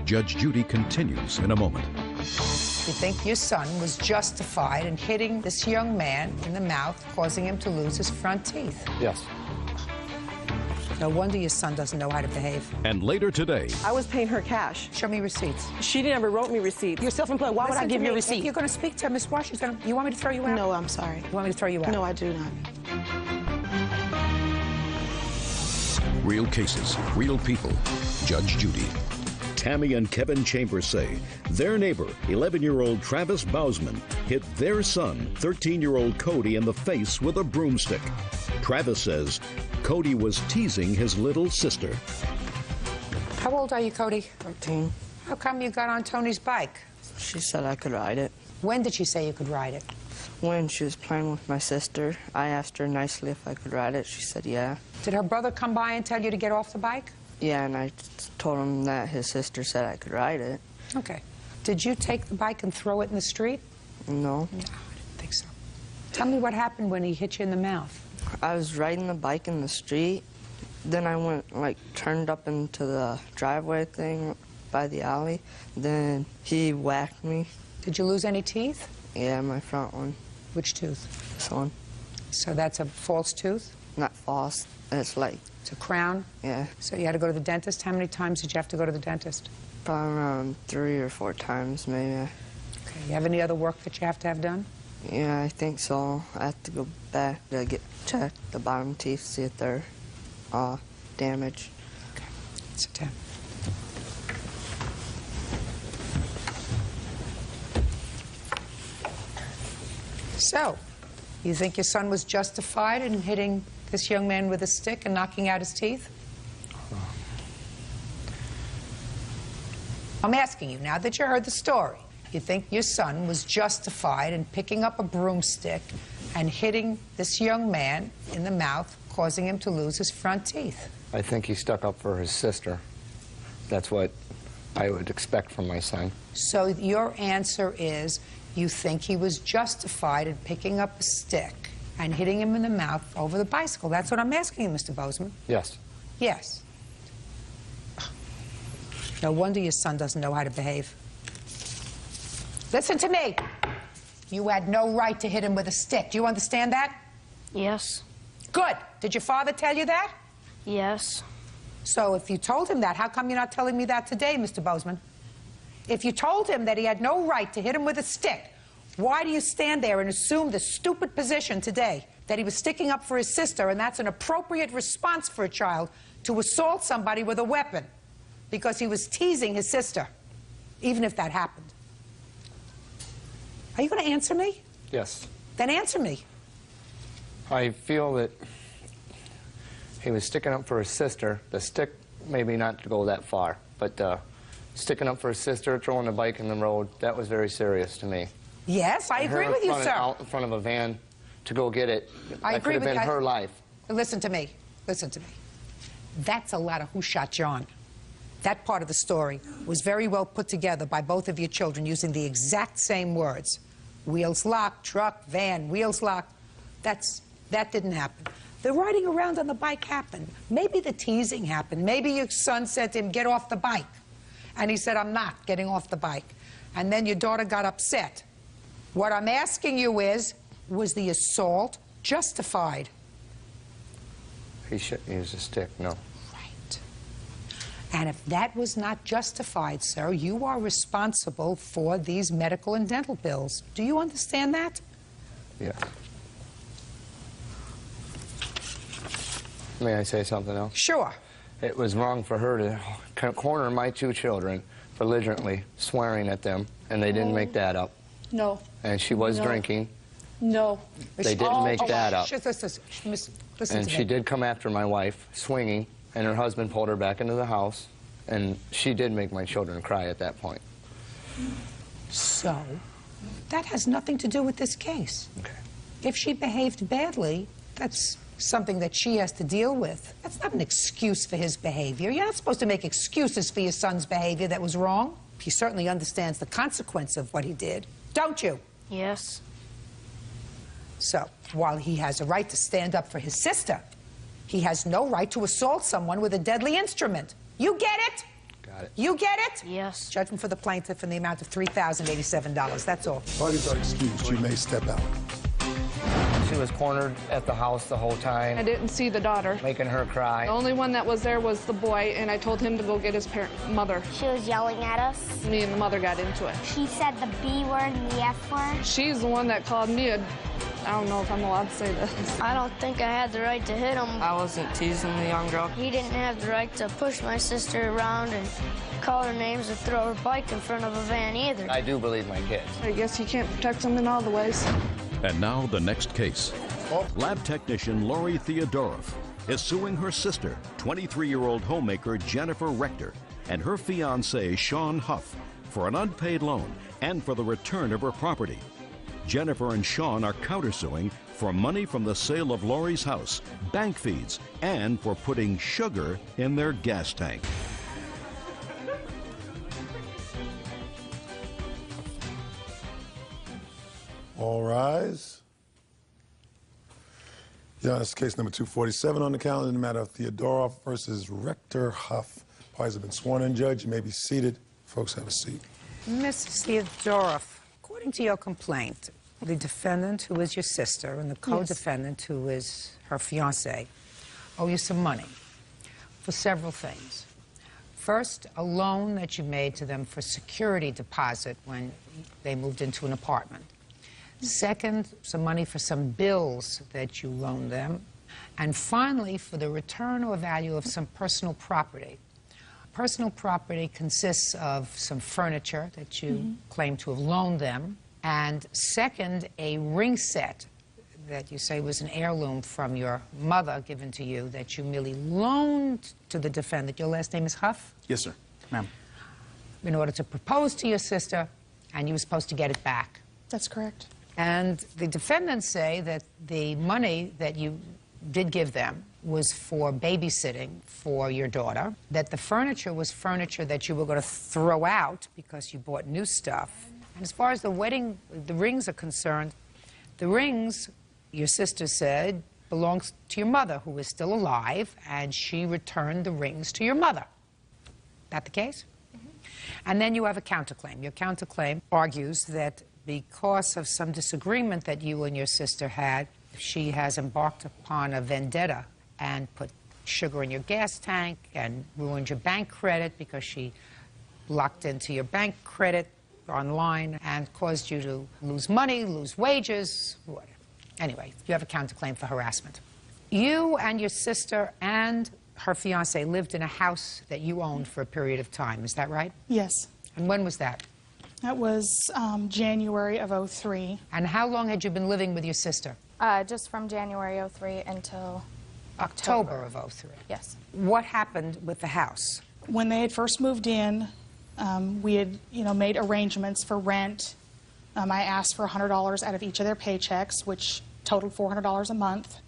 Speaker 1: Judge Judy continues in a moment.
Speaker 2: You think your son was justified in hitting this young man in the mouth, causing him to lose his front teeth?
Speaker 13: Yes.
Speaker 2: No wonder your son doesn't know how to behave.
Speaker 1: And later today...
Speaker 14: I was paying her cash.
Speaker 2: Show me receipts.
Speaker 14: She never wrote me receipts.
Speaker 8: You're self-employed. Why would I give you a receipt?
Speaker 2: If you're going to speak to Miss Wash, you want me to throw you out?
Speaker 8: No, I'm sorry.
Speaker 2: You want me to throw you out?
Speaker 8: No, I do not.
Speaker 1: Real cases, real people. Judge Judy. Tammy and Kevin Chambers say their neighbor, 11-year-old Travis Bousman, hit their son, 13-year-old Cody, in the face with a broomstick. Travis says Cody was teasing his little sister.
Speaker 2: How old are you, Cody?
Speaker 8: 13.
Speaker 2: How come you got on Tony's bike?
Speaker 8: She said I could ride it.
Speaker 2: When did she say you could ride it?
Speaker 8: When she was playing with my sister. I asked her nicely if I could ride it. She said yeah.
Speaker 2: Did her brother come by and tell you to get off the bike?
Speaker 8: Yeah, and I told him that his sister said I could ride it.
Speaker 2: Okay. Did you take the bike and throw it in the street?
Speaker 8: No.
Speaker 2: No, I didn't think so. Tell me what happened when he hit you in the mouth.
Speaker 8: I was riding the bike in the street. Then I went, turned up into the driveway thing by the alley. Then he whacked me.
Speaker 2: Did you lose any teeth?
Speaker 8: Yeah, my front one.
Speaker 2: Which tooth?
Speaker 8: This one.
Speaker 2: So that's a false tooth?
Speaker 8: Not false. It's
Speaker 2: It's a crown?
Speaker 8: Yeah.
Speaker 2: So you had to go to the dentist? How many times did you have to go to the dentist?
Speaker 8: Probably around 3 or 4 times, maybe.
Speaker 2: Okay. You have any other work that you have to have done?
Speaker 8: Yeah, I think so. I have to go back to get checked the bottom teeth, see if they're damaged.
Speaker 2: Okay. Sit down. So, you think your son was justified in hitting this young man with a stick and knocking out his teeth? I'm asking you, now that you heard the story, you think your son was justified in picking up a broomstick and hitting this young man in the mouth, causing him to lose his front teeth?
Speaker 19: I think he stuck up for his sister. That's what I would expect from my son.
Speaker 2: So your answer is you think he was justified in picking up a stick and hitting him in the mouth over the bicycle. That's what I'm asking you, Mr. Bozeman.
Speaker 19: Yes.
Speaker 2: Yes. No wonder your son doesn't know how to behave. Listen to me. You had no right to hit him with a stick. Do you understand that?
Speaker 18: Yes.
Speaker 2: Good. Did your father tell you that?
Speaker 18: Yes.
Speaker 2: So if you told him that, how come you're not telling me that today, Mr. Bozeman? If you told him that he had no right to hit him with a stick, why do you stand there and assume the stupid position today that he was sticking up for his sister, and that's an appropriate response for a child to assault somebody with a weapon because he was teasing his sister, even if that happened? Are you going to answer me?
Speaker 19: Yes.
Speaker 2: Then answer me.
Speaker 19: I feel that he was sticking up for his sister. The stick, maybe not to go that far, but sticking up for his sister, throwing the bike in the road, that was very serious to me.
Speaker 2: Yes, I agree with you, sir.
Speaker 19: Out in front of a van to go get it,
Speaker 2: I agree
Speaker 19: that could have
Speaker 2: with
Speaker 19: been her life.
Speaker 2: Listen to me. Listen to me. That's a lot of who shot John. That part of the story was very well put together by both of your children using the exact same words. Wheels locked, truck, van, wheels locked. That didn't happen. The riding around on the bike happened. Maybe the teasing happened. Maybe your son said to him, get off the bike. And he said, I'm not getting off the bike. And then your daughter got upset. What I'm asking you is, was the assault justified?
Speaker 19: He shouldn't use a stick, no.
Speaker 2: Right. And if that was not justified, sir, you are responsible for these medical and dental bills. Do you understand that?
Speaker 19: Yes. May I say something else?
Speaker 2: Sure.
Speaker 19: It was wrong for her to corner my two children belligerently, swearing at them, and they didn't make that up.
Speaker 23: No.
Speaker 19: And she was
Speaker 23: No.
Speaker 19: drinking.
Speaker 23: No.
Speaker 19: They didn't make that up.
Speaker 2: Listen
Speaker 19: And
Speaker 2: to
Speaker 19: she
Speaker 2: me.
Speaker 19: did come after my wife, swinging, and her husband pulled her back into the house, and she did make my children cry at that point.
Speaker 2: So, that has nothing to do with this case.
Speaker 19: Okay.
Speaker 2: If she behaved badly, that's something that she has to deal with. That's not an excuse for his behavior. You're not supposed to make excuses for your son's behavior that was wrong. He certainly understands the consequence of what he did, don't you?
Speaker 18: Yes.
Speaker 2: So, while he has a right to stand up for his sister, he has no right to assault someone with a deadly instrument. You get it?
Speaker 19: Got it.
Speaker 2: You get it?
Speaker 18: Yes.
Speaker 2: Judgment for the plaintiff in the amount of $3,087. That's all.
Speaker 6: Parties are excused. You may step out.
Speaker 19: She was cornered at the house the whole time.
Speaker 3: I didn't see the daughter.
Speaker 19: Making her cry.
Speaker 3: The only one that was there was the boy, and I told him to go get his mother.
Speaker 9: She was yelling at us.
Speaker 3: Me and the mother got into it.
Speaker 9: She said the B word and the F word.
Speaker 3: She's the one that called me I don't know if I'm allowed to say this.
Speaker 18: I don't think I had the right to hit him.
Speaker 8: I wasn't teasing the young girl.
Speaker 18: He didn't have the right to push my sister around and call her names or throw her bike in front of a van either.
Speaker 19: I do believe my kids.
Speaker 3: I guess you can't protect them in all the ways.
Speaker 1: And now the next case. Lab technician Lori Theodorov is suing her sister, 23-year-old homemaker Jennifer Rector, and her fiancé Sean Huff for an unpaid loan and for the return of her property. Jennifer and Sean are countersuing for money from the sale of Lori's house, bank fees, and for putting sugar in their gas tank.
Speaker 6: All rise. Your Honor, this is case number 247 on the calendar in the matter of Theodorov versus Rector Huff. Parties have been sworn in, Judge. You may be seated. Folks, have a seat.
Speaker 2: Mrs. Theodorov, according to your complaint, the defendant, who is your sister, and the co-defendant, who is her fiancé, owe you some money for several things. First, a loan that you made to them for security deposit when they moved into an apartment. Second, some money for some bills that you loaned them. And finally, for the return or value of some personal property. Personal property consists of some furniture that you claim to have loaned them, and second, a ring set that you say was an heirloom from your mother given to you that you merely loaned to the defendant. Your last name is Huff?
Speaker 13: Yes, sir. Ma'am.
Speaker 2: In order to propose to your sister, and you were supposed to get it back.
Speaker 23: That's correct.
Speaker 2: And the defendants say that the money that you did give them was for babysitting for your daughter, that the furniture was furniture that you were going to throw out because you bought new stuff. And as far as the rings are concerned, the rings, your sister said, belongs to your mother, who is still alive, and she returned the rings to your mother. That the case? And then you have a counterclaim. Your counterclaim argues that because of some disagreement that you and your sister had, she has embarked upon a vendetta and put sugar in your gas tank and ruined your bank credit because she locked into your bank credit online and caused you to lose money, lose wages, whatever. Anyway, you have a counterclaim for harassment. You and your sister and her fiancé lived in a house that you owned for a period of time, is that right?
Speaker 12: Yes.
Speaker 2: And when was that?
Speaker 12: That was January of '03.
Speaker 2: And how long had you been living with your sister?
Speaker 7: Just from January '03 until
Speaker 2: October of '03.
Speaker 7: Yes.
Speaker 2: What happened with the house?
Speaker 12: When they had first moved in, we had, made arrangements for rent. I asked for $100 out of each of their paychecks, which totaled $400 a month.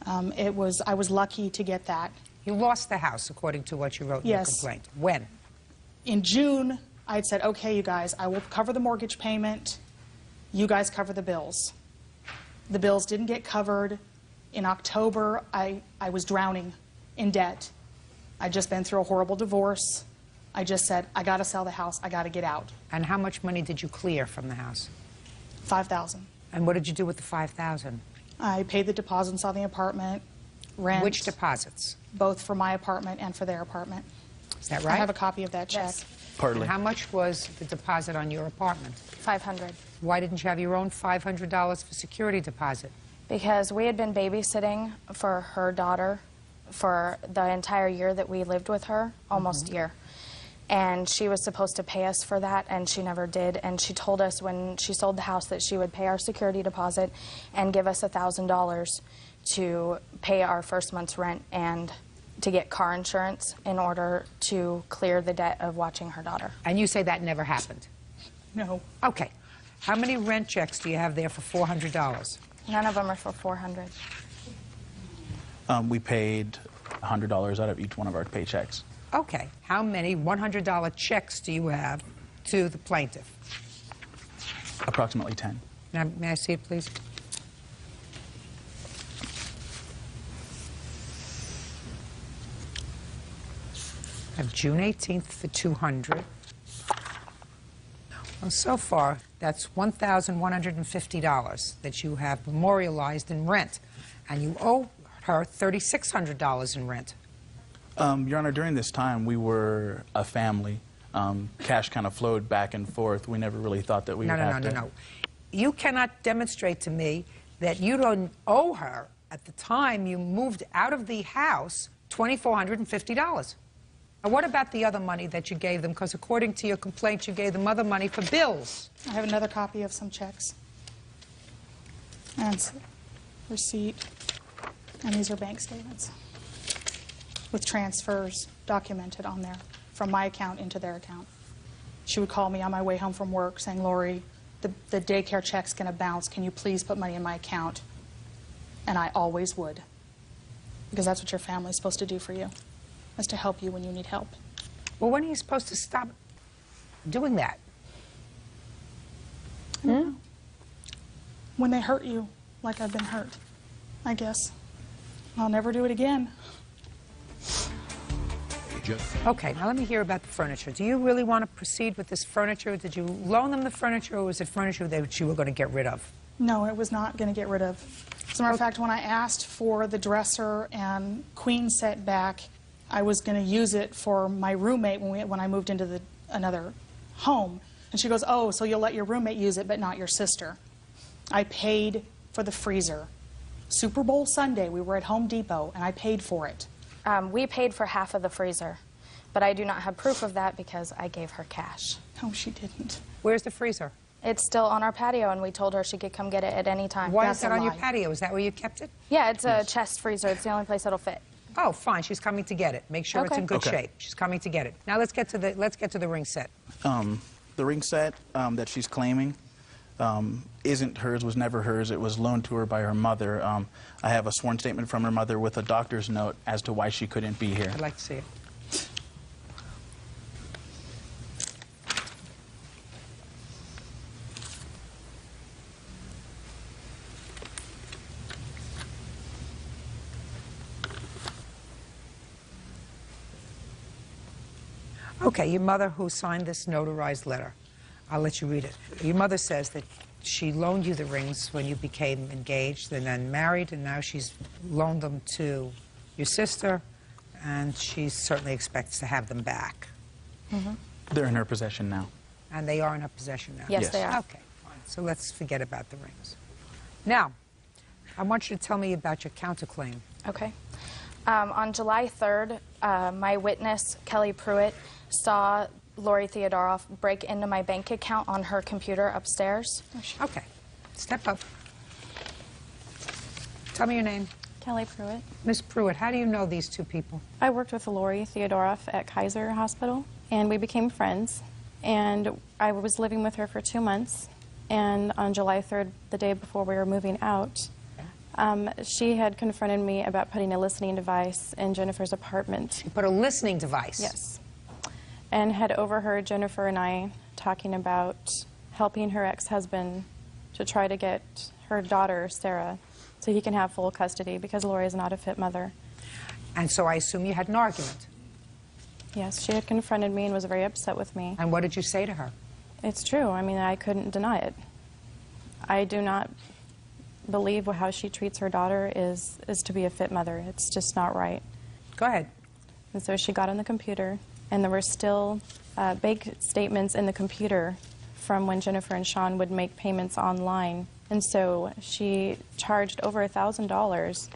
Speaker 12: I was lucky to get that.
Speaker 2: You lost the house, according to what you wrote in your complaint. When?
Speaker 12: In June, I had said, okay, you guys, I will cover the mortgage payment. You guys cover the bills. The bills didn't get covered. In October, I was drowning in debt. I'd just been through a horrible divorce. I just said, I got to sell the house. I got to get out.
Speaker 2: And how much money did you clear from the house?
Speaker 12: $5,000.
Speaker 2: And what did you do with the $5,000?
Speaker 12: I paid the deposits on the apartment, rent.
Speaker 2: Which deposits?
Speaker 12: Both for my apartment and for their apartment.
Speaker 2: Is that right?
Speaker 12: I have a copy of that check.
Speaker 7: Yes.
Speaker 2: And how much was the deposit on your apartment?
Speaker 7: $500.
Speaker 2: Why didn't you have your own $500 for security deposit?
Speaker 7: Because we had been babysitting for her daughter for the entire year that we lived with her, almost a year. And she was supposed to pay us for that, and she never did. And she told us when she sold the house that she would pay our security deposit and give us $1,000 to pay our first month's rent and to get car insurance in order to clear the debt of watching her daughter.
Speaker 2: And you say that never happened?
Speaker 12: No.
Speaker 2: Okay. How many rent checks do you have there for $400?
Speaker 7: None of them are for $400.
Speaker 13: We paid $100 out of each one of our paychecks.
Speaker 2: Okay. How many $100 checks do you have to the plaintiff?
Speaker 13: Approximately 10.
Speaker 2: Now, may I see it, please? I have June 18th for $200. Well, so far, that's $1,150 that you have memorialized in rent, and you owe her $3,600 in rent.
Speaker 13: Your Honor, during this time, we were a family. Cash kind of flowed back and forth. We never really thought that we would have to...
Speaker 2: No. You cannot demonstrate to me that you don't owe her, at the time you moved out of the house, $2,450. Now, what about the other money that you gave them? Because according to your complaint, you gave them other money for bills.
Speaker 12: I have another copy of some checks. And receipt. And these are bank statements with transfers documented on there from my account into their account. She would call me on my way home from work saying, Lori, the daycare check's going to bounce. Can you please put money in my account? And I always would. Because that's what your family's supposed to do for you, is to help you when you need help.
Speaker 2: Well, when are you supposed to stop doing that?
Speaker 12: When they hurt you like I've been hurt, I guess. I'll never do it again.
Speaker 2: Okay, now let me hear about the furniture. Do you really want to proceed with this furniture? Did you loan them the furniture, or was it furniture that you were going to get rid of?
Speaker 12: No, it was not going to get rid of. As a matter of fact, when I asked for the dresser and queen set back, I was going to use it for my roommate when I moved into another home. And she goes, oh, so you'll let your roommate use it, but not your sister. I paid for the freezer. Super Bowl Sunday, we were at Home Depot, and I paid for it.
Speaker 7: We paid for half of the freezer, but I do not have proof of that because I gave her cash.
Speaker 12: No, she didn't.
Speaker 2: Where's the freezer?
Speaker 7: It's still on our patio, and we told her she could come get it at any time.
Speaker 2: Why is that on your patio? Is that where you kept it?
Speaker 7: Yeah, it's a chest freezer. It's the only place it'll fit.
Speaker 2: Oh, fine. She's coming to get it. Make sure it's in good shape. She's coming to get it. Now let's get to the ring set.
Speaker 13: The ring set that she's claiming isn't hers, was never hers. It was loaned to her by her mother. I have a sworn statement from her mother with a doctor's note as to why she couldn't be here.
Speaker 2: I'd like to see it. Okay, your mother who signed this notarized letter, I'll let you read it. Your mother says that she loaned you the rings when you became engaged and then married, and now she's loaned them to your sister, and she certainly expects to have them back.
Speaker 12: Mm-hmm.
Speaker 13: They're in her possession now.
Speaker 2: And they are in her possession now?
Speaker 12: Yes, they are.
Speaker 2: Okay, fine. So let's forget about the rings. Now, I want you to tell me about your counterclaim.
Speaker 7: Okay. On July 3rd, my witness, Kelly Pruitt, saw Lori Theodoroff break into my bank account on her computer upstairs.
Speaker 2: Okay. Step up. Tell me your name.
Speaker 7: Kelly Pruitt.
Speaker 2: Miss Pruitt, how do you know these two people?
Speaker 7: I worked with Lori Theodoroff at Kaiser Hospital, and we became friends. And I was living with her for 2 months. And on July 3rd, the day before we were moving out, she had confronted me about putting a listening device in Jennifer's apartment.
Speaker 2: You put a listening device?
Speaker 7: Yes. And had overheard Jennifer and I talking about helping her ex-husband to try to get her daughter, Sarah, so he can have full custody because Lori is not a fit mother.
Speaker 2: And so I assume you had an argument?
Speaker 7: Yes, she had confronted me and was very upset with me.
Speaker 2: And what did you say to her?
Speaker 7: It's true. I mean, I couldn't deny it. I do not believe how she treats her daughter is to be a fit mother. It's just not right.
Speaker 2: Go ahead.
Speaker 7: And so she got on the computer, and there were still bank statements in the computer from when Jennifer and Sean would make payments online. And so she charged over $1,000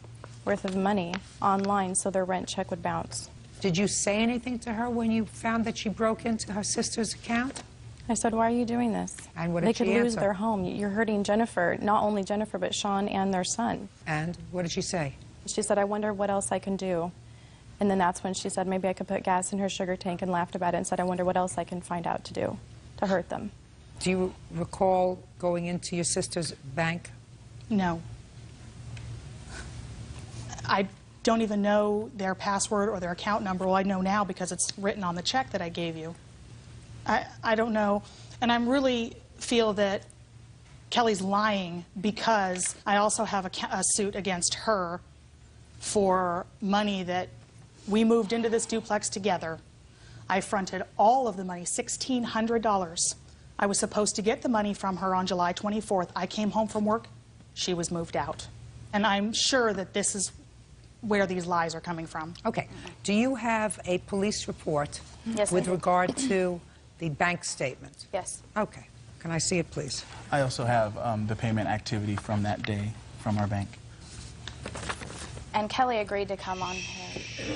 Speaker 7: worth of money online so their rent check would bounce.
Speaker 2: Did you say anything to her when you found that she broke into her sister's account?
Speaker 7: I said, why are you doing this?
Speaker 2: And what did
Speaker 7: They
Speaker 2: she
Speaker 7: could lose
Speaker 2: answer?
Speaker 7: their home. You're hurting Jennifer, not only Jennifer, but Sean and their son.
Speaker 2: And what did she say?
Speaker 7: She said, I wonder what else I can do. And then that's when she said maybe I could put gas in her sugar tank, and laughed about it and said, I wonder what else I can find out to do to hurt them.
Speaker 2: Do you recall going into your sister's bank?
Speaker 12: No. I don't even know their password or their account number. Well, I know now because it's written on the check that I gave you. I don't know. And I really feel that Kelly's lying because I also have a suit against her for money that we moved into this duplex together. I fronted all of the money, $1,600. I was supposed to get the money from her on July 24th. I came home from work. She was moved out. And I'm sure that this is where these lies are coming from.
Speaker 2: Okay. Do you have a police report
Speaker 7: Yes,
Speaker 2: with
Speaker 7: I do.
Speaker 2: regard to the bank statement?
Speaker 7: Yes.
Speaker 2: Okay. Can I see it, please?
Speaker 13: I also have the payment activity from that day from our bank.
Speaker 7: And Kelly agreed to come on here.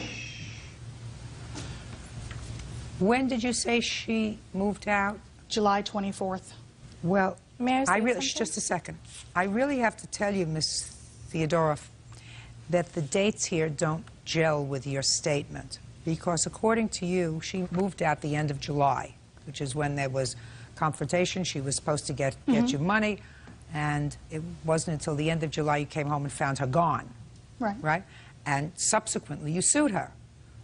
Speaker 2: When did you say she moved out?
Speaker 12: July 24th.
Speaker 2: Well,
Speaker 7: May I say
Speaker 2: really,
Speaker 7: something?
Speaker 2: just a second. I really have to tell you, Miss Theodoroff, that the dates here don't gel with your statement, because according to you, she moved out the end of July, which is when there was confrontation. She was supposed to get you money, and it wasn't until the end of July you came home and found her gone.
Speaker 12: Right.
Speaker 2: Right? And subsequently you sued her,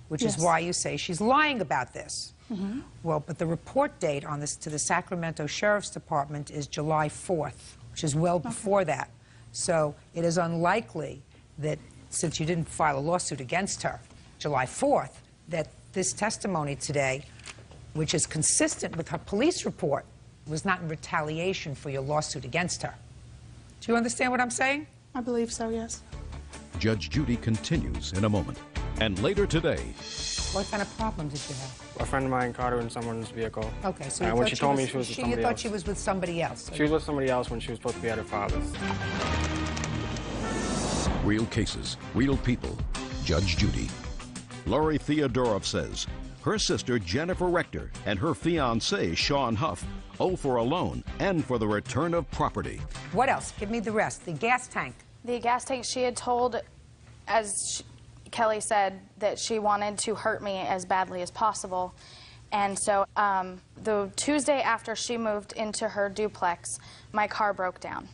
Speaker 2: which
Speaker 12: Yes.
Speaker 2: is why you say she's lying about this.
Speaker 12: Mhm.
Speaker 2: Well, but the report date on this to the Sacramento Sheriff's Department is July 4th, which is well before that. So it is unlikely that, since you didn't file a lawsuit against her July 4th, that this testimony today, which is consistent with her police report, was not in retaliation for your lawsuit against her. Do you understand what I'm saying?
Speaker 12: I believe so, yes.
Speaker 1: Judge Judy continues in a moment. And later today,
Speaker 2: What kind of problem did you have?
Speaker 15: A friend of mine caught her in someone's vehicle.
Speaker 2: Okay, so
Speaker 15: and
Speaker 2: you
Speaker 15: when
Speaker 2: thought
Speaker 15: she told me she was with
Speaker 2: you
Speaker 15: somebody
Speaker 2: thought
Speaker 15: else.
Speaker 2: she was with somebody else.
Speaker 15: She was with somebody else when she was supposed to be at her father's.
Speaker 1: real cases, real people. Judge Judy. Lori Theodoroff says her sister Jennifer Rector and her fiancé Sean Huff owe for a loan and for the return of property.
Speaker 2: What else? Give me the rest. The gas tank.
Speaker 7: The gas tank, she had told, as Kelly said, that she wanted to hurt me as badly as possible. And so the Tuesday after she moved into her duplex, my car broke down.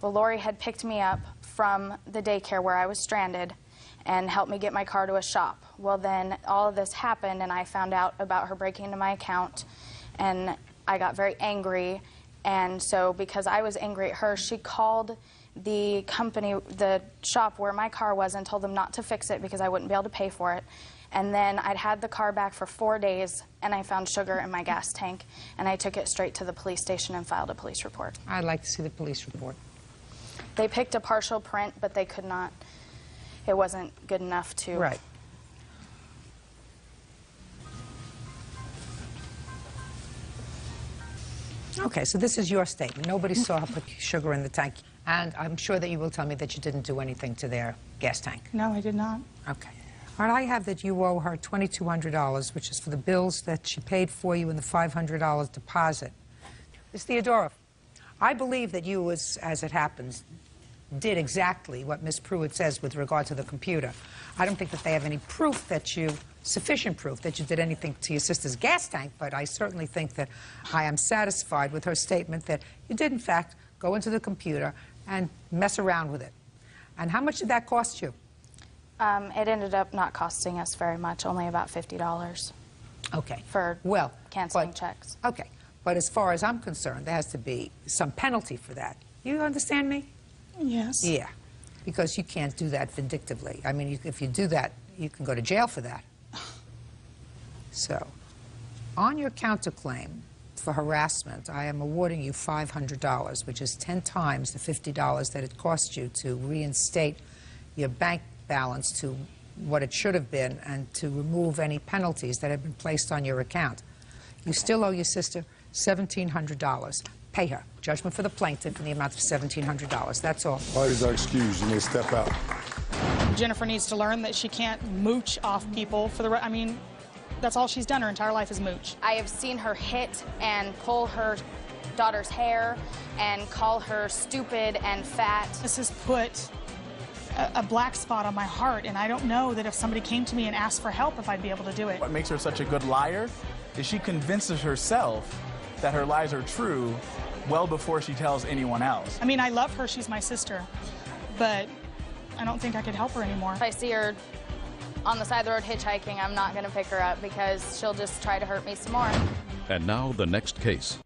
Speaker 7: Well, Lori had picked me up from the daycare where I was stranded and helped me get my car to a shop. Well, then all of this happened, and I found out about her breaking into my account, and I got very angry. And so because I was angry at her, she called the company, the shop where my car was, and told them not to fix it because I wouldn't be able to pay for it, And then I'd had the car back for 4 days, and I found sugar in my gas tank, and I took it straight to the police station and filed a police report.
Speaker 2: I'd like to see the police report.
Speaker 7: They picked a partial print, but they could not, it wasn't good enough to...
Speaker 2: Right. Okay, so this is your statement. Nobody saw her put sugar in the tank, and I'm sure that you will tell me that you didn't do anything to their gas tank.
Speaker 12: No, I did not.
Speaker 2: Okay. All right, I have that you owe her $2,200, which is for the bills that she paid for you and the $500 deposit. Ms. Theodorov, I believe that you, as it happens, did exactly what Ms. Pruitt says with regard to the computer. I don't think that they have any proof that you, sufficient proof that you did anything to your sister's gas tank, but I certainly think that I am satisfied with her statement that you did, in fact, go into the computer and mess around with it. And how much did that cost you?
Speaker 7: It ended up not costing us very much, only about $50.
Speaker 2: Okay.
Speaker 7: For canceling checks.
Speaker 2: Okay. But as far as I'm concerned, there has to be some penalty for that. You understand me?
Speaker 12: Yes.
Speaker 2: Yeah. Because you can't do that vindictively. I mean, if you do that, you can go to jail for that. So, on your counterclaim for harassment, I am awarding you $500, which is 10 times the $50 that it cost you to reinstate your bank balance to what it should have been and to remove any penalties that have been placed on your account. You still owe your sister $1,700. Pay her. Judgment for the plaintiff in the amount of $1,700. That's all.
Speaker 6: Parties are excused. You may step out.
Speaker 12: Jennifer needs to learn that she can't mooch off people for the I mean, that's all she's done her entire life is mooch.
Speaker 7: I have seen her hit and pull her daughter's hair and call her stupid and fat.
Speaker 12: This has put a black spot on my heart, and I don't know that if somebody came to me and asked for help if I'd be able to do it.
Speaker 13: What makes her such a good liar is she convinces herself that her lies are true well before she tells anyone else.
Speaker 12: I mean, I love her, she's my sister, but I don't think I could help her anymore.
Speaker 7: If I see her on the side of the road hitchhiking, I'm not going to pick her up because she'll just try to hurt me some more.
Speaker 1: And now the next case.